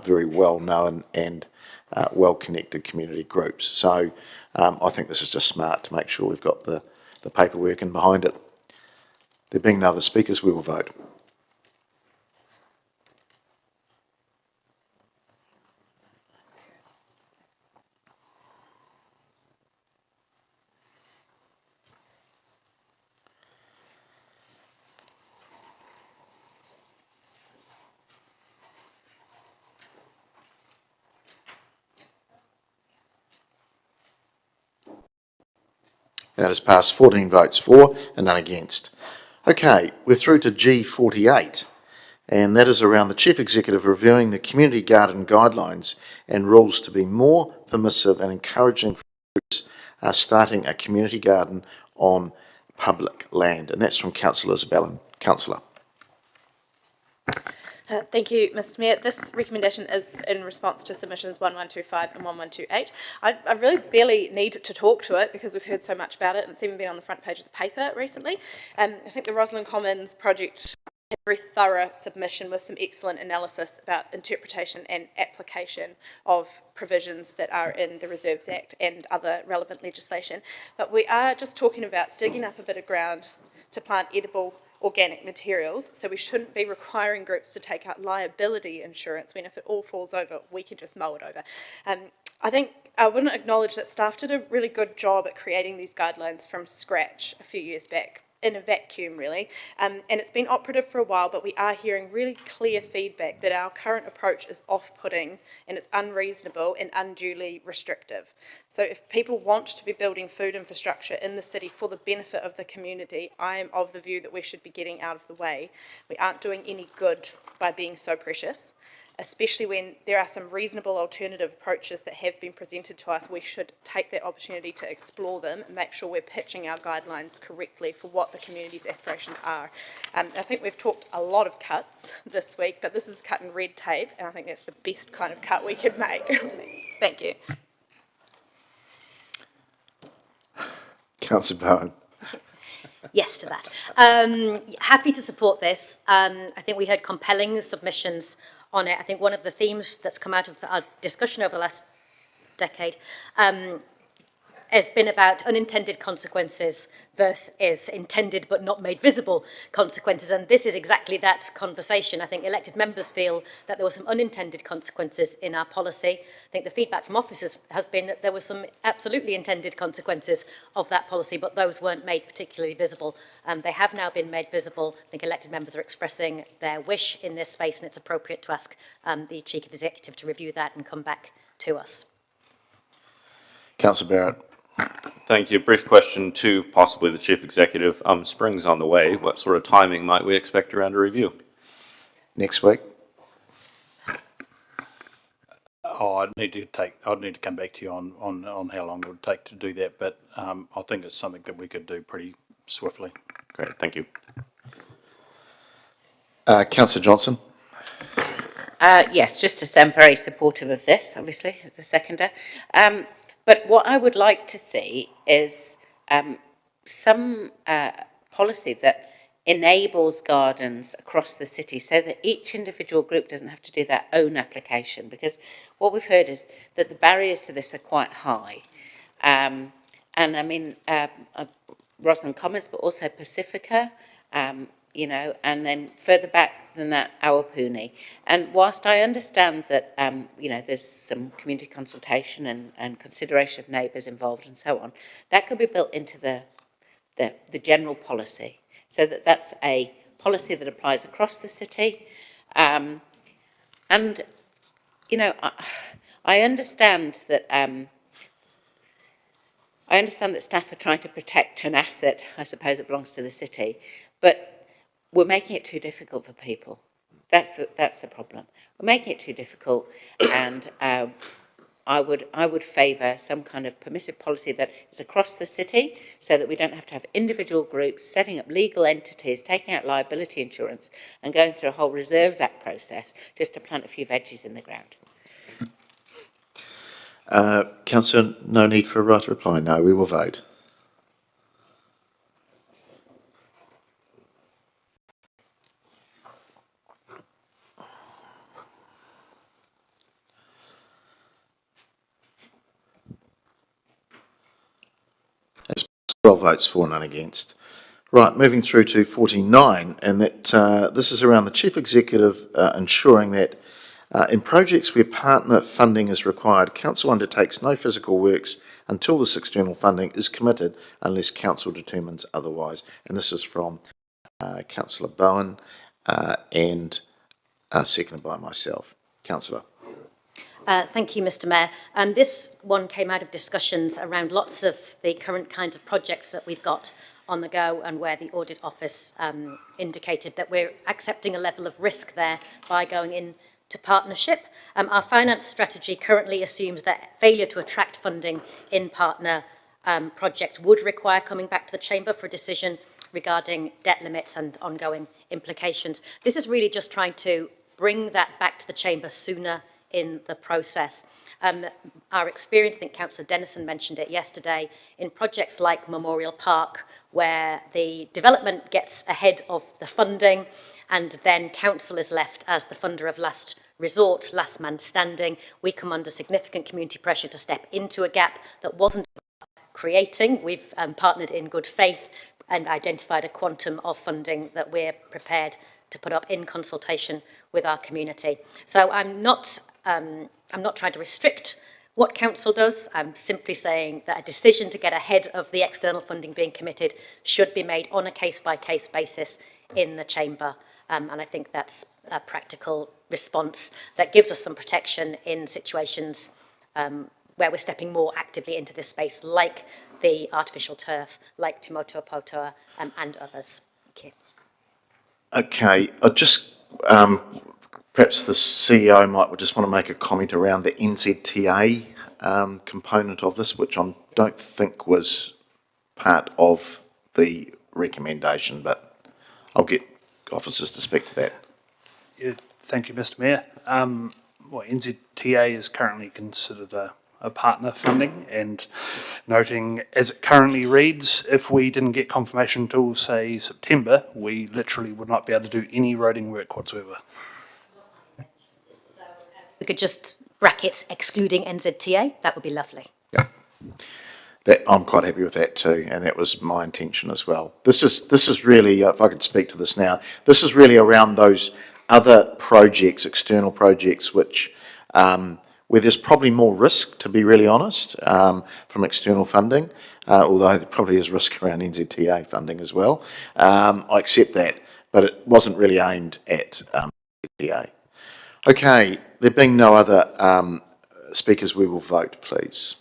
very well-known and well-connected community groups. So I think this is just smart to make sure we've got the paperwork in behind it. There being no other speakers, we will vote. That has passed 14 votes for and none against. Okay, we're through to G48, and that is around the Chief Executive reviewing the community garden guidelines and rules to be more permissive and encouraging for groups starting a community garden on public land. And that's from Councillor Isabella. Councillor. Thank you, Mr Mayor. This recommendation is in response to submissions 1125 and 1128. I really barely need to talk to it because we've heard so much about it and it's even been on the front page of the paper recently. I think the Roslyn Commons project had a very thorough submission with some excellent analysis about interpretation and application of provisions that are in the Reserves Act and other relevant legislation. But we are just talking about digging up a bit of ground to plant edible organic materials, so we shouldn't be requiring groups to take out liability insurance when if it all falls over, we can just mow it over. I think I wouldn't acknowledge that staff did a really good job at creating these guidelines from scratch a few years back, in a vacuum really, and it's been operative for a while, but we are hearing really clear feedback that our current approach is off-putting and it's unreasonable and unduly restrictive. So if people want to be building food infrastructure in the city for the benefit of the community, I am of the view that we should be getting out of the way. We aren't doing any good by being so precious, especially when there are some reasonable alternative approaches that have been presented to us. We should take that opportunity to explore them and make sure we're pitching our guidelines correctly for what the community's aspirations are. I think we've talked a lot of cuts this week, but this is cutting red tape, and I think that's the best kind of cut we could make. Thank you. Councillor Bowen. Yes to that. Happy to support this. I think we had compelling submissions on it. I think one of the themes that's come out of our discussion over the last decade has been about unintended consequences versus intended but not made visible consequences, and this is exactly that conversation. I think elected members feel that there were some unintended consequences in our policy. I think the feedback from officers has been that there were some absolutely intended consequences of that policy, but those weren't made particularly visible. They have now been made visible. I think elected members are expressing their wish in this space, and it's appropriate to ask the Chief Executive to review that and come back to us. Councillor Barrett. Thank you. Brief question to possibly the Chief Executive. Spring's on the way. What sort of timing might we expect around a review? Next week. Oh, I'd need to come back to you on how long it would take to do that, but I think it's something that we could do pretty swiftly. Great, thank you. Councillor Johnson. Yes, just to say I'm very supportive of this, obviously, as a seconder. But what I would like to see is some policy that enables gardens across the city so that each individual group doesn't have to do their own application, because what we've heard is that the barriers to this are quite high. And I mean, Roslyn Commons, but also Pacifica, you know, and then further back than that, Awapuni. And whilst I understand that, you know, there's some community consultation and consideration of neighbours involved and so on, that could be built into the general policy, so that that's a policy that applies across the city. And, you know, I understand that staff are trying to protect an asset, I suppose, that belongs to the city, but we're making it too difficult for people. That's the problem. We're making it too difficult, and I would favour some kind of permissive policy that is across the city, so that we don't have to have individual groups setting up legal entities, taking out liability insurance, and going through a whole Reserves Act process just to plant a few veggies in the ground. Councillor, no need for a right to reply. No, we will vote. That's 12 votes for, none against. Right, moving through to 49, and that this is around the Chief Executive ensuring that in projects where partner funding is required, Council undertakes no physical works until this external funding is committed unless Council determines otherwise. And this is from Councillor Bowen and seconded by myself. Councillor. Thank you, Mr. Mayor. This one came out of discussions around lots of the current kinds of projects that we've got on the go, and where the Audit Office indicated that we're accepting a level of risk there by going into partnership. Our finance strategy currently assumes that failure to attract funding in partner projects would require coming back to the Chamber for a decision regarding debt limits and ongoing implications. This is really just trying to bring that back to the Chamber sooner in the process. Our experience, I think Councillor Dennison mentioned it yesterday, in projects like Memorial Park, where the development gets ahead of the funding, and then Council is left as the funder of last resort, last man standing. We come under significant community pressure to step into a gap that wasn't creating. We've partnered in good faith and identified a quantum of funding that we're prepared to put up in consultation with our community. So I'm not trying to restrict what Council does. I'm simply saying that a decision to get ahead of the external funding being committed should be made on a case-by-case basis in the Chamber. And I think that's a practical response that gives us some protection in situations where we're stepping more actively into this space, like the artificial turf, like Te Motuapotoa, and others. Thank you. Okay, I just perhaps the CEO might just want to make a comment around the NZTA component of this, which I don't think was part of the recommendation, but I'll get officers to speak to that. Yeah, thank you, Mr. Mayor. NZTA is currently considered a partner funding, and noting as it currently reads, if we didn't get confirmation until, say, September, we literally would not be able to do any roading work whatsoever. We could just brackets excluding NZTA, that would be lovely. Yeah. I'm quite happy with that too, and that was my intention as well. This is really, if I could speak to this now, this is really around those other projects, external projects, which where there's probably more risk, to be really honest, from external funding, although there probably is risk around NZTA funding as well. I accept that, but it wasn't really aimed at NZTA. Okay, there being no other speakers, we will vote, please.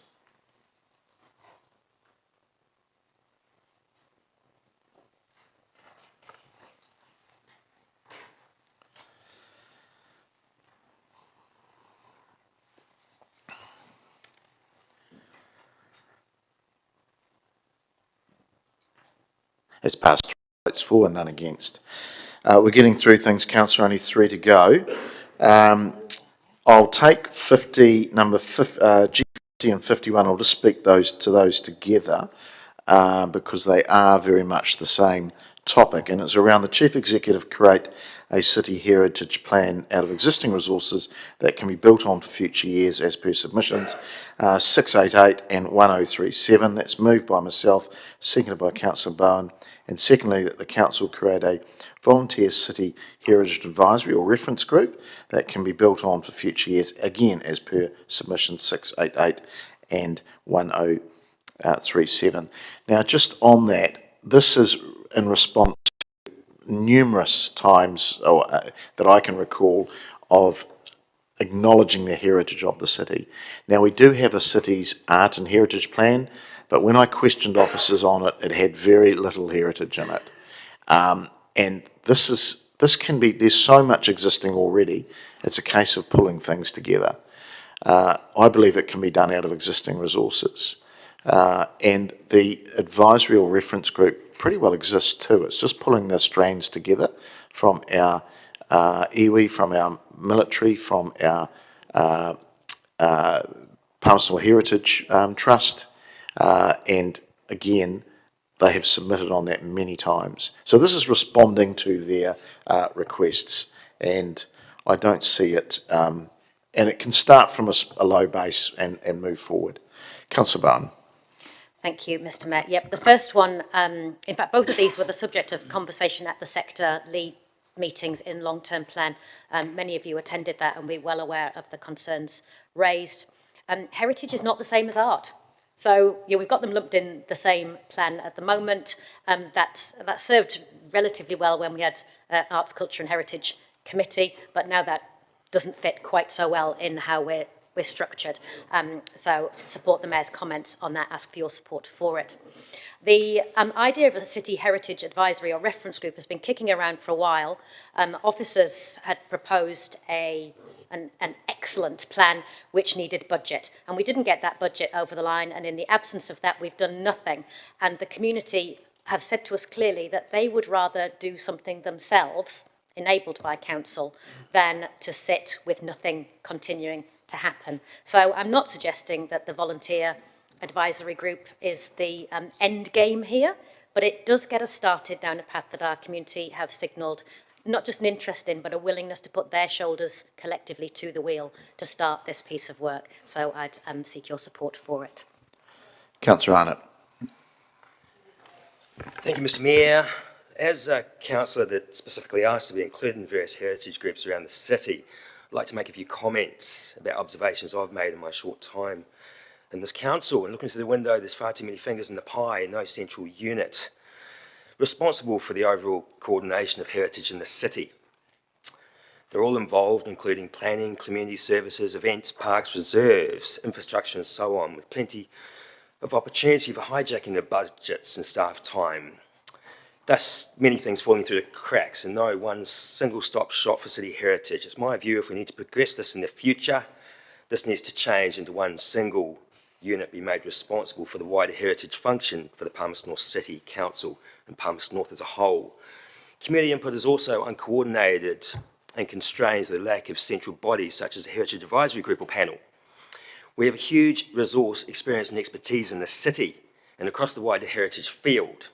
Has passed, votes for and none against. We're getting through things, Councillor, only 3 to go. I'll take G and 51, I'll just speak those together because they are very much the same topic, and it's around the Chief Executive create a city heritage plan out of existing resources that can be built on for future years as per submissions. 688 and 1037, that's moved by myself, seconded by Councillor Bowen, and secondly that the council create a volunteer city heritage advisory or reference group that can be built on for future years, again as per submission 688 and 1037. Now just on that, this is in response to numerous times that I can recall of acknowledging the heritage of the city. Now we do have a city's art and heritage plan, but when I questioned officers on it, it had very little heritage in it. And this can be, there's so much existing already, it's a case of pulling things together. I believe it can be done out of existing resources. And the advisory or reference group pretty well exists too. It's just pulling the strands together from our iwi, from our military, from our Palmerston Heritage Trust, and again, they have submitted on that many times. So this is responding to their requests, and I don't see it, and it can start from a low base and move forward. Councillor Bowen. Thank you, Mr Mayor. Yep, the first one, in fact, both of these were the subject of conversation at the sector lead meetings in long-term plan. Many of you attended that and we're well aware of the concerns raised. Heritage is not the same as art. So yeah, we've got them lumped in the same plan at the moment. That served relatively well when we had Arts, Culture and Heritage Committee, but now that doesn't fit quite so well in how we're structured. So support the Mayor's comments on that, ask for your support for it. The idea of a City Heritage Advisory or Reference Group has been kicking around for a while. Officers had proposed an excellent plan which needed budget, and we didn't get that budget over the line, and in the absence of that we've done nothing, and the community have said to us clearly that they would rather do something themselves, enabled by council, than to sit with nothing continuing to happen. So I'm not suggesting that the volunteer advisory group is the end game here, but it does get us started down a path that our community have signalled not just an interest in, but a willingness to put their shoulders collectively to the wheel to start this piece of work. So I'd seek your support for it. Councillor Arnott. Thank you, Mr Mayor. As a councillor that specifically asked to be included in various heritage groups around the city, I'd like to make a few comments about observations I've made in my short time in this council. And looking through the window, there's far too many fingers in the pie and no central unit responsible for the overall coordination of heritage in the city. They're all involved, including planning, community services, events, parks, reserves, infrastructure and so on, with plenty of opportunity for hijacking their budgets and staff time. Thus, many things falling through the cracks and no one single-stop shop for city heritage. It's my view if we need to progress this in the future, this needs to change into one single unit be made responsible for the wider heritage function for the Palmerston North City Council and Palmerston North as a whole. Community input is also uncoordinated and constrained to the lack of central bodies such as a Heritage Advisory Group or panel. We have a huge resource, experience and expertise in the city and across the wider heritage field.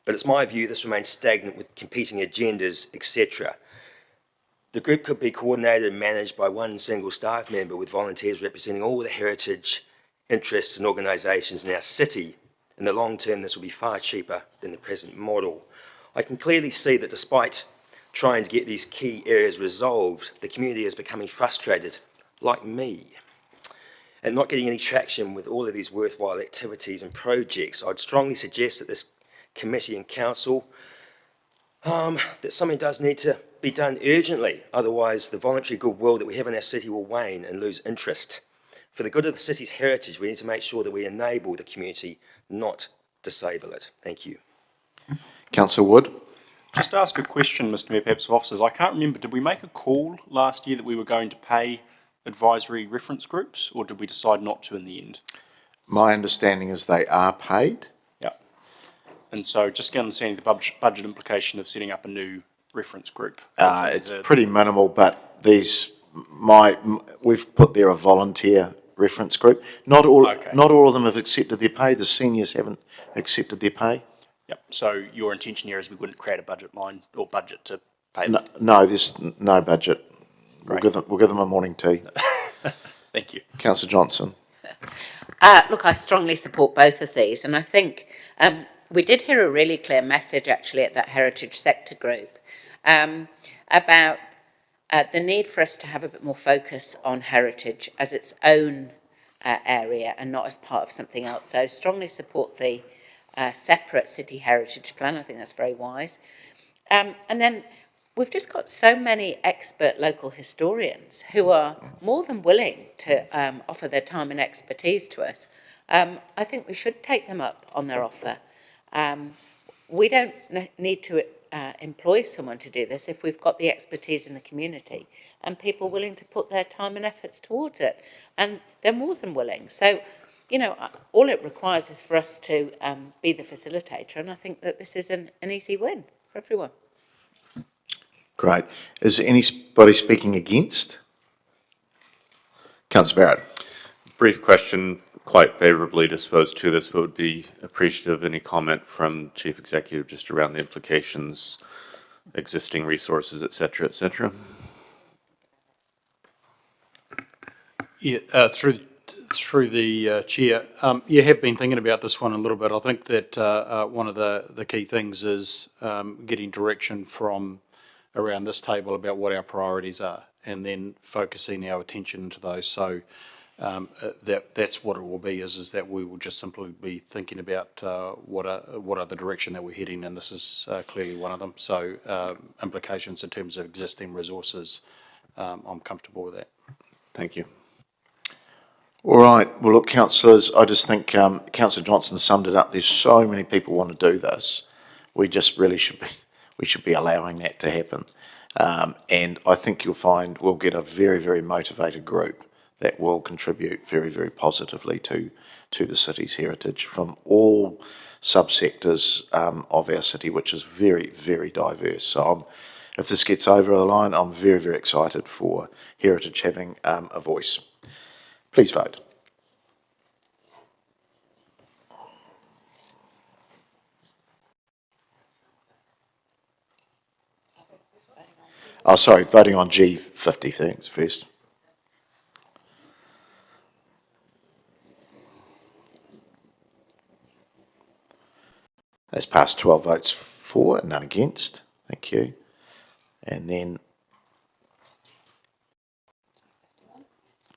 But it's my view this remains stagnant with competing agendas, etc. The group could be coordinated and managed by one single staff member with volunteers representing all the heritage interests and organisations in our city. In the long term, this will be far cheaper than the present model. I can clearly see that despite trying to get these key areas resolved, the community is becoming frustrated, like me, and not getting any traction with all of these worthwhile activities and projects. I'd strongly suggest that this committee and council, that something does need to be done urgently, otherwise the voluntary goodwill that we have in our city will wane and lose interest. For the good of the city's heritage, we need to make sure that we enable the community, not disable it. Thank you. Councillor Wood. Just to ask a question, Mr Mayor, perhaps of officers. I can't remember, did we make a call last year that we were going to pay advisory reference groups, or did we decide not to in the end? My understanding is they are paid. Yeah. And so just understanding the budget implication of setting up a new reference group. It's pretty minimal, but we've put there a volunteer reference group. Not all, Okay. not all of them have accepted their pay. The seniors haven't accepted their pay. Yep, so your intention here is we wouldn't create a budget line or budget to pay No, them? no, there's no budget. Great. We'll give them a morning tea. Thank you. Councillor Johnson. Look, I strongly support both of these, and I think we did hear a really clear message actually at that heritage sector group about the need for us to have a bit more focus on heritage as its own area and not as part of something else. So strongly support the separate city heritage plan. I think that's very wise. And then we've just got so many expert local historians who are more than willing to offer their time and expertise to us. I think we should take them up on their offer. We don't need to employ someone to do this if we've got the expertise in the community and people willing to put their time and efforts towards it. And they're more than willing. So, you know, all it requires is for us to be the facilitator, and I think that this is an easy win for everyone. Great. Is there anybody speaking against? Councillor Barrett. Brief question, quite favourably disposed to this, but would be appreciative of any comment from Chief Executive just around the implications, existing resources, et cetera, et cetera. Yeah, through the chair, you have been thinking about this one a little bit. I think that one of the key things is getting direction from around this table about what our priorities are, and then focusing our attention into those. So that's what it will be. Is that we will just simply be thinking about what are the direction that we're heading, and this is clearly one of them. So implications in terms of existing resources, I'm comfortable with that. Thank you. All right. Well, look, councillors, I just think Councillor Johnson summed it up. There's so many people want to do this. We just really should be allowing that to happen. And I think you'll find we'll get a very, very motivated group that will contribute very, very positively to the city's heritage from all subsectors of our city, which is very, very diverse. So if this gets over the line, I'm very, very excited for heritage having a voice. Please vote. Oh, sorry, voting on G50 things first. That's passed 12 votes for and none against. Thank you. And then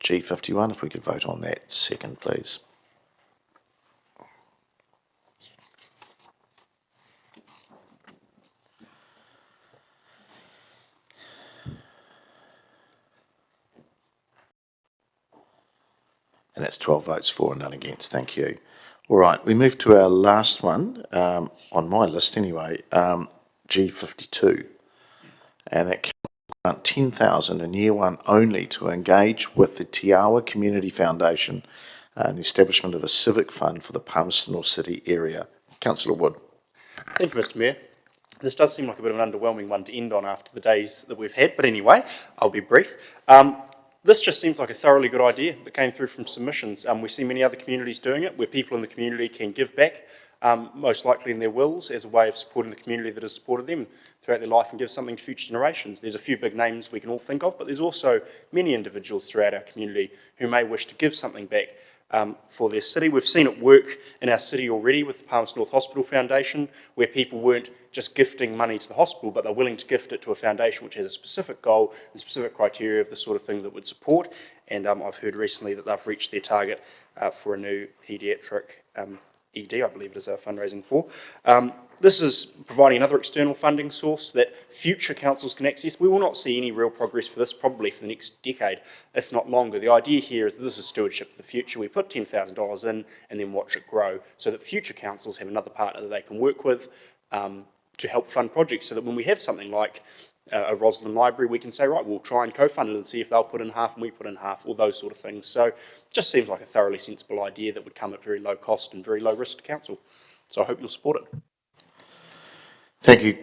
G51, if we could vote on that second, please. And that's 12 votes for and none against. Thank you. All right, we move to our last one, on my list anyway, G52. And that grant 10,000 in year one only to engage with the Te Awa Community Foundation and the establishment of a civic fund for the Palmerston North City area. Councillor Wood. Thank you, Mr Mayor. This does seem like a bit of an underwhelming one to end on after the days that we've had, but anyway, I'll be brief. This just seems like a thoroughly good idea that came through from submissions. We see many other communities doing it, where people in the community can give back, most likely in their wills, as a way of supporting the community that has supported them throughout their life and give something to future generations. There's a few big names we can all think of, but there's also many individuals throughout our community who may wish to give something back for their city. We've seen it work in our city already with the Palmerston North Hospital Foundation, where people weren't just gifting money to the hospital, but they're willing to gift it to a foundation which has a specific goal and specific criteria of the sort of thing that would support. And I've heard recently that they've reached their target for a new paediatric ED, I believe it is, fundraising for. This is providing another external funding source that future councils can access. We will not see any real progress for this probably for the next decade, if not longer. The idea here is that this is stewardship for the future. We put $10,000 in and then watch it grow so that future councils have another partner that they can work with to help fund projects, so that when we have something like a Roslyn Library, we can say, right, we'll try and co-fund it and see if they'll put in half and we put in half, all those sort of things. So it just seems like a thoroughly sensible idea that would come at very low cost and very low risk to council. So I hope you'll support it. Thank you,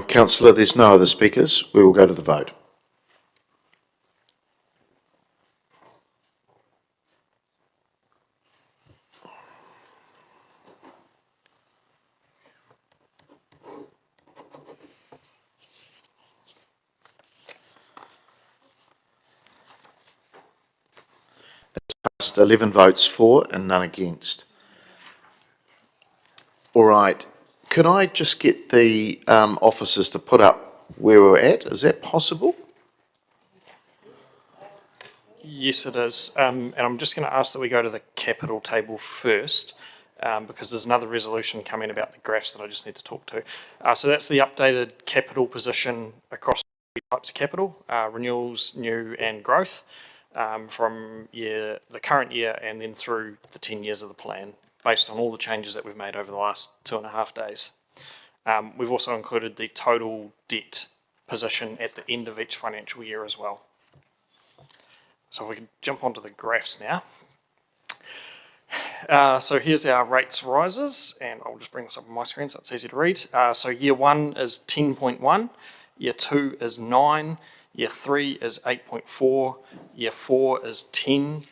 Councillor. There's no other speakers. We will go to the vote. 11 votes for and none against. All right, could I just get the officers to put up where we're at? Is that possible? Yes, it is. And I'm just going to ask that we go to the capital table first, because there's another resolution coming about the graphs that I just need to talk to. So that's the updated capital position across three types of capital, renewals, new and growth, from the current year and then through the 10 years of the plan, based on all the changes that we've made over the last 2.5 days. We've also included the total debt position at the end of each financial year as well. So if we can jump onto the graphs now. So here's our rates rises, and I'll just bring this up on my screen so it's easy to read. So year 1 is 10.1, year 2 is 9, year 3 is 8.4, year 4 is 10,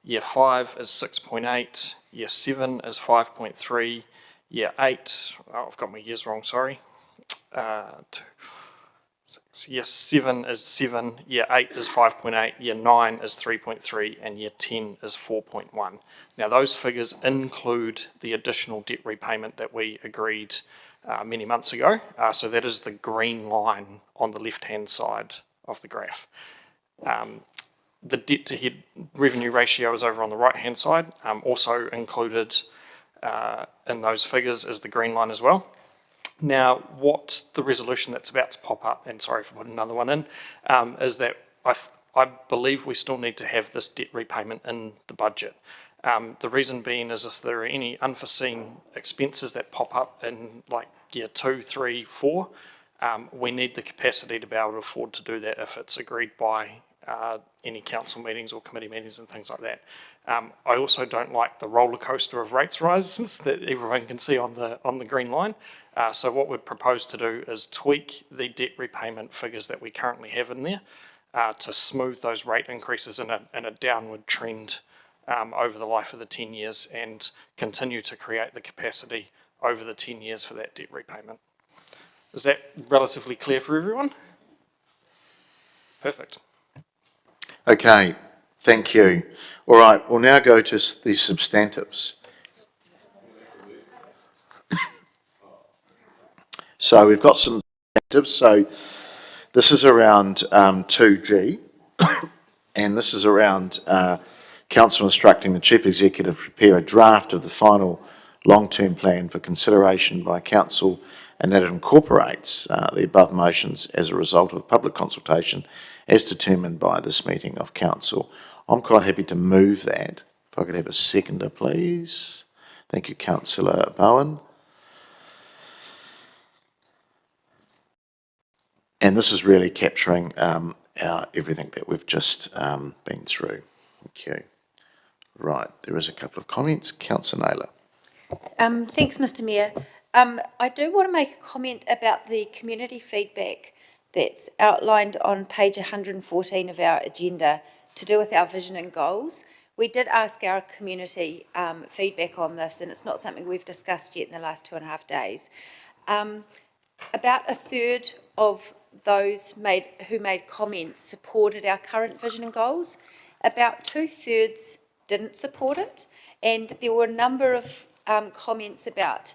year 5 is 6.8, year 7 is 5.3, year 8, oh, I've got my years wrong, sorry. Year 7 is 7, year 8 is 5.8, year 9 is 3.3, and year 10 is 4.1. Now those figures include the additional debt repayment that we agreed many months ago. So that is the green line on the left-hand side of the graph. The debt to head revenue ratio is over on the right-hand side. Also included in those figures is the green line as well. Now, what the resolution that's about to pop up, and sorry for putting another one in, is that I believe we still need to have this debt repayment in the budget. The reason being is if there are any unforeseen expenses that pop up in like year 2, 3, 4, we need the capacity to be able to afford to do that if it's agreed by any council meetings or committee meetings and things like that. I also don't like the roller coaster of rates rises that everyone can see on the green line. So what we'd propose to do is tweak the debt repayment figures that we currently have in there to smooth those rate increases in a downward trend over the life of the 10 years and continue to create the capacity over the 10 years for that debt repayment. Is that relatively clear for everyone? Perfect. Okay, thank you. All right, we'll now go to the substantives. So we've got some substantives. So this is around 2G, and this is around Council instructing the Chief Executive to prepare a draft of the final long-term plan for consideration by Council, and that it incorporates the above motions as a result of public consultation as determined by this meeting of Council. I'm quite happy to move that. If I could have a seconder, please. Thank you, Councillor Bowen. And this is really capturing everything that we've just been through. Thank you. Right, there is a couple of comments. Councillor Naylor. Thanks, Mr. Mayor. I do want to make a comment about the community feedback that's outlined on page 114 of our agenda to do with our vision and goals. We did ask our community feedback on this, and it's not something we've discussed yet in the last 2.5 days. About a third of those who made comments supported our current vision and goals. About 2/3 didn't support it, and there were a number of comments about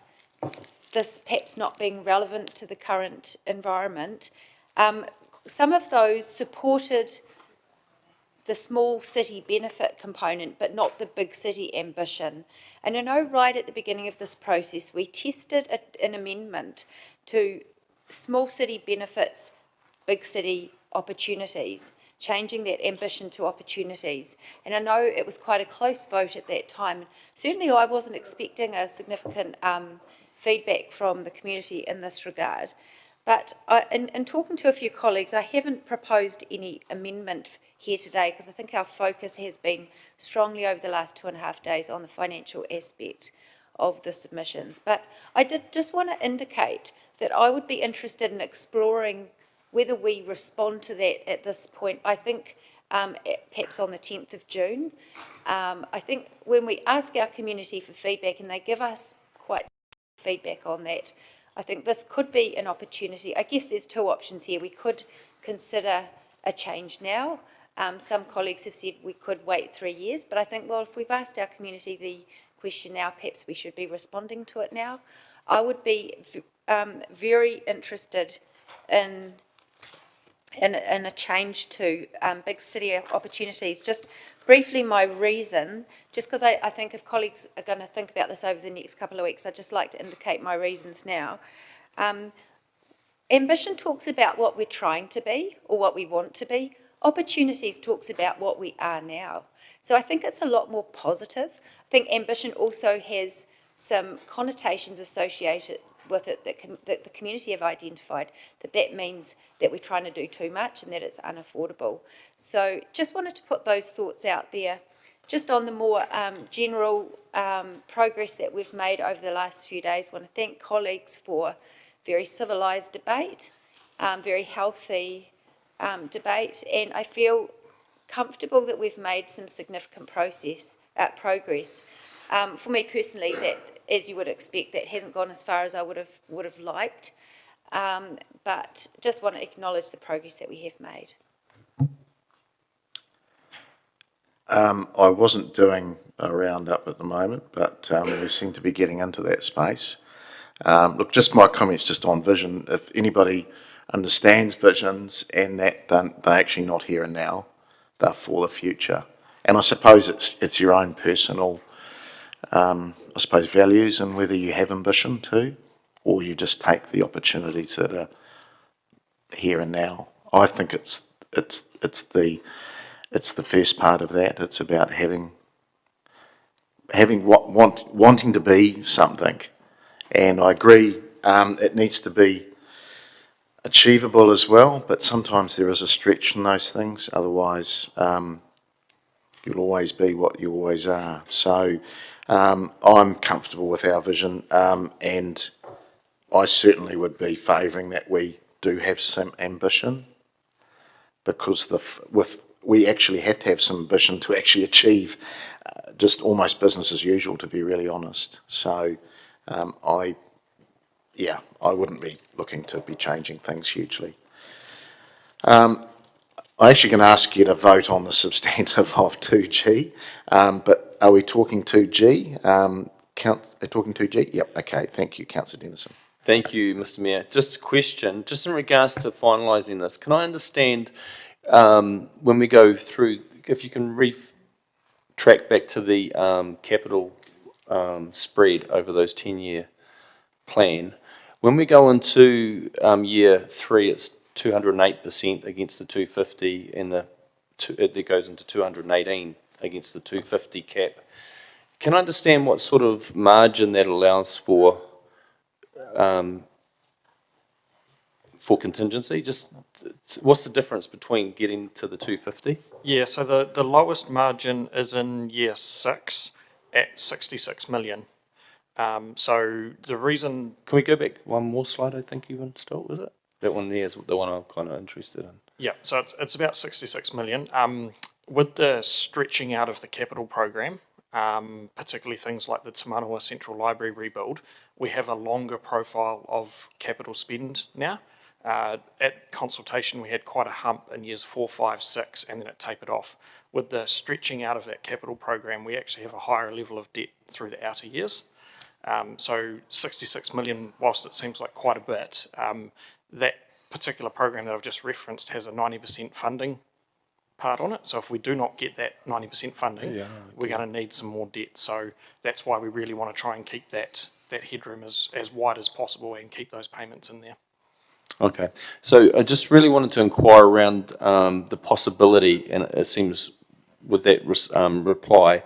this perhaps not being relevant to the current environment. Some of those supported the small city benefit component, but not the big city ambition. And I know right at the beginning of this process, we tested an amendment to small city benefits, big city opportunities, changing that ambition to opportunities. And I know it was quite a close vote at that time. Certainly I wasn't expecting a significant feedback from the community in this regard. But in talking to a few colleagues, I haven't proposed any amendment here today because I think our focus has been strongly over the last 2.5 days on the financial aspect of the submissions. But I did just want to indicate that I would be interested in exploring whether we respond to that at this point. I think perhaps on the 10th of June. I think when we ask our community for feedback and they give us quite feedback on that, I think this could be an opportunity. I guess there's two options here. We could consider a change now, Some colleagues have said we could wait 3 years, but I think, well, if we've asked our community the question now, perhaps we should be responding to it now. I would be very interested in a change to big city opportunities. Just briefly, my reason, just because I think if colleagues are going to think about this over the next couple of weeks, I'd just like to indicate my reasons now. Ambition talks about what we're trying to be or what we want to be. Opportunities talks about what we are now. So I think it's a lot more positive. I think ambition also has some connotations associated with it that the community have identified, that means that we're trying to do too much and that it's unaffordable. So just wanted to put those thoughts out there. Just on the more general progress that we've made over the last few days, I want to thank colleagues for very civilised debate, very healthy debate, and I feel comfortable that we've made some significant progress. For me personally, that, as you would expect, that hasn't gone as far as I would have liked, but just want to acknowledge the progress that we have made. I wasn't doing a roundup at the moment, but we seem to be getting into that space. Look, just my comments just on vision. If anybody understands visions and that they're actually not here and now, they're for the future. And I suppose it's your own personal, values and whether you have ambition too, or you just take the opportunities that are here and now. I think it's the first part of that. It's about wanting to be something. And I agree, it needs to be achievable as well, but sometimes there is a stretch in those things. Otherwise, you'll always be what you always are. So I'm comfortable with our vision, and I certainly would be favouring that we do have some ambition, because we actually have to have some ambition to actually achieve just almost business as usual, to be really honest. So I wouldn't be looking to be changing things hugely. I'm actually going to ask you to vote on the substantive of 2G, but are we talking 2G? Talking 2G? Yep, okay, thank you, Councillor Dennison. Thank you, Mr Mayor. Just a question, just in regards to finalising this, can I understand when we go through, if you can track back to the capital spread over those 10-year plan, when we go into year 3, it's 208% against the 250, and it goes into 218 against the 250 cap. Can I understand what sort of margin that allows for contingency? Just what's the difference between getting to the 250? Yeah, so the lowest margin is in year 6 at 66 million. So the reason... Can we go back one more slide? I think you installed, was it? That one there is the one I'm kind of interested in. Yeah, so it's about 66 million. With the stretching out of the capital program, particularly things like the Te Manawa Central Library rebuild, we have a longer profile of capital spend now. At consultation, we had quite a hump in years 4, 5, 6, and then it tapered off. With the stretching out of that capital program, we actually have a higher level of debt through the outer years. So 66 million, whilst it seems like quite a bit, that particular program that I've just referenced has a 90% funding part on it. So if we do not get that 90% funding, we're going to need some more debt. So that's why we really want to try and keep that headroom as wide as possible and keep those payments in there. Okay, so I just really wanted to inquire around the possibility, and it seems with that reply,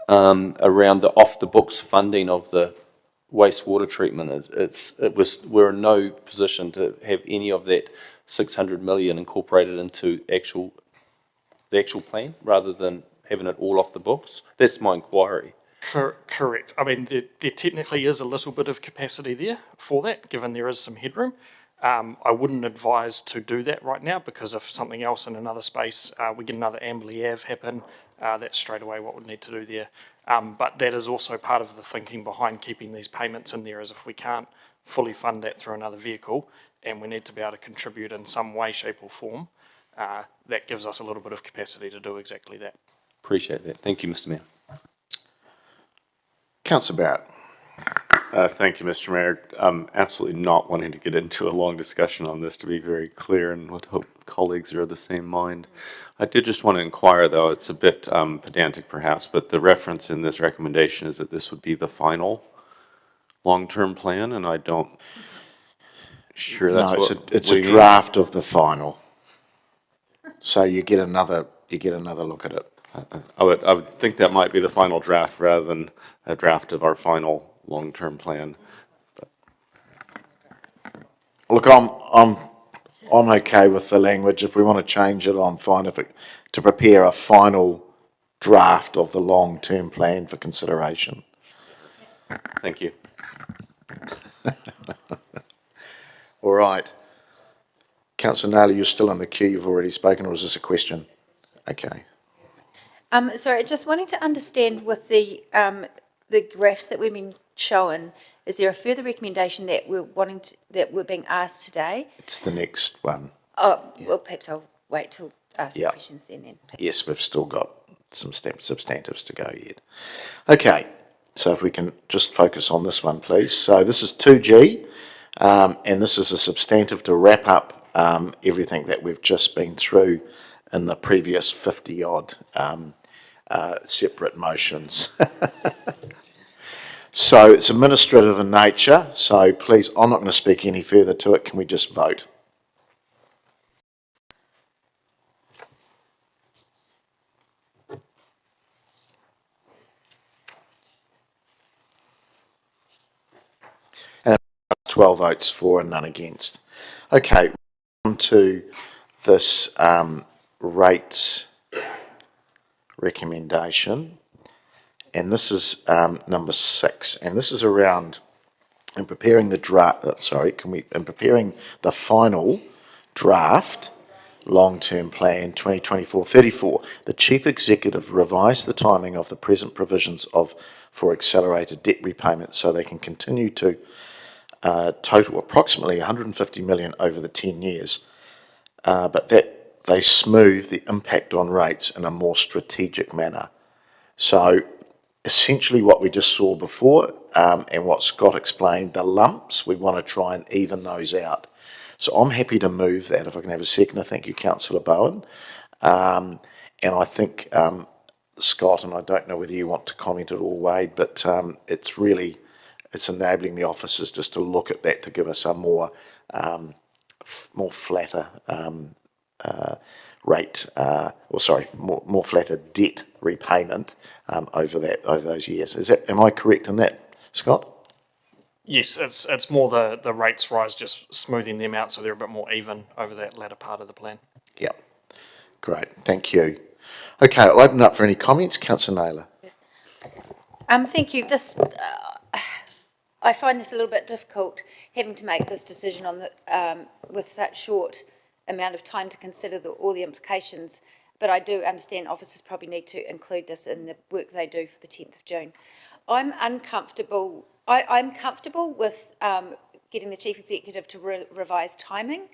around the off-the-books funding of the wastewater treatment. We're in no position to have any of that 600 million incorporated into the actual plan, rather than having it all off the books. That's my inquiry. Correct. I mean, there technically is a little bit of capacity there for that, given there is some headroom. I wouldn't advise to do that right now, because if something else in another space, we get another Amberley Ave happen, that's straight away what we'd need to do there. But that is also part of the thinking behind keeping these payments in there, is if we can't fully fund that through another vehicle and we need to be able to contribute in some way, shape or form, that gives us a little bit of capacity to do exactly that. Appreciate that. Thank you, Mr. Mayor. Councillor Barrett. Thank you, Mr. Mayor. I'm absolutely not wanting to get into a long discussion on this, to be very clear, and would hope colleagues are of the same mind. I did just want to inquire, though, it's a bit pedantic perhaps, but the reference in this recommendation is that this would be the final long-term plan, and I don't sure that's No, what it's we a mean. draft of the final. So you get another look at it. I would think that might be the final draft rather than a draft of our final long-term plan. Look, I'm okay with the language. If we want to change it, I'm fine to prepare a final draft of the long-term plan for consideration. Thank you. All right. Councillor Naylor, you're still in the queue. You've already spoken, or is this a question? Okay. Sorry, just wanting to understand with the graphs that we've been shown, is there a further recommendation that that we're being asked today? It's the next one. Oh, well, perhaps I'll wait till ask the Yeah. questions then. Yes, we've still got some substantives to go yet. Okay, so if we can just focus on this one, please. So this is 2G, and this is a substantive to wrap up everything that we've just been through in the previous 50-odd separate motions. So it's administrative in nature, so please, I'm not going to speak any further to it. Can we just vote? And 12 votes for and none against. Okay, on to this rates recommendation. And this is number 6, and this is around in preparing the draft. In preparing the final draft long-term plan 2024-34. The chief executive revised the timing of the present provisions for accelerated debt repayment so they can continue to total approximately 150 million over the 10 years, but that they smooth the impact on rates in a more strategic manner. So essentially what we just saw before, and what Scott explained, the lumps, we want to try and even those out. So I'm happy to move that, if I can have a second. Thank you, Councillor Bowen. And I think, Scott, and I don't know whether you want to comment at all, Wade, but it's enabling the officers just to look at that to give us a more flatter rate, more flatter debt repayment over those years. Am I correct in that, Scott? Yes, it's more the rates rise, just smoothing them out so they're a bit more even over that latter part of the plan. Yeah, great, thank you. Okay, I'll open up for any comments. Councillor Naylor. Thank you. I find this a little bit difficult, having to make this decision on with such short amount of time to consider all the implications, but I do understand officers probably need to include this in the work they do for the 10th of June. I'm comfortable with getting the Chief Executive to revise timing.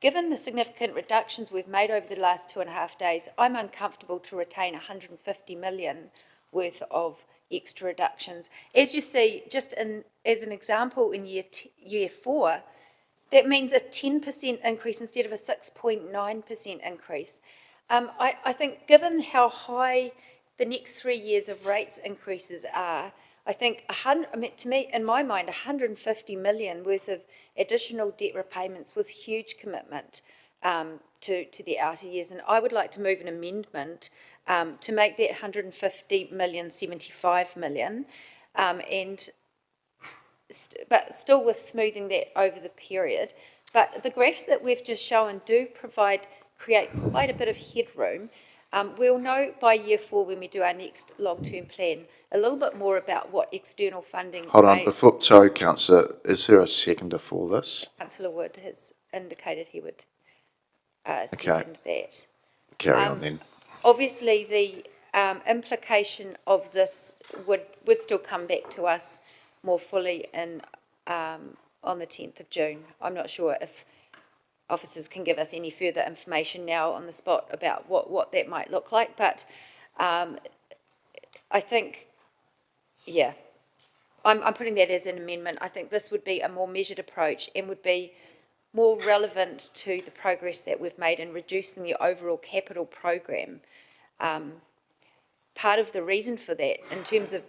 Given the significant reductions we've made over the last 2.5 days, I'm uncomfortable to retain 150 million worth of extra reductions. As you see, just as an example, in year 4, that means a 10% increase instead of a 6.9% increase. I think given how high the next 3 years of rates increases are, I think to me, in my mind, 150 million worth of additional debt repayments was a huge commitment to the outer years. And I would like to move an amendment to make that 150 million 75 million, but still with smoothing that over the period. But the graphs that we've just shown do create quite a bit of headroom. We'll know by year 4, when we do our next long-term plan, a little bit more about what external funding. Hold on, sorry, Councillor, is there a seconder for this? Councillor Wood has indicated he would Okay. second that. Carry on then. Obviously, the implication of this would still come back to us more fully on the 10th of June. I'm not sure if officers can give us any further information now on the spot about what that might look like, but I think, yeah, I'm putting that as an amendment. I think this would be a more measured approach and would be more relevant to the progress that we've made in reducing the overall capital program. Part of the reason for that, in terms of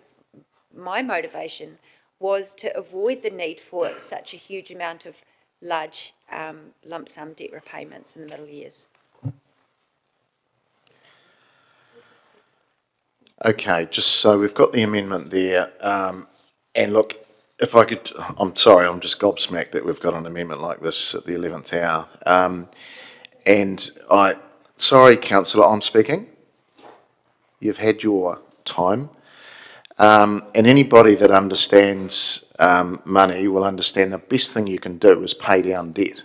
my motivation, was to avoid the need for such a huge amount of large lump sum debt repayments in the middle years. Okay, just so we've got the amendment there, and look, if I could, I'm sorry, I'm just gobsmacked that we've got an amendment like this at the 11th hour. Sorry, councillor, I'm speaking. You've had your time. And anybody that understands money will understand the best thing you can do is pay down debt.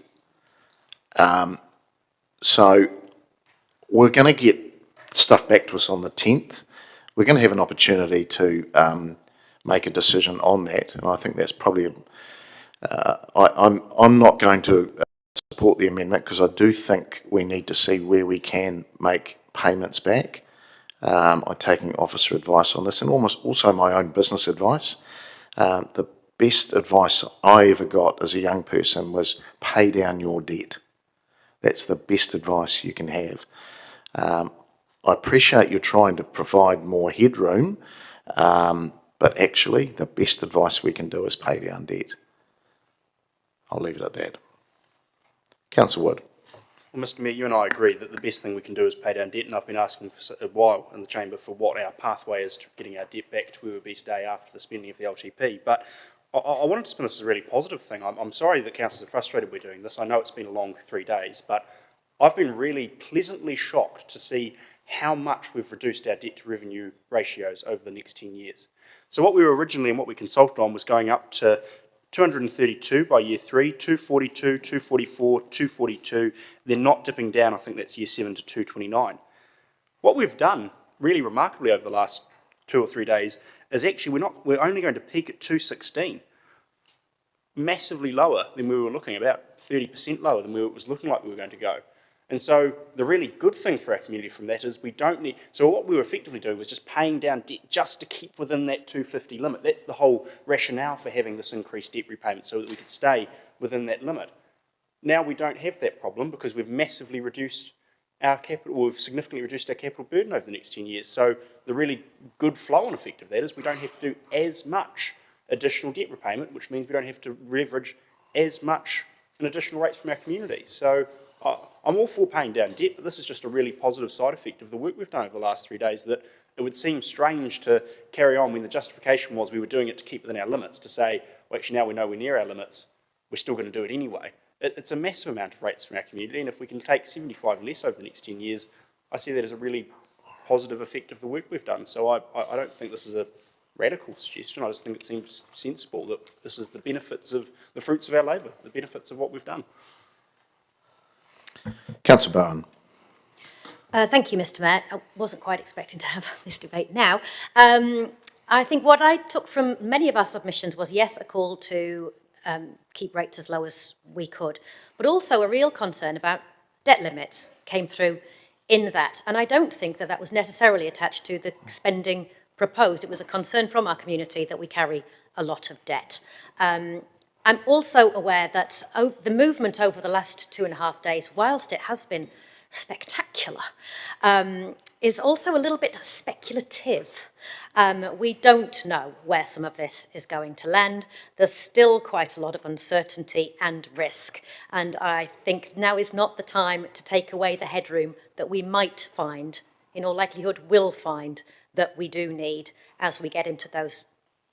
So we're going to get stuff back to us on the 10th. We're going to have an opportunity to make a decision on that, and I think that's probably. I'm not going to support the amendment because I do think we need to see where we can make payments back. I'm taking officer advice on this, and almost also my own business advice. The best advice I ever got as a young person was pay down your debt. That's the best advice you can have. I appreciate you trying to provide more headroom, but actually the best advice we can do is pay down debt. I'll leave it at that. Councillor Wood. Well, Mr Mayor, you and I agree that the best thing we can do is pay down debt, and I've been asking for a while in the chamber for what our pathway is to getting our debt back to where we'll be today after the spending of the LTP. But I wanted to spin this as a really positive thing. I'm sorry that councillors are frustrated we're doing this. I know it's been a long 3 days, but I've been really pleasantly shocked to see how much we've reduced our debt to revenue ratios over the next 10 years. So what we were originally and what we consulted on was going up to 232 by year 3, 242, 244, 242, then not dipping down, I think that's year 7 to 229. What we've done really remarkably over the last 2 or 3 days is actually we're only going to peak at 216. Massively lower than we were looking, about 30% lower than it was looking like we were going to go. And so the really good thing for our community from that is we don't need, so what we were effectively doing was just paying down debt just to keep within that 250 limit. That's the whole rationale for having this increased debt repayment, so that we could stay within that limit. Now we don't have that problem because we've massively reduced our capital, we've significantly reduced our capital burden over the next 10 years. So the really good flow and effect of that is we don't have to do as much additional debt repayment, which means we don't have to leverage as much in additional rates from our community. So I'm all for paying down debt, but this is just a really positive side effect of the work we've done over the last 3 days, that it would seem strange to carry on when the justification was we were doing it to keep within our limits, to say, well, actually now we know we're near our limits, we're still going to do it anyway. It's a massive amount of rates from our community, and if we can take 75 less over the next 10 years, I see that as a really positive effect of the work we've done. So I don't think this is a radical suggestion. I just think it seems sensible that this is the benefits of the fruits of our labour, the benefits of what we've done. Councillor Bowen. Thank you, Mr Mayor. I wasn't quite expecting to have this debate now. I think what I took from many of our submissions was, yes, a call to keep rates as low as we could, but also a real concern about debt limits came through in that. And I don't think that that was necessarily attached to the spending proposed. It was a concern from our community that we carry a lot of debt. I'm also aware that the movement over the last 2.5 days, whilst it has been spectacular, is also a little bit speculative. We don't know where some of this is going to land. There's still quite a lot of uncertainty and risk, and I think now is not the time to take away the headroom that we might find, in all likelihood will find, that we do need as we get into those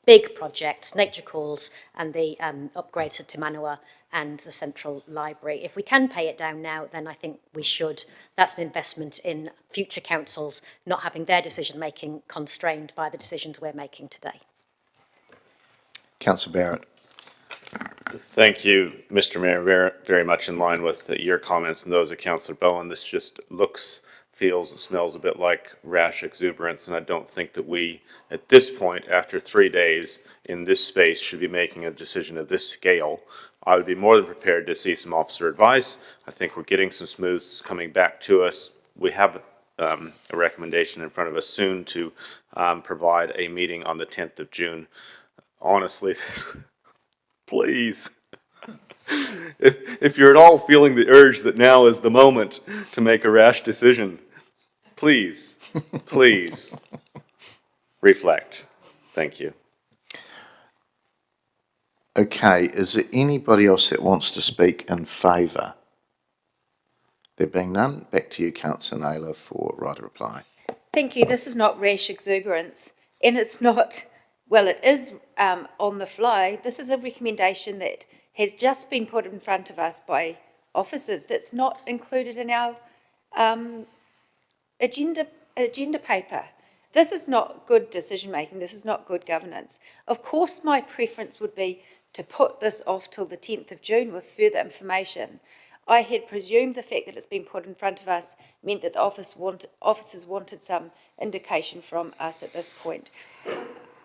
big projects, Nature Calls and the upgrades to Te Manawa and the Central Library. If we can pay it down now, then I think we should. That's an investment in future councils not having their decision-making constrained by the decisions we're making today. Councillor Barrett. Thank you, Mr Mayor. Very much in line with your comments and those of Councillor Bowen. This just looks feels and smells a bit like rash exuberance, and I don't think that we, at this point, after 3 days in this space, should be making a decision of this scale. I would be more than prepared to see some officer advice. I think we're getting some smooths coming back to us. We have a recommendation in front of us soon to provide a meeting on the 10th of June. Honestly, please. If you're at all feeling the urge that now is the moment to make a rash decision, please, please reflect. Thank you. Okay, is there anybody else that wants to speak in favour? There being none, back to you, Councillor Naylor, for right of reply. Thank you. This is not rash exuberance, and it's not, well, it is on the fly. This is a recommendation that has just been put in front of us by officers that's not included in our agenda paper. This is not good decision making. This is not good governance. Of course, my preference would be to put this off till the 10th of June with further information. I had presumed the fact that it's been put in front of us meant that the officers wanted some indication from us at this point.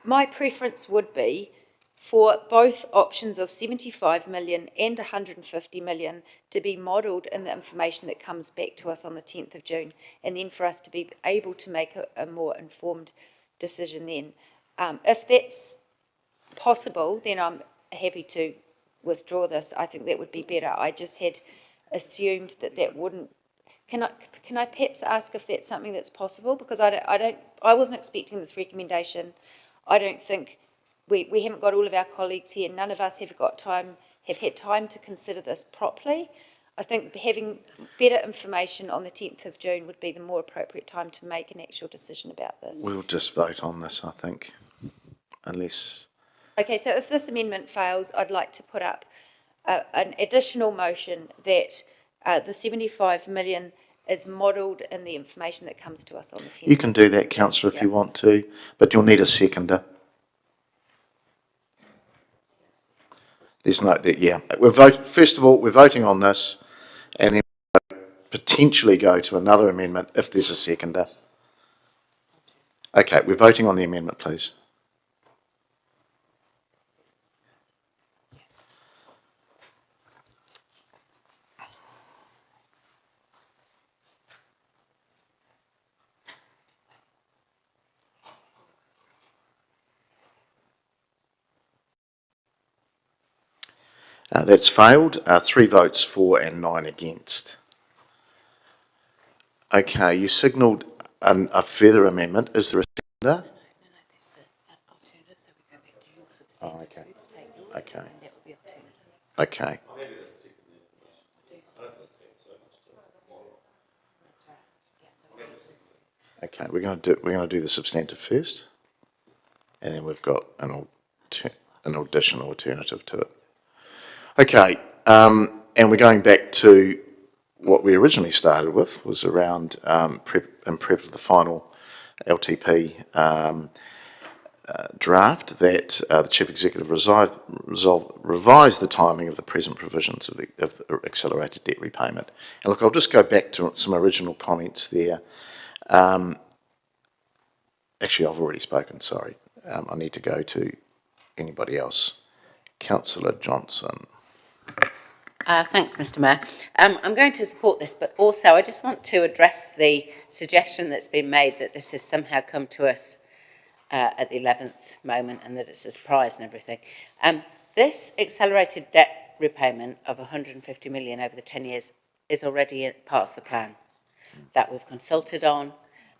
My preference would be for both options of 75 million and 150 million to be modelled in the information that comes back to us on the 10th of June, and then for us to be able to make a more informed decision then. If that's possible, then I'm happy to withdraw this. I think that would be better. I just had assumed that that wouldn't. Can I perhaps ask if that's something that's possible? Because I wasn't expecting this recommendation. I don't think we haven't got all of our colleagues here. None of us have had time to consider this properly. I think having better information on the 10th of June would be the more appropriate time to make an actual decision about this. We'll just vote on this, I think, unless... Okay, so if this amendment fails, I'd like to put up an additional motion that the 75 million is modelled in the information that comes to us on the 10th. You can do that, Councillor, if you want to, but you'll need a seconder. There's no, yeah. First of all, we're voting on this, and then we'll potentially go to another amendment if there's a seconder. Okay, we're voting on the amendment, please. That's failed. 3 votes for and 9 against. Okay, you signalled a further amendment. Is there a seconder? Oh, okay. Okay. Okay. Okay, we're going to do the substantive first, and then we've got an additional alternative to it. Okay, and we're going back to what we originally started with, was around prep of the final LTP draft, that the Chief Executive revised the timing of the present provisions of the accelerated debt repayment. And look, I'll just go back to some original comments there. Actually, I've already spoken, sorry. I need to go to anybody else. Councillor Johnson. Thanks, Mr. Mayor. I'm going to support this, but also I just want to address the suggestion that's been made that this has somehow come to us at the 11th moment and that it's a surprise and everything. This accelerated debt repayment of 150 million over the 10 years is already part of the plan that we've consulted on,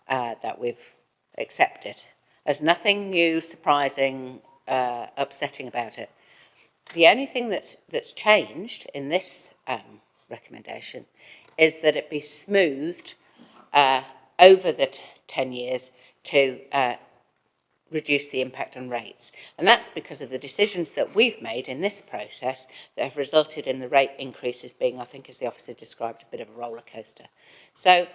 that we've accepted. There's nothing new, surprising, upsetting about it. The only thing that's changed in this recommendation is that it be smoothed over the 10 years to reduce the impact on rates. And that's because of the decisions that we've made in this process that have resulted in the rate increases being, I think, as the officer described, a bit of a roller coaster. So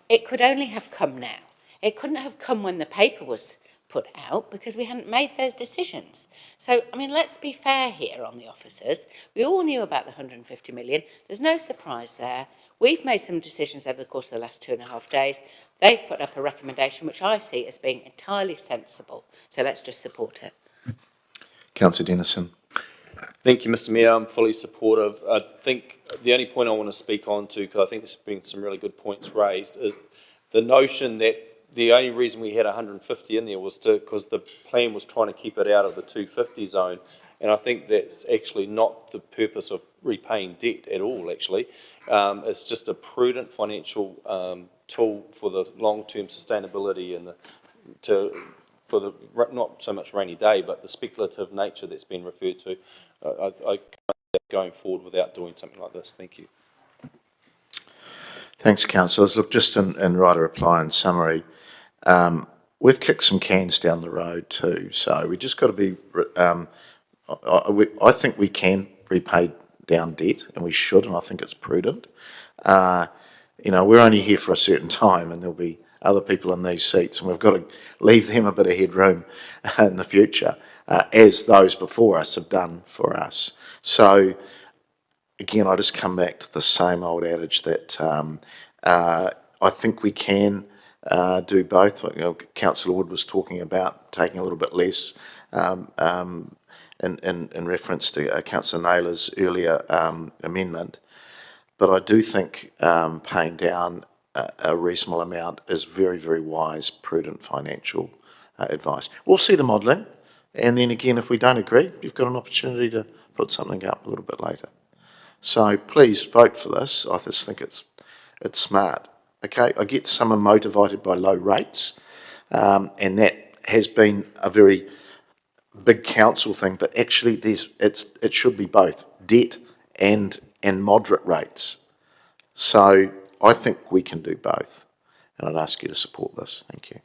it could only have come now. It couldn't have come when the paper was put out because we hadn't made those decisions. So, I mean, let's be fair here on the officers. We all knew about the 150 million. There's no surprise there. We've made some decisions over the course of the last 2.5 days. They've put up a recommendation which I see as being entirely sensible. So let's just support it. Councillor Dennison. Thank you, Mr Mayor. I'm fully supportive. I think the only point I want to speak on to, because I think there's been some really good points raised, is the notion that the only reason we had 150 in there was because the plan was trying to keep it out of the 250 zone. And I think that's actually not the purpose of repaying debt at all, actually. It's just a prudent financial tool for the long-term sustainability and for the not so much rainy day, but the speculative nature that's been referred to. I can't see that going forward without doing something like this. Thank you. Thanks, councillors. Look, just in right a reply and summary, we've kicked some cans down the road too, so we just got to be. I think we can repay down debt, and we should, and I think it's prudent. You know, we're only here for a certain time, and there'll be other people in these seats, and we've got to leave them a bit of headroom in the future, as those before us have done for us. So, again, I just come back to the same old adage that I think we can do both. You know, Councillor Wood was talking about taking a little bit less in reference to Councillor Naylor's earlier amendment. But I do think paying down a reasonable amount is very, very wise, prudent financial advice. We'll see the modelling, and then again, if we don't agree, you've got an opportunity to put something up a little bit later. So please vote for this. I just think it's smart. Okay, I get some are motivated by low rates, and that has been a very big council thing. But actually, it should be both debt and moderate rates. So I think we can do both, and I'd ask you to support this. Thank you.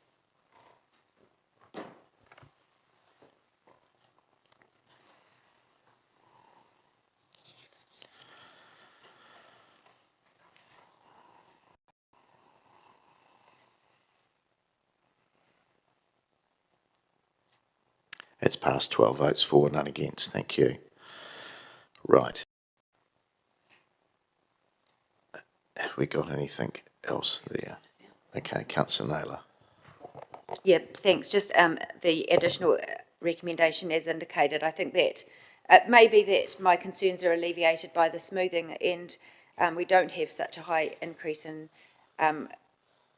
It's passed 12 votes for, none against. Thank you. Right. Have we got anything else there? Okay, Councillor Naylor. Yeah, thanks. Just the additional recommendation as indicated, I think that it may be that my concerns are alleviated by the smoothing and we don't have such a high increase in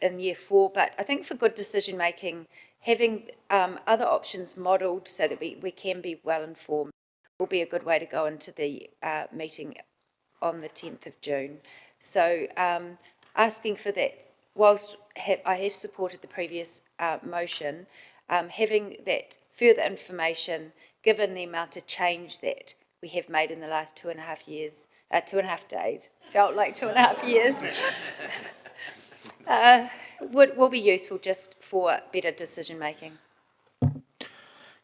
year 4, but I think for good decision making, having other options modelled so that we can be well informed will be a good way to go into the meeting on the 10th of June. So asking for that, whilst I have supported the previous motion, having that further information, given the amount of change that we have made in the last 2.5 years, 2.5 days, felt like 2.5 years, will be useful just for better decision making.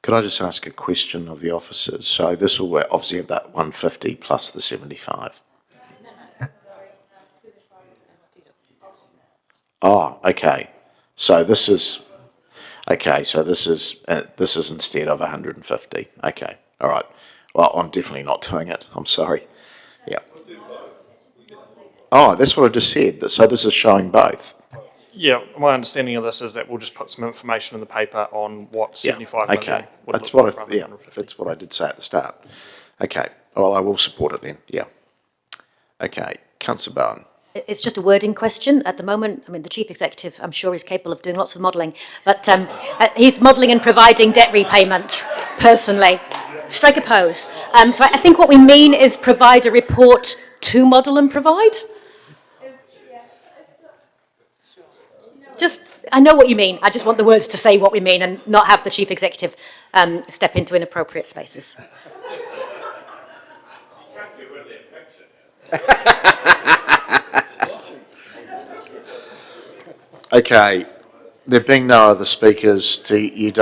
Could I just ask a question of the officers? So this will obviously have that 150 plus the 75. Oh, okay. So this is okay. So this is instead of 150. Okay. All right. Well, I'm definitely not doing it. I'm sorry. Yeah. Oh, that's what I just said. So this is showing both. Yeah, my understanding of this is that we'll just put some information in the paper on what 75 million okay. would That's look what like. that's what I did say at the start. Okay. Well, I will support it then. Yeah. Okay. Councillor Bowen. It's just a wording question at the moment. I mean, the Chief Executive, I'm sure, is capable of doing lots of modelling, but he's modelling and providing debt repayment, personally. Strike a pose. So I think what we mean is provide a report to model and provide. Just, I know what you mean. I just want the words to say what we mean and not have the Chief Executive step into inappropriate spaces. Okay, there being no other speakers, do you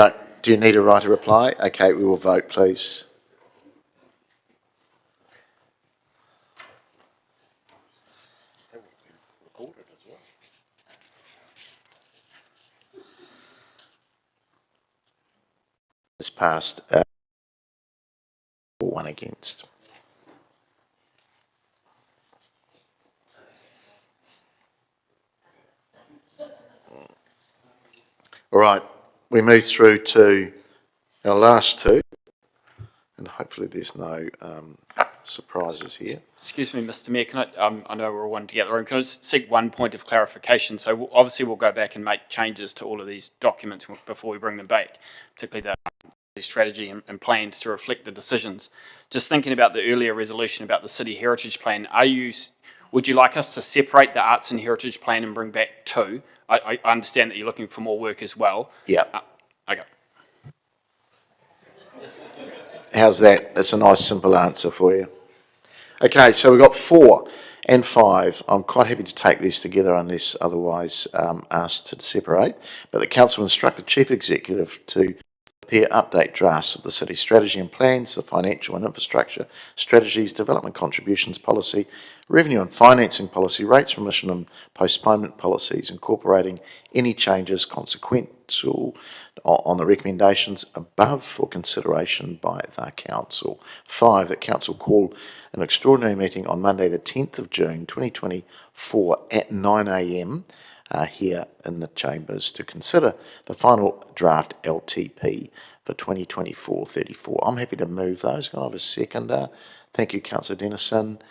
need to write a reply? Okay, we will vote, please. It's passed, 1 against. All right, we move through to our last two, and hopefully there's no surprises here. Excuse me, Mr. Mayor, can I know we're all one together, and can I just seek one point of clarification? So obviously we'll go back and make changes to all of these documents before we bring them back, particularly the strategy and plans to reflect the decisions. Just thinking about the earlier resolution about the City Heritage Plan, would you like us to separate the Arts and Heritage Plan and bring back two? I understand that you're looking for more work as well. Yeah. Okay. How's that? That's a nice simple answer for you. Okay, so we've got 4 and 5. I'm quite happy to take these together unless otherwise asked to separate. But the council instruct the chief executive to prepare update drafts of the city strategy and plans, the financial and infrastructure strategies, development contributions policy, revenue and financing policy, rates, remission and postponement policies, incorporating any changes consequential on the recommendations above for consideration by the council. 5, that council call an extraordinary meeting on Monday the 10th of June 2024 at 9 a.m. Here in the chambers to consider the final draft LTP for 2024-34. I'm happy to move those. Can I have a seconder? Thank you, Councillor Dennison.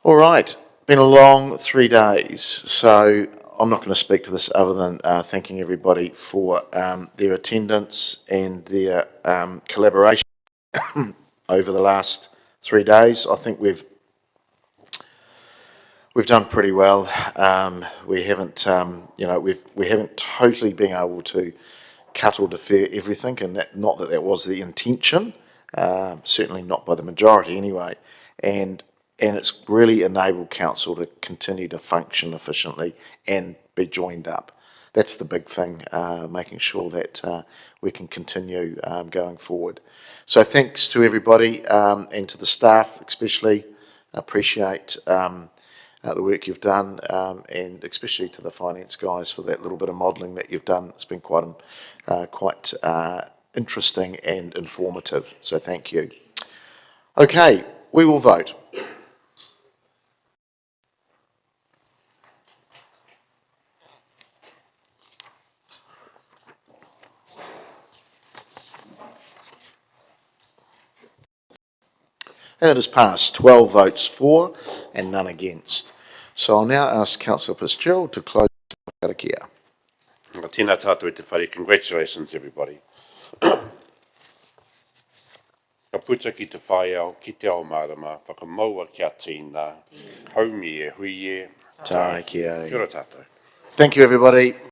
All right, been a long 3 days, so I'm not going to speak to this other than thanking everybody for their attendance and their collaboration over the last 3 days. I think we've done pretty well. We haven't, we haven't totally been able to cut or defer everything, and not that that was the intention. Certainly not by the majority anyway. And it's really enabled council to continue to function efficiently and be joined up. That's the big thing, making sure that we can continue going forward. So thanks to everybody and to the staff especially. I appreciate the work you've done, and especially to the finance guys for that little bit of modelling that you've done. It's been quite interesting and informative, so thank you. Okay, we will vote. And it has passed, 12 votes for and none against. So I'll now ask Councillor Fitzgerald to close the karakia. Tēnā tātou e te whare. Congratulations, everybody. Ka puta ki te whae au, ki te ao marama, whakamaua kia tīna, haumi e hui e, Tāre ki ai. Kia ora tātou. Thank you, everybody.